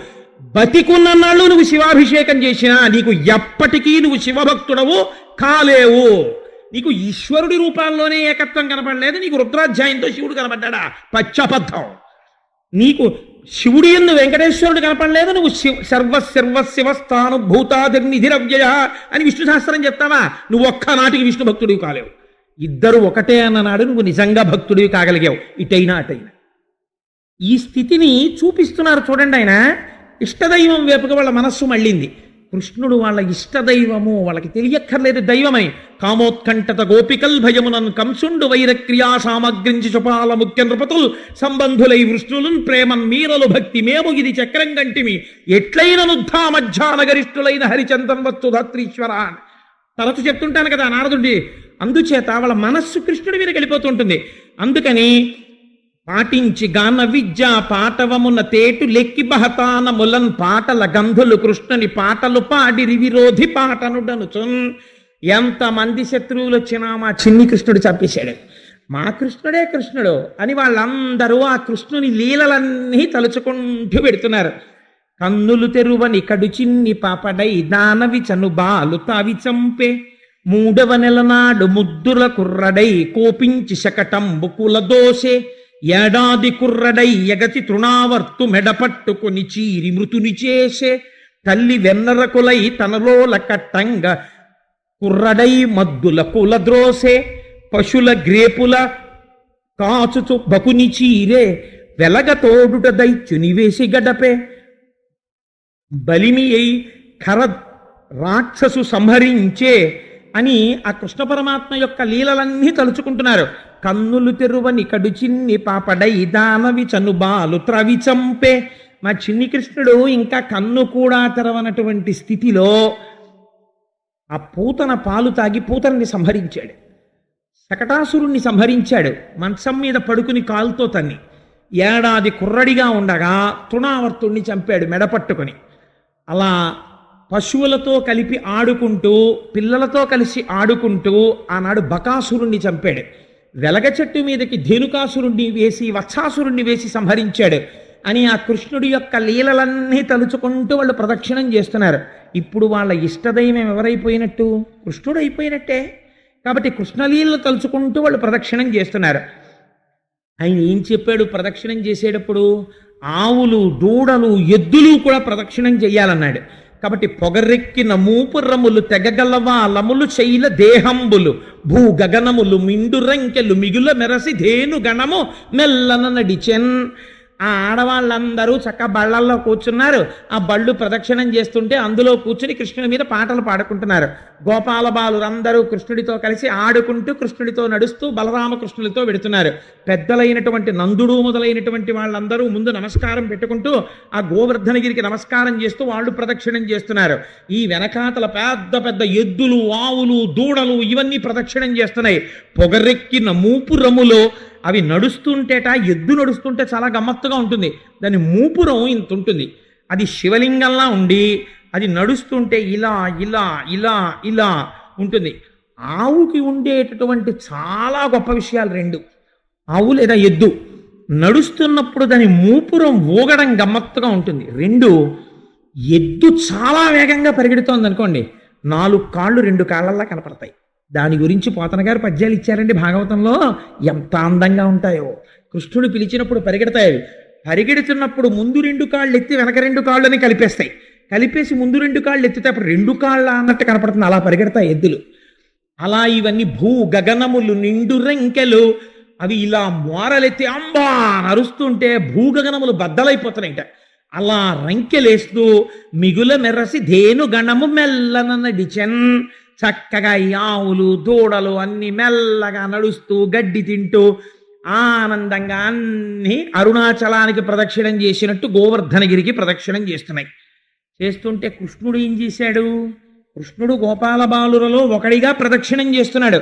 బతికున్నన్నాళ్ళు నువ్వు శివాభిషేకం చేసినా నీకు ఎప్పటికీ నువ్వు శివభక్తుడవు కాలేవు. నీకు ఈశ్వరుడి రూపాల్లోనే ఏకత్వం కనపడలేదు, నీకు రుద్రాధ్యాయంతో శివుడు కనపడ్డా? పచ్చబద్ధం. నీకు శివుడి యందు వెంకటేశ్వరుడు కనపడలేదు, నువ్వు సర్వశివస్థానుభూతాదిర్నిధిరవ్యయ అని విష్ణు సహస్రం చెప్తావా? నువ్వు ఒక్కనాటికి విష్ణు భక్తుడివి కాలేవు. ఇద్దరు ఒకటే అన్ననాడు నువ్వు నిజంగా భక్తుడివి కాగలిగావు, ఇటైనా అటైనా. ఈ స్థితిని చూపిస్తున్నారు చూడండి. ఆయన ఇష్టదైవం వైపుగా వాళ్ళ మనస్సు మళ్ళింది. కృష్ణుడు వాళ్ళ ఇష్టదైవము, వాళ్ళకి తెలియక్కర్లేదు దైవమై. కామోత్కంఠత గోపికల్ భయమునన్ కంసుండు వైరక్రియా సామగ్రించి చుపాల ముఖ్య నృపతుల్ సంబంధులై వృష్ణులున్ ప్రేమన్ మీరలు భక్తి మేము ఇది చక్రం గంటిమి ఎట్లైన నుద్ధా మధ్యానగరిష్ఠులైన హరిచందన్ వస్తు ధాత్రీశ్వర తరచు చెప్తుంటాను కదా నారదుడి. అందుచేత వాళ్ళ మనస్సు కృష్ణుడి మీద వెళ్ళిపోతుంటుంది. అందుకని పాటించి గాన విద్య పాటవమున తేటు లెక్కి బహతాన ములన్ పాటల గంధులు కృష్ణుని పాటలు పాడిరి విరోధి పాటనుడనుచున్. ఎంతమంది శత్రువులు వచ్చినా మా చిన్ని కృష్ణుడు చంపేశాడు. మా కృష్ణుడే కృష్ణుడు అని వాళ్ళందరూ ఆ కృష్ణుని లీలలన్నీ తలుచుకుంటూ పెడుతున్నారు. కన్నులు తెరువని కడు చిన్ని పాపడై దానవి చను బాలు తావి చంపే 3వ నెల నాడు ముద్దుల కుర్రడై కోపించి శకటంబు కుల దోసే ఏడాది కుర్రడై ఎగతి తృణావర్తు మెడపట్టుకొని చీరి మృతుని చేసే తల్లి వెన్నరకులై తనలోల కట్టంగ కుర్రడై మద్దుల కుల ద్రోసే పశుల గ్రేపుల కాచుచు బకుని చీరే వెలగ తోడుట దైత్యుని వేసి గడపే బలిమి అయి ఖర రాక్షసు సంహరించే అని ఆ కృష్ణ పరమాత్మ యొక్క లీలలన్నీ తలుచుకుంటున్నారు. కన్నులు తెరువని కడు చిన్ని పాపడై దానవి చనుబాలు త్రవి చంపే. మా చిన్ని కృష్ణుడు ఇంకా కన్ను కూడా తెరవనటువంటి స్థితిలో ఆ పూతన పాలు తాగి పూతనని సంహరించాడు. శకటాసురుణ్ణి సంహరించాడు. మంచం మీద పడుకుని కాలుతో తన్ని. ఏడాది కుర్రడిగా ఉండగా తృణావర్తుణ్ణి చంపాడు మెడపట్టుకొని. అలా పశువులతో కలిపి ఆడుకుంటూ పిల్లలతో కలిసి ఆడుకుంటూ ఆనాడు బకాసురుణ్ణి చంపాడు. వెలగ చెట్టు మీదకి ధేనుకాసురుణ్ణి వేసి వత్సాసురుణ్ణి వేసి సంహరించాడు అని ఆ కృష్ణుడి యొక్క లీలలన్నీ తలుచుకుంటూ వాళ్ళు ప్రదక్షిణం చేస్తున్నారు. ఇప్పుడు వాళ్ళ ఇష్టదైవం ఎవరైపోయినట్టు? కృష్ణుడు అయిపోయినట్టే. కాబట్టి కృష్ణలీలలు తలుచుకుంటూ వాళ్ళు ప్రదక్షిణం చేస్తున్నారు. ఆయన ఏం చెప్పాడు ప్రదక్షిణం చేసేటప్పుడు? ఆవులు దూడలు ఎద్దులు కూడా ప్రదక్షిణం చెయ్యాలన్నాడు. కాబట్టి పొగరెక్కిన మూపురములు తెగగలవా లములు శైల దేహంబులు భూ గగనములు మిండు రంకెలు మిగుల మెరసి ధేను గణము మెల్లన నడిచెన్. ఆ ఆ ఆడవాళ్ళందరూ చక్క బళ్ళల్లో కూర్చున్నారు. ఆ బళ్ళు ప్రదక్షిణం చేస్తుంటే అందులో కూర్చుని కృష్ణుడి మీద పాటలు పాడుకుంటున్నారు. గోపాల బాలురందరూ కృష్ణుడితో కలిసి ఆడుకుంటూ కృష్ణుడితో నడుస్తూ బలరామకృష్ణుడితో వెడుతున్నారు. పెద్దలైనటువంటి నందుడు మొదలైనటువంటి వాళ్ళందరూ ముందు నమస్కారం పెట్టుకుంటూ ఆ గోవర్ధనగిరికి నమస్కారం చేస్తూ వాళ్ళు ప్రదక్షిణం చేస్తున్నారు. ఈ వెనకాతల పెద్ద పెద్ద ఎద్దులు, ఆవులు, దూడలు ఇవన్నీ ప్రదక్షిణం చేస్తున్నాయి. పొగరెక్కిన మూపురములో అవి నడుస్తుంటేట, ఎద్దు నడుస్తుంటే చాలా గమ్మత్తుగా ఉంటుంది. దాని మూపురం ఇంత ఉంటుంది. అది శివలింగంలా ఉండి అది నడుస్తుంటే ఇలా ఇలా ఇలా ఇలా ఉంటుంది. ఆవుకి ఉండేటటువంటి చాలా గొప్ప విషయాలు రెండు. ఆవు లేదా ఎద్దు నడుస్తున్నప్పుడు దాని మూపురం ఊగడం గమ్మత్తుగా ఉంటుంది. రెండు, ఎద్దు చాలా వేగంగా పరిగెడుతోంది అనుకోండి, 4 కాళ్ళు 2 కాళ్ళల్లా కనపడతాయి. దాని గురించి పోతన గారు పద్యాలు ఇచ్చారండి భాగవతంలో. ఎంత అందంగా ఉంటాయో. కృష్ణుడు పిలిచినప్పుడు పరిగెడతాయి. అవి పరిగెడుతున్నప్పుడు ముందు 2 కాళ్ళు ఎత్తి వెనక 2 కాళ్ళని కలిపేస్తాయి. కలిపేసి ముందు 2 కాళ్ళు ఎత్తితే అప్పుడు 2 కాళ్ళ అన్నట్టు కనపడుతుంది. అలా పరిగెడతాయి ఎద్దులు. అలా ఇవన్నీ భూ గగనములు నిండు రెంకెలు అవి ఇలా మోరలెత్తి అంబా నరుస్తుంటే భూగగనములు బద్దలైపోతున్నాయిట. అలా రంకెలేస్తూ మిగుల మెరసి ధేను గణము మెల్లనడిచెన్. చక్కగా ఈ ఆవులు, దూడలు అన్ని మెల్లగా నడుస్తూ గడ్డి తింటూ ఆనందంగా అన్ని అరుణాచలానికి ప్రదక్షిణం చేసినట్టు గోవర్ధనగిరికి ప్రదక్షిణం చేస్తున్నాయి. చేస్తుంటే కృష్ణుడు ఏం చేశాడు? కృష్ణుడు గోపాల బాలురలో ఒకడిగా ప్రదక్షిణం చేస్తున్నాడు.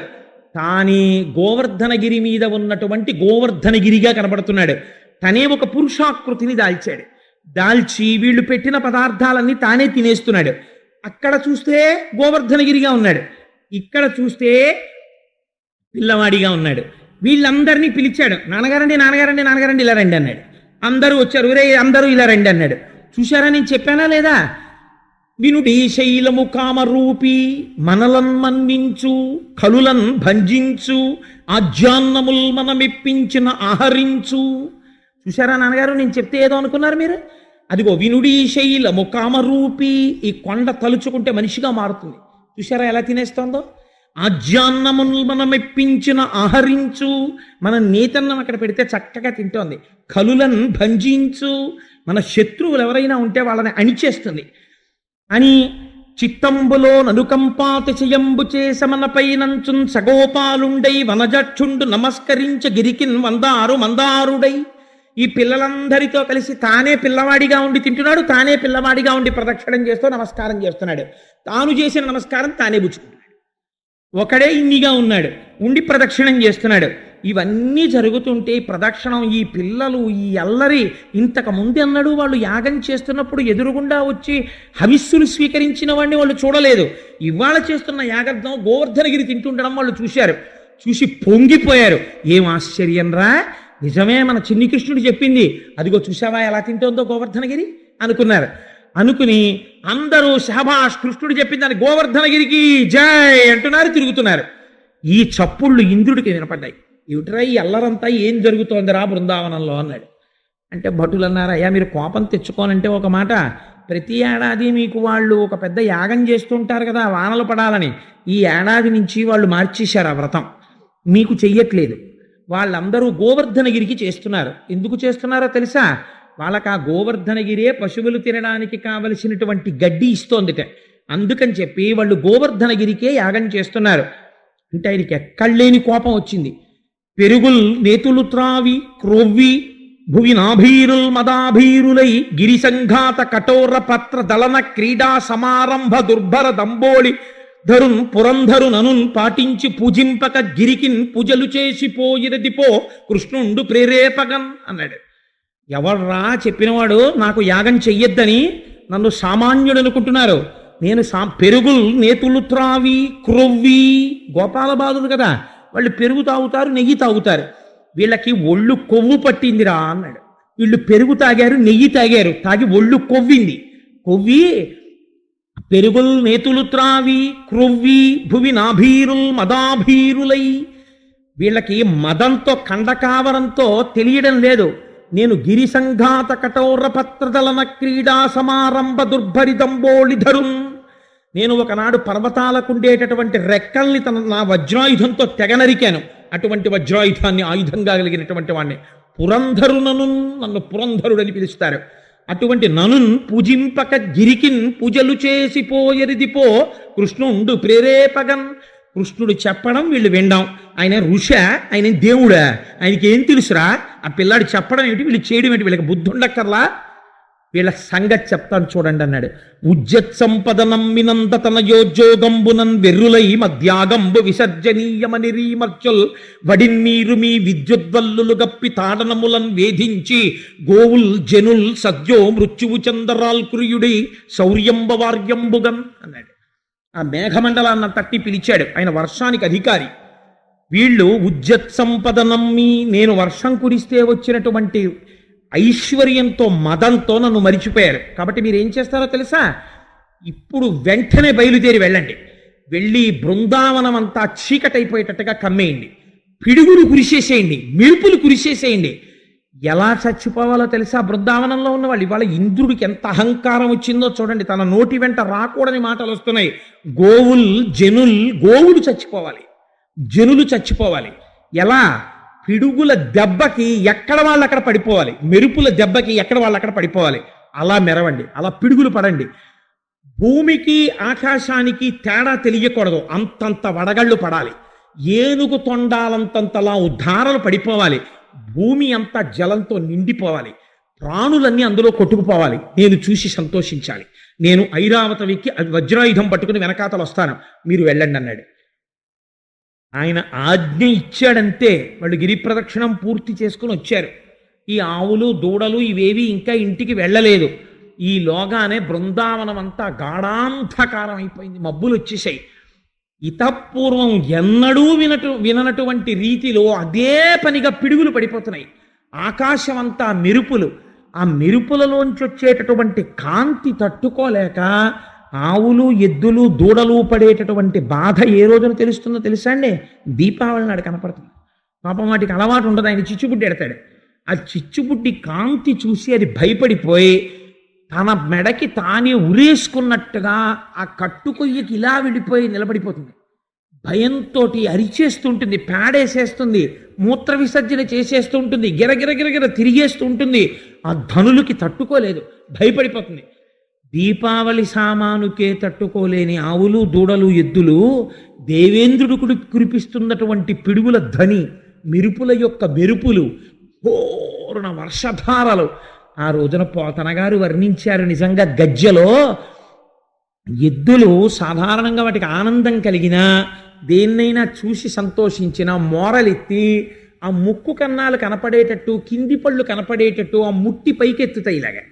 కానీ గోవర్ధనగిరి మీద ఉన్నటువంటి గోవర్ధనగిరిగా కనబడుతున్నాడు. తనే ఒక పురుషాకృతిని దాల్చాడు. దాల్చి వీళ్ళు పెట్టిన పదార్థాలన్నీ తానే తినేస్తున్నాడు. అక్కడ చూస్తే గోవర్ధనగిరిగా ఉన్నాడు, ఇక్కడ చూస్తే పిల్లవాడిగా ఉన్నాడు. వీళ్ళందరినీ పిలిచాడు. నాన్నగారండి నాన్నగారండి నాన్నగారండి ఇలా రండి అన్నాడు. అందరూ వచ్చారు. రే అందరూ ఇలా రండి అన్నాడు. చూశారా, నేను చెప్పానా లేదా? వినుడి శైలము కామరూపి మనలన్ మన్నించు కలులన్ భంజించు ఆజ్యాన్నముల్ మనమిప్పించిన ఆహరించు. చూశారా నాన్నగారు, నేను చెప్తే ఏదో అనుకున్నారు మీరు? అదిగో వినుడి శైలము కామరూపి. ఈ కొండ తలుచుకుంటే మనిషిగా మారుతుంది. చూశారా ఎలా తినేస్తోందో? ఆజ్యాన్నముల్ మనమిప్పించిన ఆహరించు. మన నేతన్నం అక్కడ పెడితే చక్కగా తింటోంది. కలులన్ భంజించు. మన శత్రువులు ఎవరైనా ఉంటే వాళ్ళని అణిచేస్తుంది అని చిత్తంబులో ననుకంపాతిశయంబు చేసమనపై నంచున్ సగోపాలుండై వనజక్షుండు నమస్కరించ గిరికిన్ వందారు మందారుడై. ఈ పిల్లలందరితో కలిసి తానే పిల్లవాడిగా ఉండి తింటున్నాడు, తానే పిల్లవాడిగా ఉండి ప్రదక్షిణం చేస్తూ నమస్కారం చేస్తున్నాడు. తాను చేసిన నమస్కారం తానే పుచ్చుకుంటున్నాడు. ఒకడే ఇన్నిగా ఉన్నాడు, ఉండి ప్రదక్షిణం చేస్తున్నాడు. ఇవన్నీ జరుగుతుంటే ప్రదక్షిణం, ఈ పిల్లలు, ఈ అల్లరి. ఇంతకు ముందు అన్నాడు వాళ్ళు యాగం చేస్తున్నప్పుడు ఎదురుగుండా వచ్చి హవిస్సులు స్వీకరించిన వాడిని వాళ్ళు చూడలేదు. ఇవాళ చేస్తున్న యాగర్థం గోవర్ధనగిరి తింటుండడం వాళ్ళు చూశారు. చూసి పొంగిపోయారు. ఏం ఆశ్చర్యం రా, నిజమే మన చిన్ని కృష్ణుడు చెప్పింది. అదిగో చూసావా ఎలా తింటోందో గోవర్ధనగిరి అనుకున్నారు. అనుకుని అందరూ శహబాష్, కృష్ణుడు చెప్పిందని గోవర్ధనగిరికి జై అంటున్నారు, తిరుగుతున్నారు. ఈ చప్పుళ్ళు ఇంద్రుడికి వినపడ్డాయి. ఏమిట్రా ఈ అల్లరంతా, ఏం జరుగుతోందిరా బృందావనంలో అన్నాడు. అంటే భటులు అన్నారు, అయ్యా మీరు కోపం తెచ్చుకోనంటే ఒక మాట, ప్రతి ఏడాది మీకు వాళ్ళు ఒక పెద్ద యాగం చేస్తుంటారు కదా వానలు పడాలని. ఈ ఏడాది నుంచి వాళ్ళు మార్చేశారు ఆ వ్రతం, మీకు చెయ్యట్లేదు. వాళ్ళందరూ గోవర్ధనగిరికి చేస్తున్నారు. ఎందుకు చేస్తున్నారో తెలుసా? వాళ్ళకి ఆ గోవర్ధనగిరే పశువులు తినడానికి కావలసినటువంటి గడ్డి ఇస్తోందిట. అందుకని చెప్పి వాళ్ళు గోవర్ధనగిరికే యాగం చేస్తున్నారు. అంటే ఆయనకి ఎక్కడలేని కోపం వచ్చింది. పెరుగుల్ నేతులు త్రావి క్రొవ్వి భువి నాభీరుల్ మదాభీరులై గిరి సంఘాత కఠోర పత్ర దళన క్రీడా సమారంభ దుర్భర దంబోళి ధరున్ పురంధరు ననున్ పాటించి పూజింపక గిరికిన్ పూజలు చేసిపోయినదిపో కృష్ణుండు ప్రేరేపగన్ అన్నాడు. ఎవర్రా చెప్పినవాడు నాకు యాగం చెయ్యొద్దని? నన్ను సామాన్యుడు అనుకుంటున్నారు. నేను పెరుగుల్ నేతులు త్రావి క్రొవ్వి, గోపాల బాలుడు కదా, వాళ్ళు పెరుగు తాగుతారు, నెయ్యి తాగుతారు. వీళ్ళకి ఒళ్ళు కొవ్వు పట్టిందిరా అన్నాడు. వీళ్ళు పెరుగు తాగారు, నెయ్యి తాగారు, తాగి ఒళ్ళు కొవ్వింది. కొవ్వి పెరుగుల్ నేతులు త్రావి క్రొవ్వి భువి నాభీరుల్ మదాభీరులై. వీళ్ళకి మదంతో కండకావరంతో తెలియడం లేదు. నేను గిరి సంఘాత కఠోర పత్రదలన క్రీడా సమారంభ దుర్భరి దంబోళి ధరున్. నేను ఒకనాడు పర్వతాలకుండేటటువంటి రెక్కల్ని నా వజ్రాయుధంతో తెగనరికాను. అటువంటి వజ్రాయుధాన్ని ఆయుధంగా కలిగినటువంటి వాడిని పురంధరునను, నన్ను పురంధరుడని పిలుస్తారు. అటువంటి ననున్ పూజింపక గిరికిన్ పూజలు చేసిపోయరిదిపో కృష్ణుండు ప్రేరేపగన్. కృష్ణుడు చెప్పడం వీళ్ళు వినడం. ఆయన ఋష, ఆయన దేవుడా, ఆయనకి ఏం తెలుసురా? ఆ పిల్లాడు చెప్పడం ఏమిటి, వీళ్ళు చేయడం ఏంటి? వీళ్ళకి బుద్ధి ఉండక్కర్లా? వీళ్ళ సంగతి చెప్తాను చూడండి అన్నాడు. ఉజ్జత్ సంపదనమ్మినంత తన యోజోగంబునన్ వెర్రులై మధ్యాగంబు విసర్జనీయమని రీమర్చుల్ వడిన్నీరు మీ విద్యుద్వల్లులు గప్పి తాడనములన్ వేధించి గోవుల్ జనుల్ సద్యో మృత్యువు చందరాల్ కుర్యుడి శౌర్యంబవార్యంబుగన్ అన్నాడు. ఆ మేఘమండలాన్ని తట్టి పిలిచాడు. ఆయన వర్షానికి అధికారి. వీళ్ళు ఉజ్జత్ సంపద నమ్మి, నేను వర్షం కురిస్తే వచ్చినటువంటి ఐశ్వర్యంతో మదంతో నన్ను మరిచిపోయారు. కాబట్టి మీరు ఏం చేస్తారో తెలుసా? ఇప్పుడు వెంటనే బయలుదేరి వెళ్ళండి. వెళ్ళి బృందావనం అంతా చీకటైపోయేటట్టుగా కమ్మేయండి, పిడుగులు కురిసేసేయండి, మెరుపులు కురిసేసేయండి. ఎలా చచ్చిపోవాలో తెలుసా? బృందావనంలో ఉన్నవాళ్ళు. ఇవాళ ఇంద్రుడికి ఎంత అహంకారం వచ్చిందో చూడండి. తన నోటి వెంట రాకూడని మాటలు వస్తున్నాయి. గోవుల్ జనుల్, గోవులు చచ్చిపోవాలి, జనులు చచ్చిపోవాలి. ఎలా? పిడుగుల దెబ్బకి ఎక్కడ వాళ్ళు అక్కడ పడిపోవాలి, మెరుపుల దెబ్బకి ఎక్కడ వాళ్ళు అక్కడ పడిపోవాలి. అలా మెరవండి, అలా పిడుగులు పడండి. భూమికి ఆకాశానికి తేడా తెలియకూడదు, అంతంత వడగళ్ళు పడాలి. ఏనుగు తొండాలంతంతలా ఉద్ధారలు పడిపోవాలి. భూమి అంతా జలంతో నిండిపోవాలి. ప్రాణులన్నీ అందులో కొట్టుకుపోవాలి. నేను చూసి సంతోషించాలి. నేను ఐరావత వెక్కి వజ్రాయుధం పట్టుకుని వెనకాతలు వస్తాను, మీరు వెళ్ళండి అన్నాడు. ఆయన ఆజ్ఞ ఇచ్చాడంతే. వాళ్ళు గిరి ప్రదక్షిణం పూర్తి చేసుకుని వచ్చారు. ఈ ఆవులు దూడలు ఇవేవి ఇంకా ఇంటికి వెళ్ళలేదు. ఈలోగానే బృందావనం అంతా గాఢాంధకారం అయిపోయింది, మబ్బులు వచ్చేసాయి. ఇతపూర్వం ఎన్నడూ విననటువంటి రీతిలో అదే పనిగా పిడుగులు పడిపోతున్నాయి. ఆకాశం అంతా మెరుపులు. ఆ మెరుపులలోంచి వచ్చేటటువంటి కాంతి తట్టుకోలేక ఆవులు ఎద్దులు దూడలు పడేటటువంటి బాధ ఏ రోజున తెలుస్తుందో తెలుసా అండి? దీపావళి నాడు కనపడుతుంది. పాపం వాటికి అలవాటు ఉండదు. ఆయన చిచ్చుబుడ్డి ఎడతాడు. ఆ చిచ్చుబుడ్డి కాంతి చూసి అది భయపడిపోయి తన మెడకి తానే ఉరేసుకున్నట్టుగా ఆ కట్టుకొయ్యకి ఇలా వెళ్ళిపోయి నిలబడిపోతుంది. భయంతో అరిచేస్తుంటుంది, పేడేసేస్తుంది, మూత్ర విసర్జన చేసేస్తూ ఉంటుంది, గిరగిర తిరిగేస్తూ ఉంటుంది. ఆ ధనులకి తట్టుకోలేదు, భయపడిపోతుంది. దీపావళి సామానుకే తట్టుకోలేని ఆవులు దూడలు ఎద్దులు దేవేంద్రుడు కురిపిస్తున్నటువంటి పిడుగుల ధ్వని, మెరుపుల యొక్క మెరుపులు, పూర్ణ వర్షధారలు. ఆ రోజున పోతన గారు వర్ణించారు. నిజంగా గజ్జలో ఎద్దులు సాధారణంగా వాటికి ఆనందం కలిగినా, దేన్నైనా చూసి సంతోషించిన మోరలెత్తి ఆ ముక్కు కన్నాలు కనపడేటట్టు, కింది పళ్ళు కనపడేటట్టు ఆ ముట్టి పైకెత్తుతాయి. ఇలాగా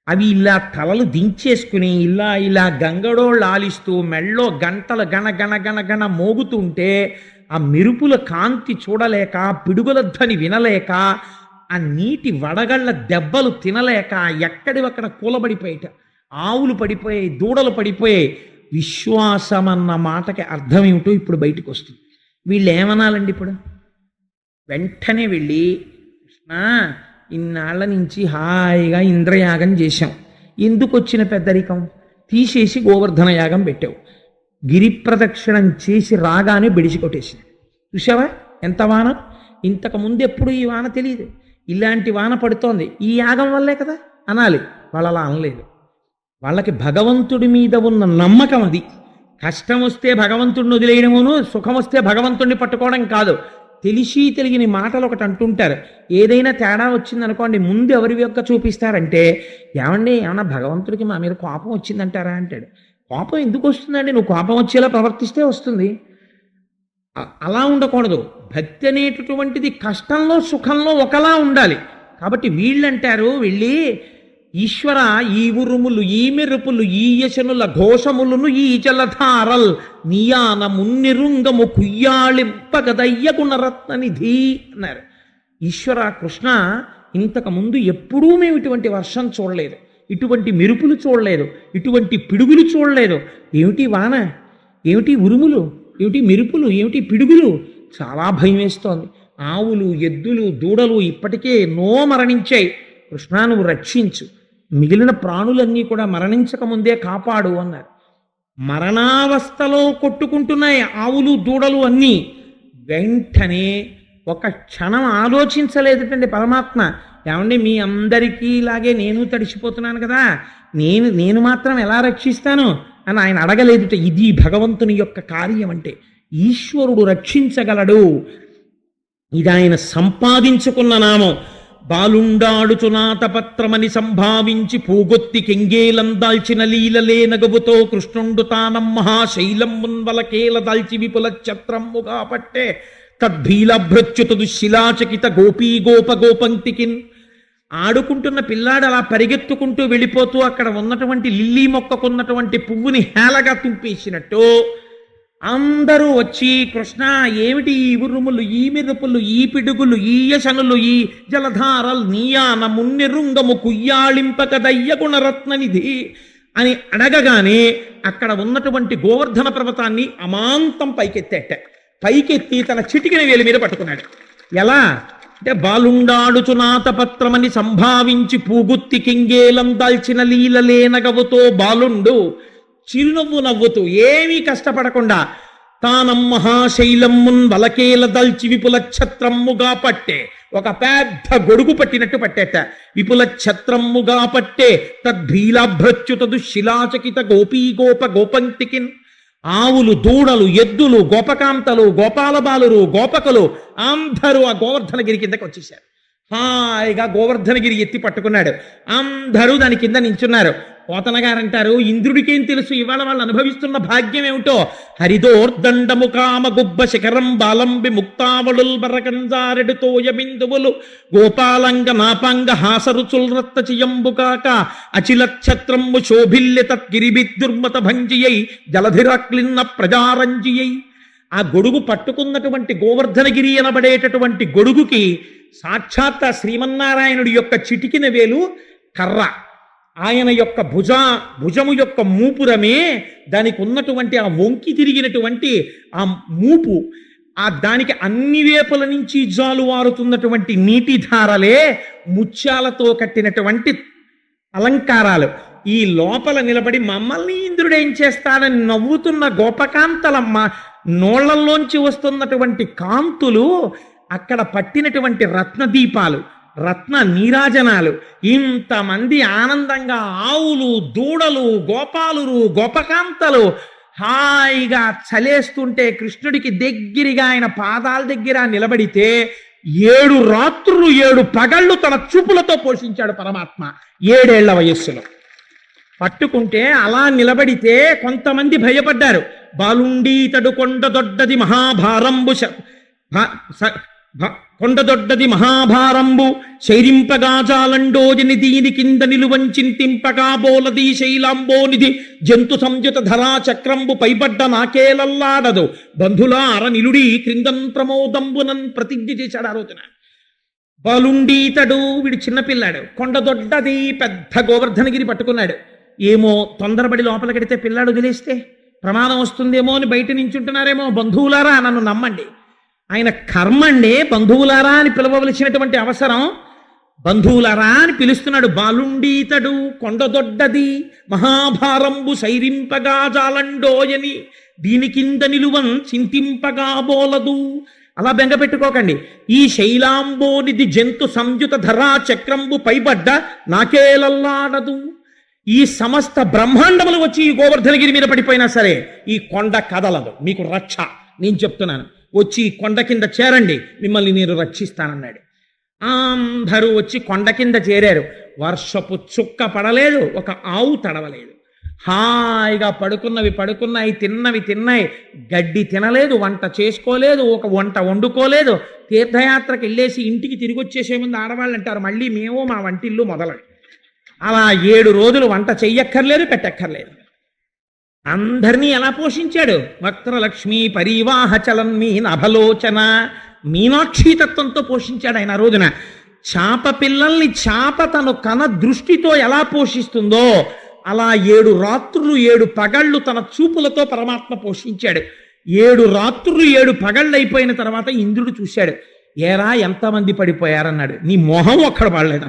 అవి ఇలా తలలు దించేసుకుని ఇలా గంగడోళ్ళు ఆలిస్తూ మెళ్ళో గంటలు గణ గణ గణ గణ మోగుతుంటే ఆ మెరుపుల కాంతి చూడలేక, పిడుగుల ధ్వని వినలేక, ఆ నీటి వడగళ్ళ దెబ్బలు తినలేక ఎక్కడివక్కడ కూలబడిపోయేట. ఆవులు పడిపోయాయి, దూడలు పడిపోయాయి. విశ్వాసం అన్న మాటకి అర్థం ఏమిటో ఇప్పుడు బయటకు వస్తుంది. వీళ్ళు ఏమనాలండి ఇప్పుడు? వెంటనే వెళ్ళి, కృష్ణ ఇన్నాళ్ల నుంచి హాయిగా ఇంద్రయాగం చేశాం, ఎందుకు వచ్చిన పెద్దరికం? తీసేసి గోవర్ధన యాగం పెట్టావు. గిరి ప్రదక్షిణం చేసి రాగానే బెడిసి కొట్టేసింది. చూసావా ఎంత వాన? ఇంతకుముందు ఎప్పుడు ఈ వాన తెలియదు, ఇలాంటి వాన పడుతోంది, ఈ యాగం వల్లే కదా అనాలి. వాళ్ళు అలా అనలేదు. వాళ్ళకి భగవంతుడి మీద ఉన్న నమ్మకం అది. కష్టం వస్తే భగవంతుడిని వదిలేయడమును, సుఖం వస్తే భగవంతుడిని పట్టుకోవడం కాదు. తెలిసి తెలియని మాటలు ఒకటి అంటుంటారు. ఏదైనా తేడా వచ్చిందనుకోండి, ముందు ఎవరి యొక్క చూపిస్తారంటే, ఏమన్నా భగవంతుడికి మా మీద కోపం వచ్చిందంటారా అంటాడు. కోపం ఎందుకు వస్తుందండి? నువ్వు కోపం వచ్చేలా ప్రవర్తిస్తే వస్తుంది. అలా ఉండకూడదు. భక్తి అనేటటువంటిది కష్టంలో సుఖంలో ఒకలా ఉండాలి. కాబట్టి వీళ్ళంటారు, వెళ్ళి ఈశ్వర ఈ ఉరుములు ఈ మెరుపులు ఈ యశనుల ఘోషములను ఈ జలధారల్ నియాన మున్నిరుంగము కుయ్యాళింపగదయ్య గుణరత్ననిధి అన్నారు. ఈశ్వర కృష్ణ, ఇంతకుముందు ఎప్పుడూ మేము ఇటువంటి వర్షం చూడలేదు, ఇటువంటి మెరుపులు చూడలేదు, ఇటువంటి పిడుగులు చూడలేదు. ఏమిటి వాన, ఏమిటి ఉరుములు, ఏమిటి మెరుపులు, ఏమిటి పిడుగులు? చాలా భయం వేస్తోంది. ఆవులు ఎద్దులు దూడలు ఇప్పటికే మరణించాయి. కృష్ణ నువ్వు రక్షించు, మిగిలిన ప్రాణులన్నీ కూడా మరణించకముందే కాపాడు అన్నారు. మరణావస్థలో కొట్టుకుంటున్నాయి ఆవులు దూడలు అన్నీ. వెంటనే ఒక క్షణం ఆలోచించలేదటండి పరమాత్మ. ఏమండి మీ అందరికీ ఇలాగే నేను తడిసిపోతున్నాను కదా, నేను మాత్రం ఎలా రక్షిస్తాను అని ఆయన అడగలేదుట. ఇది భగవంతుని యొక్క కార్యం అంటే. ఈశ్వరుడు రక్షించగలడు. ఇది ఆయన సంపాదించుకున్న నామం. బాలుండాడుచునాతపత్రమని సంభావించి పూగొత్తి కెంగేలందాల్చిన లీలలే నగవుతో కృష్ణుండు తానం మహాశైలం మున్వలకేల దాల్చి విపుల ఛత్రమ్ముగా పట్టే తద్భీలభ్రచ్యుత దుశ్శిలాచకిత గోపీ గోప గోపంక్తికిన్. ఆడుకుంటున్న పిల్లాడు అలా పరిగెత్తుకుంటూ వెళ్ళిపోతూ అక్కడ ఉన్నటువంటి లిల్లీ మొక్కకున్నటువంటి పువ్వుని హేళగా తుంపేసినట్టు అందరూ వచ్చి, కృష్ణ ఏమిటి ఈ ఉరుములు, ఈ మెరుపులు, ఈ పిడుగులు, ఈ యశనులు, ఈ జలధారలు, నీయాన మున్నెరుంగము కుయ్యాళింపక దయ్యగుణరత్ననిధి అని అడగగానే అక్కడ ఉన్నటువంటి గోవర్ధన పర్వతాన్ని అమాంతం పైకెత్తేట. పైకెత్తి తన చిటికిన వేలి మీద పట్టుకున్నాడు. ఎలా అంటే, బాలుండాడుచునాతపత్రమని సంభావించి పూగుత్తి కింగేలం దాల్చిన లీలలే నగవుతో బాలుండు చిరునవ్వు నవ్వుతూ ఏమీ కష్టపడకుండా తానం మహాశైలమ్మున్ వలకేల దల్చి విపుల ఛత్రమ్ముగా పట్టే, ఒక పెద్ద గొడుగు పట్టినట్టు పట్టేట. విపుల ఛత్రమ్ముగా పట్టే తద్భీలాభ్రచ్యుత దుశ్శిలాచకిత గోపీ గోప గోపంక్తికిన్. ఆవులు, దూడలు, ఎద్దులు, గోపకాంతలు, గోపాలబాలురు, గోపకులు అందరూ ఆ గోవర్ధనగిరి కిందకి వచ్చేసారు. హాయిగా గోవర్ధనగిరి ఎత్తి పట్టుకున్నాడు. అందరూ దాని కింద నించున్నారు. పోతన గారంటారు, ఇంద్రుడికేం తెలుసు ఇవాళ వాళ్ళు అనుభవిస్తున్న భాగ్యం ఏమిటో. హరిదోర్దండము కామ గుబ్బ శిఖరం బాలంబి ముక్తావళుల్ బరకంజారెడు తోయబిందువులు గోపాలంగ నాపాంగ హాసరుచుల్ రత్త చియంబుకాక అచిలఛత్రమ్ము శోభిల్య తద్గిరిబిద్దుర్మత భంజియై జలధిరాక్లిన్న ప్రజారంజియై. ఆ గొడుగు పట్టుకున్నటువంటి గోవర్ధనగిరి అనబడేటటువంటి గొడుగుకి సాక్షాత్ శ్రీమన్నారాయణుడి యొక్క చిటికిన వేలు కర్ర. ఆయన యొక్క భుజము యొక్క మూపురమే దానికి ఉన్నటువంటి ఆ వంకి తిరిగినటువంటి ఆ మూపు. దానికి అన్ని వేపుల నుంచి జాలువారుతున్నటువంటి నీటి ధారలే ముత్యాలతో కట్టినటువంటి అలంకారాలు. ఈ లోపల నిలబడి మమ్మల్ని ఇంద్రుడేం చేస్తాడని నవ్వుతున్న గోపకాంతలమ్మ నోళ్లలోంచి వస్తున్నటువంటి కాంతులు, అక్కడ పట్టినటువంటి రత్నదీపాలు, రత్న నీరాజనాలు, ఇంతమంది ఆనందంగా ఆవులు, దూడలు, గోపాలురు, గోపకాంతలు హాయిగా చలేస్తుంటే కృష్ణుడికి దగ్గరగా ఆయన పాదాల దగ్గర నిలబడితే 7 రాత్రులు 7 పగళ్ళు తన చూపులతో పోషించాడు పరమాత్మ 7 ఏళ్ల వయస్సులో. పట్టుకుంటే అలా నిలబడితే కొంతమంది భయపడ్డారు. బాలుండీతడు కొండదొడ్డది మహాభారంబు కొండదొడ్డది మహాభారంబు శైరింపగాజాలండోజని దీని కింద నిలువంచింతింపగా బోలది శైలాంబోనిధి జంతు సంయుత ధరా చక్రంబు పైబడ్డ నాకేలల్లాడదు బంధులార నిలుడి క్రిందన్ ప్రమోదంబునన్ ప్రతిజ్ఞ చేశాడు ఆ రోజున. బాలుండీతడు, వీడు చిన్నపిల్లాడు, కొండదొడ్డది పెద్ద గోవర్ధనగిరి పట్టుకున్నాడు. ఏమో తొందరపడి లోపలికెడితే పిల్లాడు వదిలేస్తే ప్రమాదం వస్తుందేమో అని బయట నించుంటున్నారేమో. బంధువులారా నన్ను నమ్మండి, ఆయన కర్మండే బంధువులారా అని పిలవవలసినటువంటి అవసరం. బంధువులారా అని పిలుస్తున్నాడు. బాలుండీతడు కొండదొడ్డది మహాభారంబు సైరింపగా జాలండోయని దీని కింద నిలువన్ చింతింపగా బోలదు. అలా బెంగ పెట్టుకోకండి. ఈ శైలాంబోనిది జంతు సంయుత ధరా చక్రంబు పైబడ్డ నాకేలల్లాడదు. ఈ సమస్త బ్రహ్మాండములు వచ్చి ఈ గోవర్ధనగిరి మీద పడిపోయినా సరే ఈ కొండ కదలదు. మీకు రక్ష నేను చెప్తున్నాను. వచ్చి ఈ కొండ కింద చేరండి, మిమ్మల్ని నేను రక్షిస్తానన్నాడు. అందరూ వచ్చి కొండ కింద చేరారు. వర్షపు చుక్క పడలేదు, ఒక ఆవు తడవలేదు. హాయిగా పడుకున్నాయి, తిన్నాయి. గడ్డి తినలేదు, వంట చేసుకోలేదు, ఒక వంట వండుకోలేదు. తీర్థయాత్రకు వెళ్ళేసి ఇంటికి తిరిగి వచ్చేసే ముందు ఆడవాళ్ళు అంటారు, మళ్ళీ మేము మా వంటిల్లు మొదలవి. అలా 7 రోజులు వంట చెయ్యక్కర్లేదు, పెట్టక్కర్లేదు. అందరినీ ఎలా పోషించాడు. వక్రలక్ష్మి పరివాహ చలన్మీ నభలోచన మీనాక్షితత్వంతో పోషించాడు ఆయన రోజున. చాప పిల్లల్ని చాప తను కన దృష్టితో ఎలా పోషిస్తుందో అలా 7 రాత్రులు 7 పగళ్ళు తన చూపులతో పరమాత్మ పోషించాడు. 7 రాత్రులు 7 పగళ్ళు అయిపోయిన తర్వాత ఇంద్రుడు చూశాడు. ఏరా ఎంతమంది పడిపోయారన్నాడు. నీ మొహం ఒక్కడ పడలేదు.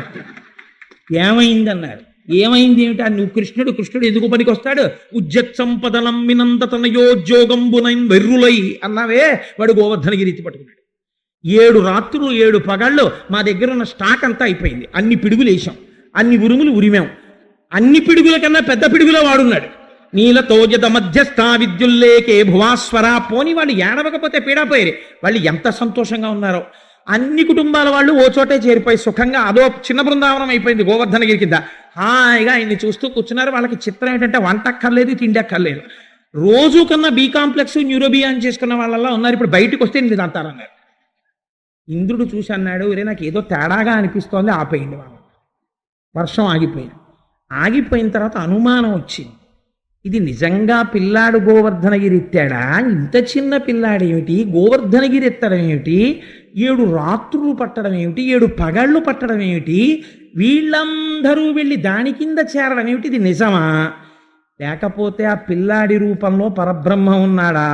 ఏమైందన్నారు. ఏమైంది ఏమిటా? నువ్వు కృష్ణుడు ఎందుకు పనికి వస్తాడు? ఉజ్జత్ సంపదనం మినంద తనయోద్యోగంబునైన్ వెర్రులై అన్నావే, వాడు గోవర్ధనగిరి ఎత్తి పట్టుకున్నాడు. 7 రాత్రులు 7 పగళ్ళు మా దగ్గర ఉన్న స్టాక్ అంతా అయిపోయింది. అన్ని పిడుగులు వేసాం, అన్ని ఉరుములు ఉరిమాం. అన్ని పిడుగుల కన్నా పెద్ద పిడుగులో వాడున్నాడు. నీలతోజత మధ్యస్థ విద్యుల్లేకే భువాస్వర. పోని వాళ్ళు ఏడవకపోతే పీడాపోయారు. వాళ్ళు ఎంత సంతోషంగా ఉన్నారో. అన్ని కుటుంబాల వాళ్ళు ఓ చోటే చేరిపోయి సుఖంగా అదో చిన్న బృందావనం అయిపోయింది గోవర్ధనగిరి కింద. హాయిగా ఆయన్ని చూస్తూ కూర్చున్నారు. వాళ్ళకి చిత్రం ఏంటంటే వంట అక్కర్లేదు, తిండి అక్కర్లేదు. రోజు కన్నా బి కాంప్లెక్స్ న్యూరోబియాన్ చేసుకున్న వాళ్ళలా ఉన్నారు. ఇప్పుడు బయటకు వస్తే ఇది అంటారన్నారు. ఇంద్రుడు చూసి అన్నాడు, ఒరే నాకు ఏదో తేడాగా అనిపిస్తోంది, ఆపేయండి వాళ్ళు. వర్షం ఆగిపోయింది. ఆగిపోయిన తర్వాత అనుమానం వచ్చింది, ఇది నిజంగా పిల్లాడు గోవర్ధనగిరి ఎత్తాడా? ఇంత చిన్న పిల్లాడు ఏమిటి గోవర్ధనగిరి ఎత్తడం ఏమిటి? 7 రాత్రులు పట్టడం ఏమిటి? 7 పగళ్ళు పట్టడం ఏమిటి? వీళ్ళందరూ వెళ్ళి దాని కింద చేరడం ఏమిటి? ఇది నిజమా? లేకపోతే ఆ పిల్లాడి రూపంలో పరబ్రహ్మ ఉన్నాడా?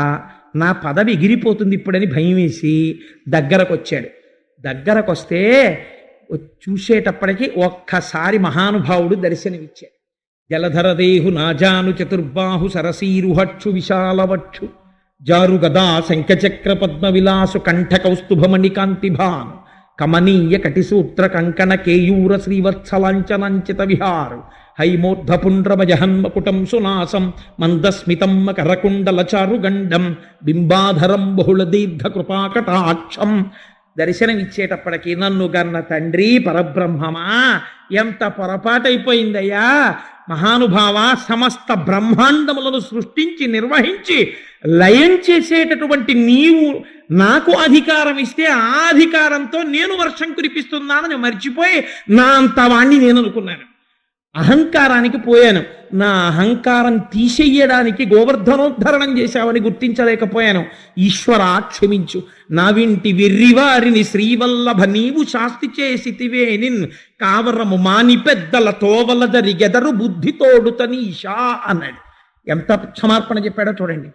నా పదవి ఎగిరిపోతుంది ఇప్పుడని భయం వేసి దగ్గరకు వచ్చాడు. దగ్గరకు వస్తే చూసేటప్పటికి ఒక్కసారి మహానుభావుడు దర్శనమిచ్చాడు. జలధరదేహు నాజాను చతుర్బాహు సరసీరుహక్షు విశాలవక్షు జారు గదా శంఖచక్ర పద్మ విలాసు కంఠ కౌస్తుభమణి కాంతిభాను కమనీయ కటిసూత్ర కంకణ కేయూర శ్రీవత్సలాంచనంచిత విహారు హైమోర్ధపుండ్రమజహన్మకుటం సునాసం మందస్మితం మకరకుండల చారుగండం బింబాధరం బహుళ దీర్ఘ కృపాకటాక్షం. దర్శనమిచ్చేటప్పటికి నన్ను గన్న తండ్రి పరబ్రహ్మమా, ఎంత పొరపాటైపోయిందయ్యా మహానుభావ. సమస్త బ్రహ్మాండములను సృష్టించి నిర్వహించి లయం చేసేటటువంటి నీవు నాకు అధికారం ఇస్తే ఆ అధికారంతో నేను వర్షం కురిపిస్తున్నానని మర్చిపోయి నా అంత వాణ్ణి నేను అనుకున్నాను. అహంకారానికి పోయాను. నా అహంకారం తీసేయడానికి గోవర్ధనోద్ధరణం చేశావని గుర్తించలేకపోయాను. ఈశ్వర క్షమించు. నా వింటి వెర్రివారిని శ్రీవల్లభ నీవు శాస్తి చేసితివే నిన్ కావరము మాని పెద్దల తోవల జరిగెదరు బుద్ధితోడుతనీషా అన్నాడు. ఎంత క్షమార్పణ చెప్పాడో చూడండి.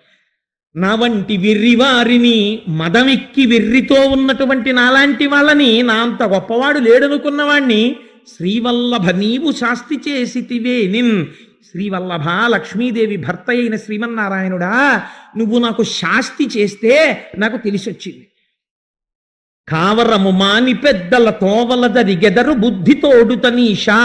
నా వంటి వెర్రివారిని, మదమెక్కి వెర్రితో ఉన్నటువంటి నాలాంటి వాళ్ళని, నా అంత గొప్పవాడు లేడనుకున్నవాణ్ణి శ్రీవల్లభ నీవు శాస్తి చేసితివే నిన్. శ్రీవల్లభ లక్ష్మీదేవి భర్త అయిన శ్రీమన్నారాయణుడా, నువ్వు నాకు శాస్తి చేస్తే నాకు తెలిసొచ్చింది. కావరము మాని పెద్దల తోవల జరిగెదరు బుద్ధితోడుతనీషా.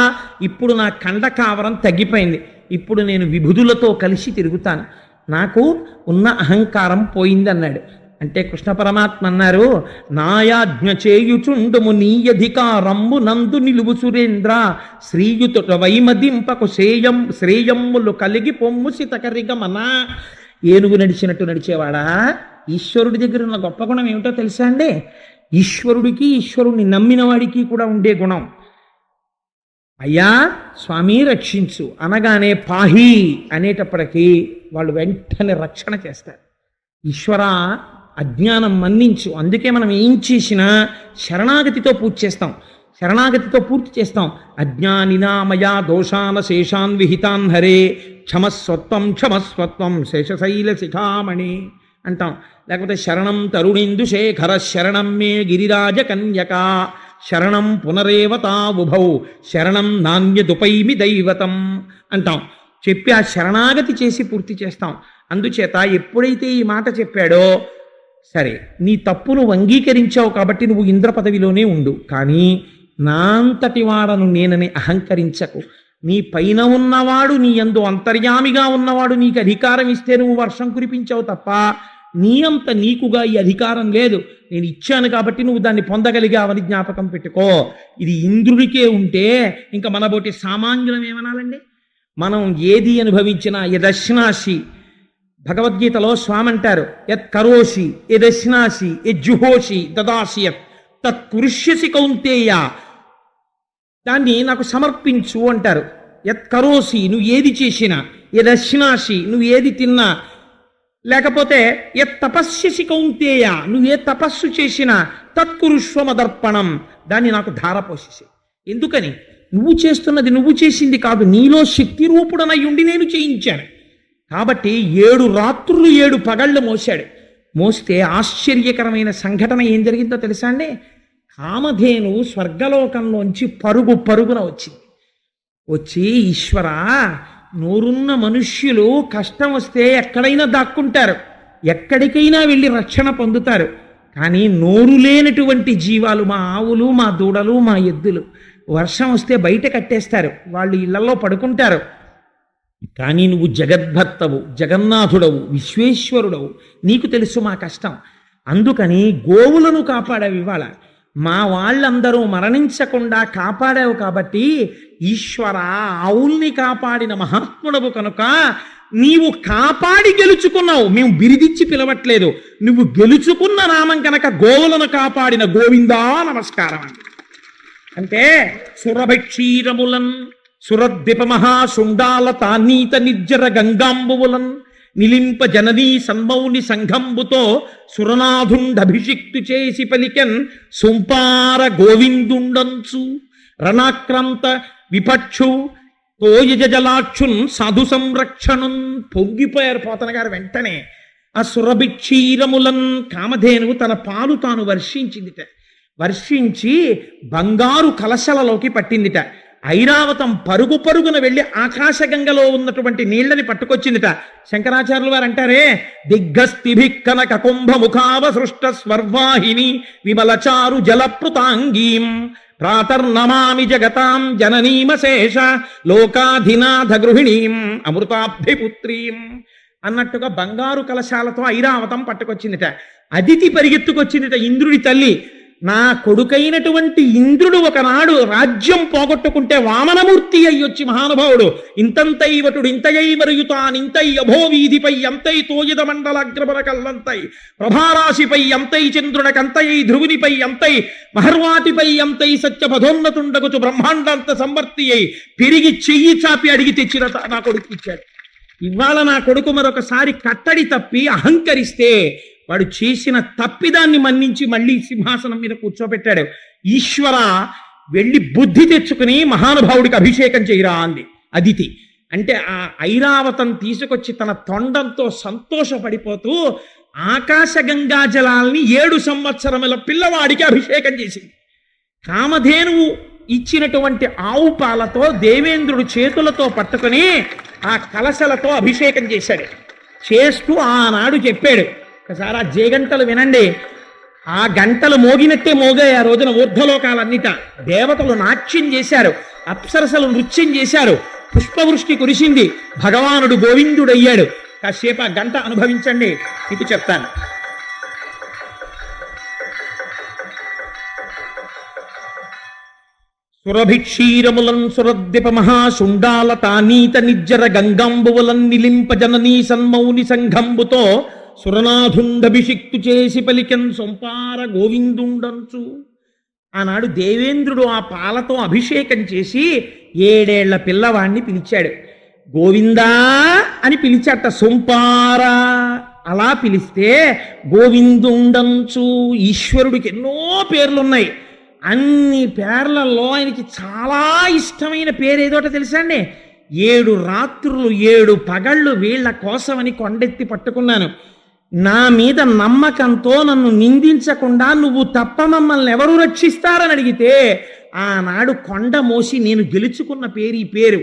ఇప్పుడు నా కండ కావరం తగ్గిపోయింది. ఇప్పుడు నేను విభుదులతో కలిసి తిరుగుతాను. నాకు ఉన్న అహంకారం పోయింది అన్నాడు. అంటే కృష్ణ పరమాత్మ అన్నారు, నాయాజ్ఞ చేయుచుండుము నీయధికారంబు నందు నిలువు సురేంద్ర శ్రీయుతుట వైమదింపకు శ్రేయమ్ములు కలిగి పొమ్ము సితకరిగమన. ఏనుగు నడిచినట్టు నడిచేవాడా? ఈశ్వరుడి దగ్గర ఉన్న గొప్ప గుణం ఏమిటో తెలుసా అండి? ఈశ్వరుడికి, ఈశ్వరుణ్ణి నమ్మిన వాడికి కూడా ఉండే గుణం. అయ్యా స్వామి రక్షించు అనగానే పాహి అనేటప్పటికీ వాళ్ళు వెంటనే రక్షణ చేస్తారు. ఈశ్వర అజ్ఞానం మన్నించు. అందుకే మనం ఏం చేసినా శరణాగతితో పూర్తి చేస్తాం, శరణాగతితో పూర్తి చేస్తాం. అజ్ఞానినామయా దోషాన శేషాన్ విహితాన్ హరే క్షమస్వత్వం క్షమస్వత్వం శేషశైల శిఖామణి అంటాం. లేకపోతే శరణం తరుణిందు శేఖర శరణం మే గిరిరాజ కన్యక శరణం పునరేవతావుభౌ శరణం నాణ్యదుపైమి దైవతం అంటాం. చెప్పి ఆ శరణాగతి చేసి పూర్తి చేస్తాం. అందుచేత ఎప్పుడైతే ఈ మాట చెప్పాడో, సరే నీ తప్పును అంగీకరించావు కాబట్టి నువ్వు ఇంద్ర పదవిలోనే ఉండు, కానీ నా అంతటి వాడను నేనని అహంకరించకు. నీ పైన ఉన్నవాడు, నీ యందు అంతర్యామిగా ఉన్నవాడు నీకు అధికారం ఇస్తే నువ్వు వర్షం కురిపించావు తప్ప నీ అంత నీకుగా ఈ అధికారం లేదు. నేను ఇచ్చాను కాబట్టి నువ్వు దాన్ని పొందగలిగావని జ్ఞాపకం పెట్టుకో. ఇది ఇంద్రుడికే ఉంటే ఇంకా మనబోటి సామాన్యులం ఏమనాలండి? మనం ఏది అనుభవించినా యదశ్నాసి, భగవద్గీతలో స్వామి అంటారు, యత్ కరోషి యదశ్నాసి యజ్జుహోషి దదాసి యత్ తత్ కురుష్యసి కౌంతేయ, దాన్ని నాకు సమర్పించు అంటారు. యత్ కరోసి నువ్వు ఏది చేసినా, యదశ్నాసి నువ్వు ఏది తిన్నా, లేకపోతే యత్ తపస్యసి కౌంతేయ నువ్వు ఏ తపస్సు చేసినా తత్కురుష్వమదర్పణం దాన్ని నాకు ధారపోసేసి. ఎందుకని? నువ్వు చేస్తున్నది నువ్వు చేసింది కాదు, నీలో శక్తి రూపుడనై ఉండి నేను చేయించాను. కాబట్టి 7 రాత్రులు 7 పగళ్ళు మోసాడు. మోస్తే ఆశ్చర్యకరమైన సంఘటన ఏం జరిగిందో తెలుసా అండి? కామధేను స్వర్గలోకంలోంచి పరుగు పరుగున వచ్చింది. వచ్చి, ఈశ్వరా, నోరున్న మనుష్యులు కష్టం వస్తే ఎక్కడైనా దాక్కుంటారు, ఎక్కడికైనా వెళ్ళి రక్షణ పొందుతారు, కానీ నోరు లేనటువంటి జీవాలు, మా ఆవులు, మా దూడలు, మా ఎద్దులు, వర్షం వస్తే బయట కట్టేస్తారు, వాళ్ళు ఇళ్లలో పడుకుంటారు. కానీ నువ్వు జగద్భర్తవు, జగన్నాథుడవు, విశ్వేశ్వరుడవు, నీకు తెలుసు మా కష్టం. అందుకని గోవులను కాపాడావు. ఇవాళ మా వాళ్ళందరూ మరణించకుండా కాపాడావు. కాబట్టి ఈశ్వర, ఆవుల్ని కాపాడిన మహాత్ముడవు కనుక నీవు కాపాడి గెలుచుకున్నావు. మేము బిరిదిచ్చి పిలవట్లేదు, నువ్వు గెలుచుకున్న నామం కనుక గోవులను కాపాడిన గోవిందా నమస్కారం అంటే సురభక్షీరములన్ సురద్విప మహాశుండాల తానీత నిర్జర గంగాంబువులన్ నిలింప జననీ సన్మౌని సంఘంబుతో సురనాథుండభిషిక్తు చేసి పలికెన్ సొంపార గోవిందుండంచు రణాక్రాంత విపక్షు తోయజ జలాక్షున్ సాధు సంరక్షణున్. పొంగిపోయారు పోతన గారు. వెంటనే ఆ సురభిక్షీరములన్ కామధేనువు తన పాలు తాను వర్షించిందిట. వర్షించి బంగారు కలశలలోకి పట్టిందిట. ఐరావతం పరుగు పరుగున వెళ్ళి ఆకాశగంగలో ఉన్నటువంటి నీళ్లని పట్టుకొచ్చిందిట. శంకరాచార్యులు వారు అంటారే, దిగ్గస్థిభిక్కనక కుంభముఖావ సృష్ట స్వర్వాహిని విమలచారు జలప్లుతాంగీం ప్రాతర్నమామి జగతాం జననీమశేష లోకాధినాథ గృహిణీం అమృతాభిపుత్రీం అన్నట్టుగా బంగారు కలశాలతో ఐరావతం పట్టుకొచ్చిందిట. అదితి పరిగెత్తుకొచ్చిందిట. ఇంద్రుడి తల్లి, నా కొడుకైనటువంటి ఇంద్రుడు ఒకనాడు రాజ్యం పోగొట్టుకుంటే వామనమూర్తి అయ్యొచ్చి మహానుభావుడు ఇంతంతైవటుడు ఇంతయైవరయుతానింతై అభోవీధిపై అంతై తోయద మండలాగ్రబల కల్లంతై ప్రభారాశిపై అంతై చంద్రునకంతై ధ్రువునిపై అంతై మహర్వాటిపై అంతై సత్యపథోన్నతుండగుచు బ్రహ్మాండంత సంవర్తి అయి తిరిగి చెయ్యి చాపి అడిగి తెచ్చిన నా కొడుకు ఇచ్చాడు. ఇవాళ నా కొడుకు మరొకసారి కట్టడి తప్పి అహంకరిస్తే వాడు చేసిన తప్పిదాన్ని మన్నించి మళ్ళీ సింహాసనం మీద కూర్చోబెట్టాడు. ఈశ్వర, వెళ్ళి బుద్ధి తెచ్చుకుని మహానుభావుడికి అభిషేకం చేయరా అంది అదితి. అంటే ఆ ఐరావతం తీసుకొచ్చి తన తొండంతో సంతోషపడిపోతూ ఆకాశగంగా జలాల్ని 7 సంవత్సరముల పిల్లవాడికి అభిషేకం చేసింది. కామధేనువు ఇచ్చినటువంటి ఆవు పాలతో దేవేంద్రుడు చేతులతో పట్టుకుని ఆ కలశలతో అభిషేకం చేశాడు. చేస్తూ ఆనాడు చెప్పాడు, ఒకసారి ఆ జేగంటలు వినండి. ఆ గంటలు మోగినట్టే మోగాయి ఆ రోజున ఊర్ధ్వలోకాలన్నిట. దేవతలు నాట్యం చేశారు, అప్సరసలు నృత్యం చేశారు, పుష్పవృష్టి కురిసింది, భగవానుడు గోవిందుడయ్యాడు. కాసేపు ఆ గంట అనుభవించండి, మీకు చెప్తాను. సురభిక్షీరములన్ సురద్విప మహాశుండాల తానీత నిర్జర గంగాంబువులన్ నిలింప జననీ సన్మౌని సంఘంబుతో సురనాథుండభిషిక్తు చేసి పలికెన్ సొంపార గోవిందుండంచు. ఆనాడు దేవేంద్రుడు ఆ పాలతో అభిషేకం చేసి 7 ఏళ్ల పిల్లవాణ్ణి పిలిచాడు. గోవిందా అని పిలిచాట, సొంపార. అలా పిలిస్తే గోవిందుండంచు. ఈశ్వరుడికి ఎన్నో పేర్లున్నాయి. అన్ని పేర్లలో ఆయనకి చాలా ఇష్టమైన పేరు ఏదోట తెలుసా అండి? 7 రాత్రులు 7 పగళ్ళు వీళ్ల కోసమని కొండెత్తి పట్టుకున్నాను. నా మీద నమ్మకంతో నన్ను నిందించకుండా నువ్వు తప్ప మమ్మల్ని ఎవరు రక్షిస్తారని అడిగితే ఆనాడు కొండ మోసి నేను గెలుచుకున్న పేరు ఈ పేరు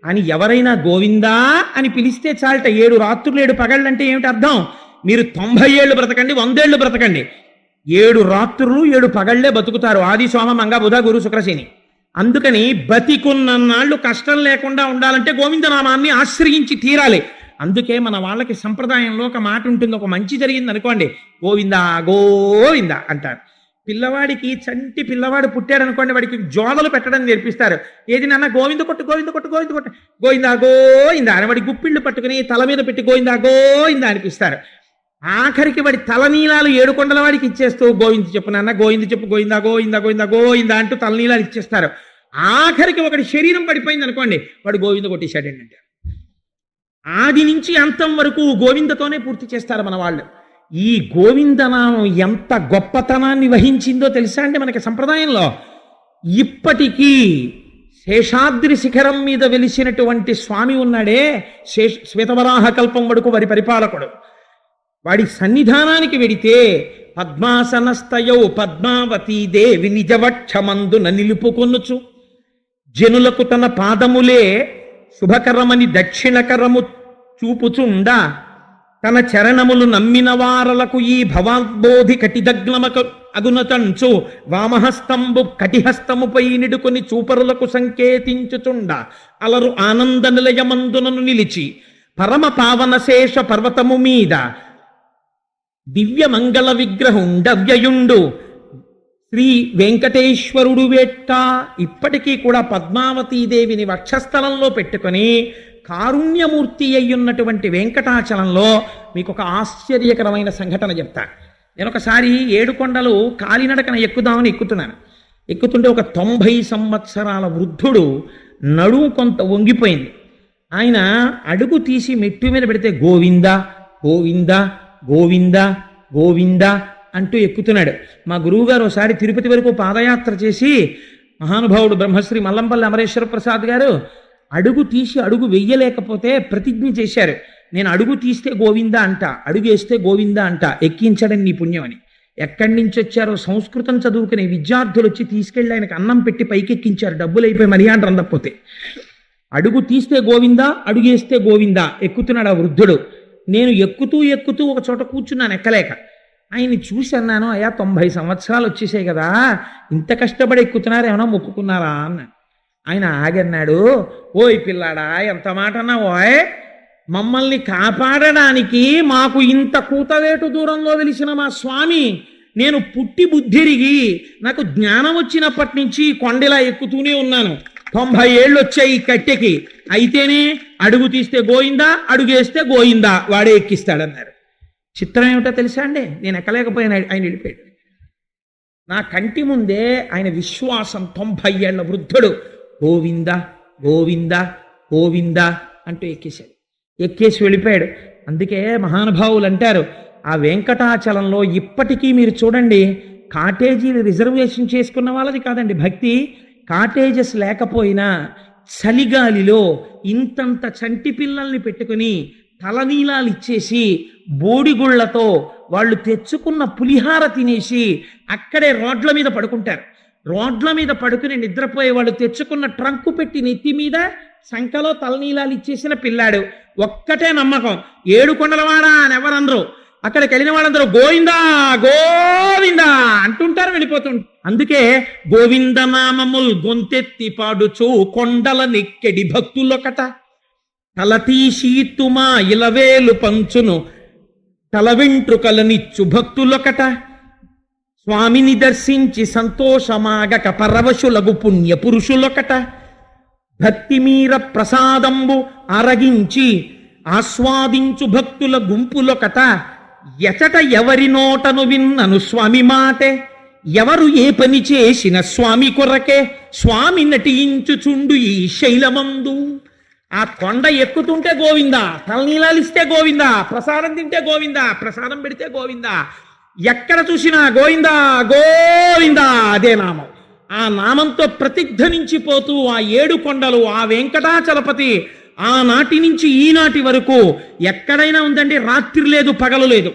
అని ఎవరైనా గోవిందా అని పిలిస్తే చాలట. 7 రాత్రులు 7 పగళ్ళు అంటే ఏమిటి అర్థం? మీరు 90 ఏళ్ళు బ్రతకండి, 100 ఏళ్ళు బ్రతకండి, 7 రాత్రులు 7 పగళ్లే బతుకుతారు. ఆది సోమ మంగ బుధ గురు శుక్రశని. అందుకని బతికున్నన్నాళ్ళు కష్టం లేకుండా ఉండాలంటే గోవిందనామాన్ని ఆశ్రయించి తీరాలి. అందుకే మన వాళ్ళకి సంప్రదాయంలో ఒక మాట ఉంటుంది, ఒక మంచి జరిగింది అనుకోండి, గోవిందా గోవిందా అంటారు. పిల్లవాడికి చంటి పిల్లవాడు పుట్టాడు అనుకోండి, వాడికి జోదలు పెట్టడం నేర్పిస్తారు. ఏది నాన్న గోవింద కొట్టు గోవింద కొట్టు గోవింద కొట్టు గోవిందా గోవిందా అని వాడి గుప్పిళ్ళు పట్టుకుని తల మీద పెట్టి గోవిందా గోవిందా అనిపిస్తారు. ఆఖరికి వాడి తలనీలాలు 7 కొండల వాడికి ఇచ్చేస్తూ గోవింద చెప్పు నాన్న, గోవింద చెప్పు, గోవిందా గోవిందా గోవిందా గోవిందా అంటూ తలనీలాలు ఇచ్చేస్తారు. ఆఖరికి ఒకటి శరీరం పడిపోయింది అనుకోండి, వాడు గోవింద కొట్టేశాడు ఏంటంటే. ఆది నుంచి అంతం వరకు గోవిందతోనే పూర్తి చేస్తారు మన వాళ్ళు. ఈ గోవిందనామం ఎంత గొప్పతనాన్ని వహించిందో తెలుసా అండి మనకి సంప్రదాయంలో. ఇప్పటికీ శేషాద్రి శిఖరం మీద వెలిసినటువంటి స్వామి ఉన్నాడే, శ్వేతవరాహ కల్పం వరకు వారి పరిపాలకుడు. వాడి సన్నిధానానికి వెడితే పద్మాసనస్తయౌ పద్మావతీ దేవి నిజవక్షమందున నిలుపుకొనుచు జనులకు తన పాదములే శుభకరమని దక్షిణకరము చూపుచుండా తన చరణములు నమ్మిన వారలకు ఈ భవాబోధి కటిదగ్నమక అగునతంచు వామహస్తంబు కటిహస్తముపై నిడుకొని చూపరులకు సంకేతించుచుండ అలరు ఆనంద నిలయమందునను నిలిచి పరమ పావన శేష పర్వతము మీద దివ్య మంగళ విగ్రహుండవ్యయుండు శ్రీ వెంకటేశ్వరుడు వేట్ట. ఇప్పటికీ కూడా పద్మావతీదేవిని వక్షస్థలంలో పెట్టుకొని కారుణ్యమూర్తి అయ్యున్నటువంటి వెంకటాచలంలో మీకు ఒక ఆశ్చర్యకరమైన సంఘటన చెప్తా. నేను ఒకసారి ఏడుకొండలు కాలినడకన ఎక్కుదామని ఎక్కుతుంటే ఒక 90 సంవత్సరాల వృద్ధుడు నడుము కొంత వంగిపోయింది. ఆయన అడుగు తీసి మెట్టు మీద పెడితే గోవింద గోవింద గోవింద గోవింద అంటూ ఎక్కుతున్నాడు. మా గురువుగారు ఒకసారి తిరుపతి వరకు పాదయాత్ర చేసి, మహానుభావుడు బ్రహ్మశ్రీ మల్లంపల్లి అమరేశ్వర ప్రసాద్ గారు అడుగు తీసి అడుగు వెయ్యలేకపోతే ప్రతిజ్ఞ చేశారు, నేను అడుగు తీస్తే గోవింద అంట, అడుగు వేస్తే గోవింద అంట, ఎక్కించడం నీ పుణ్యం అని. ఎక్కడి నుంచి వచ్చారో సంస్కృతం చదువుకునే విద్యార్థులు వచ్చి తీసుకెళ్ళి ఆయనకు అన్నం పెట్టి పైకెక్కించారు, డబ్బులు అయిపోయి మర్యాద అందకపోతే. అడుగు తీస్తే గోవింద, అడుగేస్తే గోవింద ఎక్కుతున్నాడు ఆ వృద్ధుడు. నేను ఎక్కుతూ ఎక్కుతూ ఒక చోట కూర్చున్నాను ఎక్కలేక. ఆయన్ని చూసి అన్నాను, అయ్యా 90 సంవత్సరాలు వచ్చేసాయి కదా, ఇంత కష్టపడి ఎక్కుతున్నారు, ఏమైనా మొక్కుకున్నారా అన్నాడు. ఆయన ఆగన్నాడు, ఓయ్ పిల్లాడా ఎంత మాట అన్నావోయ్, మమ్మల్ని కాపాడడానికి మాకు ఇంత కూతవేటు దూరంలో వెలిసిన మా స్వామి, నేను పుట్టి బుద్ధిరిగి నాకు జ్ఞానం వచ్చినప్పటి నుంచి కొండలా ఎక్కుతూనే ఉన్నాను, 90 ఏళ్ళు వచ్చాయి ఈ కట్టెకి, అయితేనే అడుగు తీస్తే గోయిందా, అడుగేస్తే గోయిందా, వాడే ఎక్కిస్తాడన్నారు. చిత్రం ఏమిటో తెలుసా అండి, నేను ఎక్కలేకపోయినా ఆయన వెళ్ళిపోయాడు. నా కంటి ముందే ఆయన విశ్వాసం 90 ఏళ్ల వృద్ధుడు గోవింద గోవింద గోవింద అంటూ ఎక్కేసి వెళ్ళిపోయాడు. అందుకే మహానుభావులు అంటారు, ఆ వెంకటాచలంలో ఇప్పటికీ మీరు చూడండి, కాటేజీలు రిజర్వేషన్ చేసుకున్న వాళ్ళది కాదండి భక్తి, కాటేజెస్ లేకపోయినా చలిగాలిలో ఇంతంత చంటి పిల్లల్ని పెట్టుకుని తలనీలాలు ఇచ్చేసి బోడిగుళ్లతో వాళ్ళు తెచ్చుకున్న పులిహార తినేసి అక్కడే రోడ్ల మీద పడుకుంటారు. రోడ్ల మీద పడుకుని నిద్రపోయే వాళ్ళు తెచ్చుకున్న ట్రంకు పెట్టి నెత్తి మీద సంకలో తలనీలాలు ఇచ్చేసిన పిల్లాడు. ఒక్కటే నమ్మకం, ఏడుకొండలవాడా అని ఎవరందరూ, అక్కడికి వెళ్ళిన వాళ్ళందరూ గోవిందా గోవిందా అంటుంటారు, వెళ్ళిపోతుంటారు. అందుకే గోవింద నామముల్ గొంతెత్తి పాడుచు కొండల నెక్కెడి భక్తులొకట, తలతీశీతుమా ఇలవేలు పంచును తల వెంట్రుకలనిచ్చు భక్తులొకట, స్వామిని దర్శించి సంతోషమాగక పరవశులగు పుణ్య పురుషులొకట, భక్తిమీర ప్రసాదంబు అరగించి ఆస్వాదించు భక్తుల గుంపులొకట, ఎచట ఎవరి నోటను విన్నను స్వామి మాటే, ఎవరు ఏ పని చేసిన స్వామి కొరకే, స్వామి నటించుచుండు ఈ శైలమందు. ఆ కొండ ఎక్కుతుంటే గోవిందా, తలనీలాలిస్తే గోవిందా, ప్రసాదం తింటే గోవిందా, ప్రసాదం పెడితే గోవిందా, ఎక్కడ చూసినా గోవిందా గోవిందా అదే నామం. ఆ నామంతో ప్రతిధ్వనించిపోతూ ఆ 7 కొండలు, ఆ వెంకటాచలపతి ఆనాటి నుంచి ఈనాటి వరకు ఎక్కడైనా ఉందండి, రాత్రి లేదు పగలు లేదు.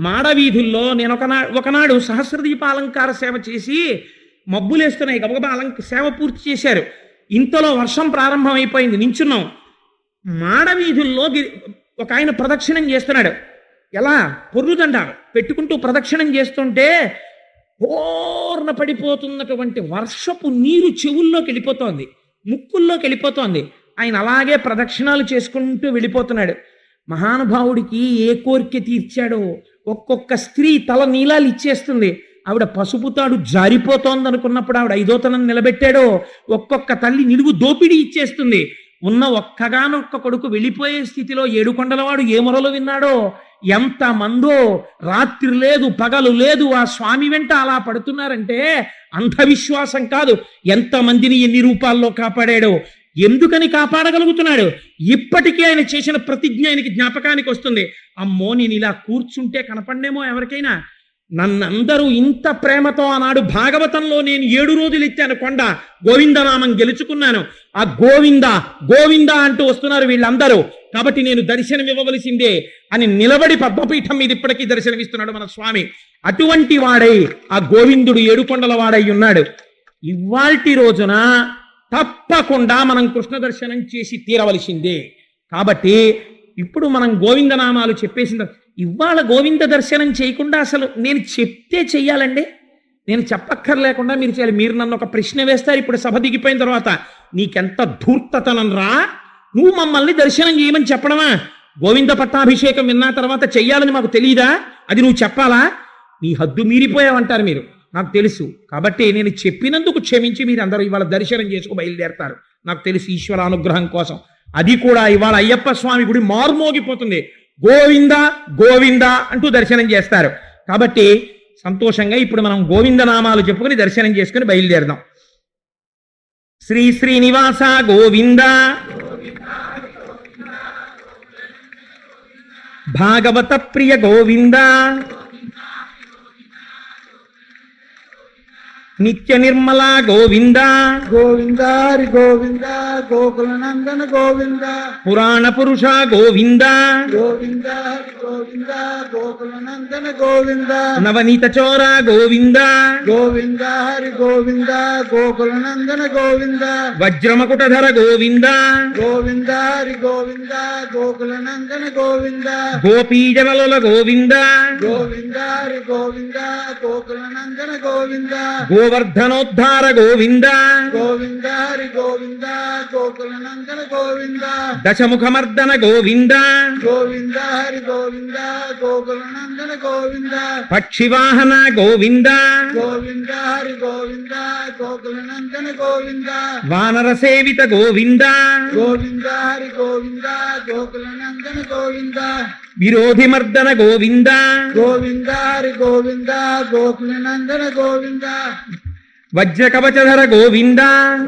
మాడవీధుల్లో నేను ఒకనాడు సహస్రదీపాలంకార సేవ చేసి మబ్బులేస్తున్నాయి, గబగబా సేవ పూర్తి చేశారు. ఇంతలో వర్షం ప్రారంభం అయిపోయింది, నించున్నాం. మాడవీధుల్లో ఒక ఆయన ప్రదక్షిణం చేస్తున్నాడు, ఎలా పొర్రుదండాలు పెట్టుకుంటూ ప్రదక్షిణం చేస్తుంటే పూర్ణ పడిపోతున్నటువంటి వర్షపు నీరు చెవుల్లోకి వెళ్ళిపోతోంది, ముక్కుల్లోకి వెళ్ళిపోతోంది. ఆయన అలాగే ప్రదక్షిణాలు చేసుకుంటూ వెళ్ళిపోతున్నాడు. మహానుభావుడికి ఏ కోరిక తీర్చాడో, ఒక్కొక్క స్త్రీ తల నీలాలు ఇచ్చేస్తుంది. ఆవిడ పసుపుతాడు జారిపోతోంది అనుకున్నప్పుడు ఆవిడ ఐదోతనం నిలబెట్టాడో, ఒక్కొక్క తల్లి నిలువు దోపిడీ ఇచ్చేస్తుంది. ఉన్న ఒక్కగానొక్క కొడుకు వెళ్ళిపోయే స్థితిలో 7 కొండలవాడు ఏ మొరలు విన్నాడో, ఎంత మందో రాత్రి లేదు పగలు లేదు ఆ స్వామి వెంట అలా పడుతున్నారంటే అంధవిశ్వాసం కాదు. ఎంతమందిని ఎన్ని రూపాల్లో కాపాడాడో, ఎందుకని కాపాడగలుగుతున్నాడు, ఇప్పటికీ ఆయన చేసిన ప్రతిజ్ఞ ఆయనకి జ్ఞాపకానికి వస్తుంది. అమ్మో నేను ఇలా కూర్చుంటే కనపడేమో ఎవరికైనా, నన్నందరూ ఇంత ప్రేమతో ఆనాడు భాగవతంలో నేను 7 రోజులు ఎత్తాను కొండ, గోవిందనామం గెలుచుకున్నాను. ఆ గోవింద గోవింద అంటూ వస్తున్నారు వీళ్ళందరూ, కాబట్టి నేను దర్శనం ఇవ్వవలసిందే అని నిలబడి పద్మపీఠం మీద ఇప్పటికీ దర్శనమిస్తున్నాడు మన స్వామి. అటువంటి వాడై ఆ గోవిందుడు 7 కొండల వాడై ఉన్నాడు. ఇవాల్టి రోజున తప్పకుండా మనం కృష్ణ దర్శనం చేసి తీరవలసిందే. కాబట్టి ఇప్పుడు మనం గోవిందనామాలు చెప్పేసిన ఇవాళ గోవింద దర్శనం చేయకుండా అసలు నేను చెప్తే చెయ్యాలండి, నేను చెప్పక్కర్లేకుండా మీరు చేయాలి. మీరు నన్ను ఒక ప్రశ్న వేస్తారు ఇప్పుడు సభ దిగిపోయిన తర్వాత, నీకెంత ధూర్తతనం రా, నువ్వు మమ్మల్ని దర్శనం చేయమని చెప్పడమా? గోవింద పట్టాభిషేకం విన్న తర్వాత చెయ్యాలని మాకు తెలియదా? అది నువ్వు చెప్పాలా? నీ హద్దు మీరిపోయావంటారు మీరు, నాకు తెలుసు. కాబట్టి నేను చెప్పినందుకు క్షమించి మీరు అందరూ ఇవాళ దర్శనం చేసుకు బయలుదేరతారు. నాకు తెలుసు ఈశ్వర అనుగ్రహం కోసం. అది కూడా ఇవాళ అయ్యప్ప స్వామి గుడి మార్మోగిపోతుంది, గోవింద గోవింద అంటూ దర్శనం చేస్తారు. కాబట్టి సంతోషంగా ఇప్పుడు మనం గోవింద నామాలు చెప్పుకొని దర్శనం చేసుకుని బయలుదేరదాం. శ్రీ శ్రీనివాస గోవింద, భాగవత ప్రియ గోవింద, నిత్య నిర్మల గోవింద, గోవింద హరి గోవింద, గోకుల నందన గోవింద, పురాణ పురుష గోవింద, గోవింద హరి గోవింద, గోకుల నందన గోవింద, నవనీత చోర గోవింద, గోవింద హరి గోవింద, గోకుల నందన గోవింద, వజ్రమకుటధర గోవింద, గోవింద హరి గోవింద, గోకుల నందన గోవింద, గోపీజనల గోవింద, గోవింద హరి గోవింద, గోకుల నందన గోవింద, గోవర్ధనోద్ధార గోవింద, గోవింద హరి గోవింద, గోకుల నందన గోవింద, దశముఖమర్దన గోవింద, గోవింద హరి గోవింద, గోకుల నందన గోవింద, పక్షివాహన గోవింద, గోవింద హరి గోవింద, గోకుల నందన గోవింద, వానర సేవిత గోవింద, గోవింద హరి గోవింద, గోకుల నందన గోవింద, విరోధిమర్దన గోవింద, గోవింద హరి గోవింద, గోకుల నందన గోవింద, వజ్రకవచధర గోవింద,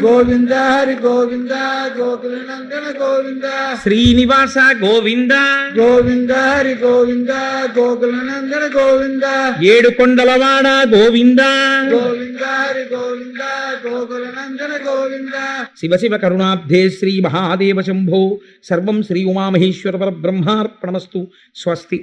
గోవింద హరి గోవింద, గోకుల నందన గోవింద, శ్రీనివాస గోవింద, గోవింద హరి గోవింద, గోకుల నందన గోవింద, ఏడు కొండలవాడ గోవింద, గోవింద హరి గోవింద, గోకుల నందన గోవింద, శివ శివ కరుణాబ్ధే శ్రీ మహాదేవ శంభో, సర్వం శ్రీ ఉమామహేశ్వర పరబ్రహ్మార్పణమస్తు. స్వస్తి.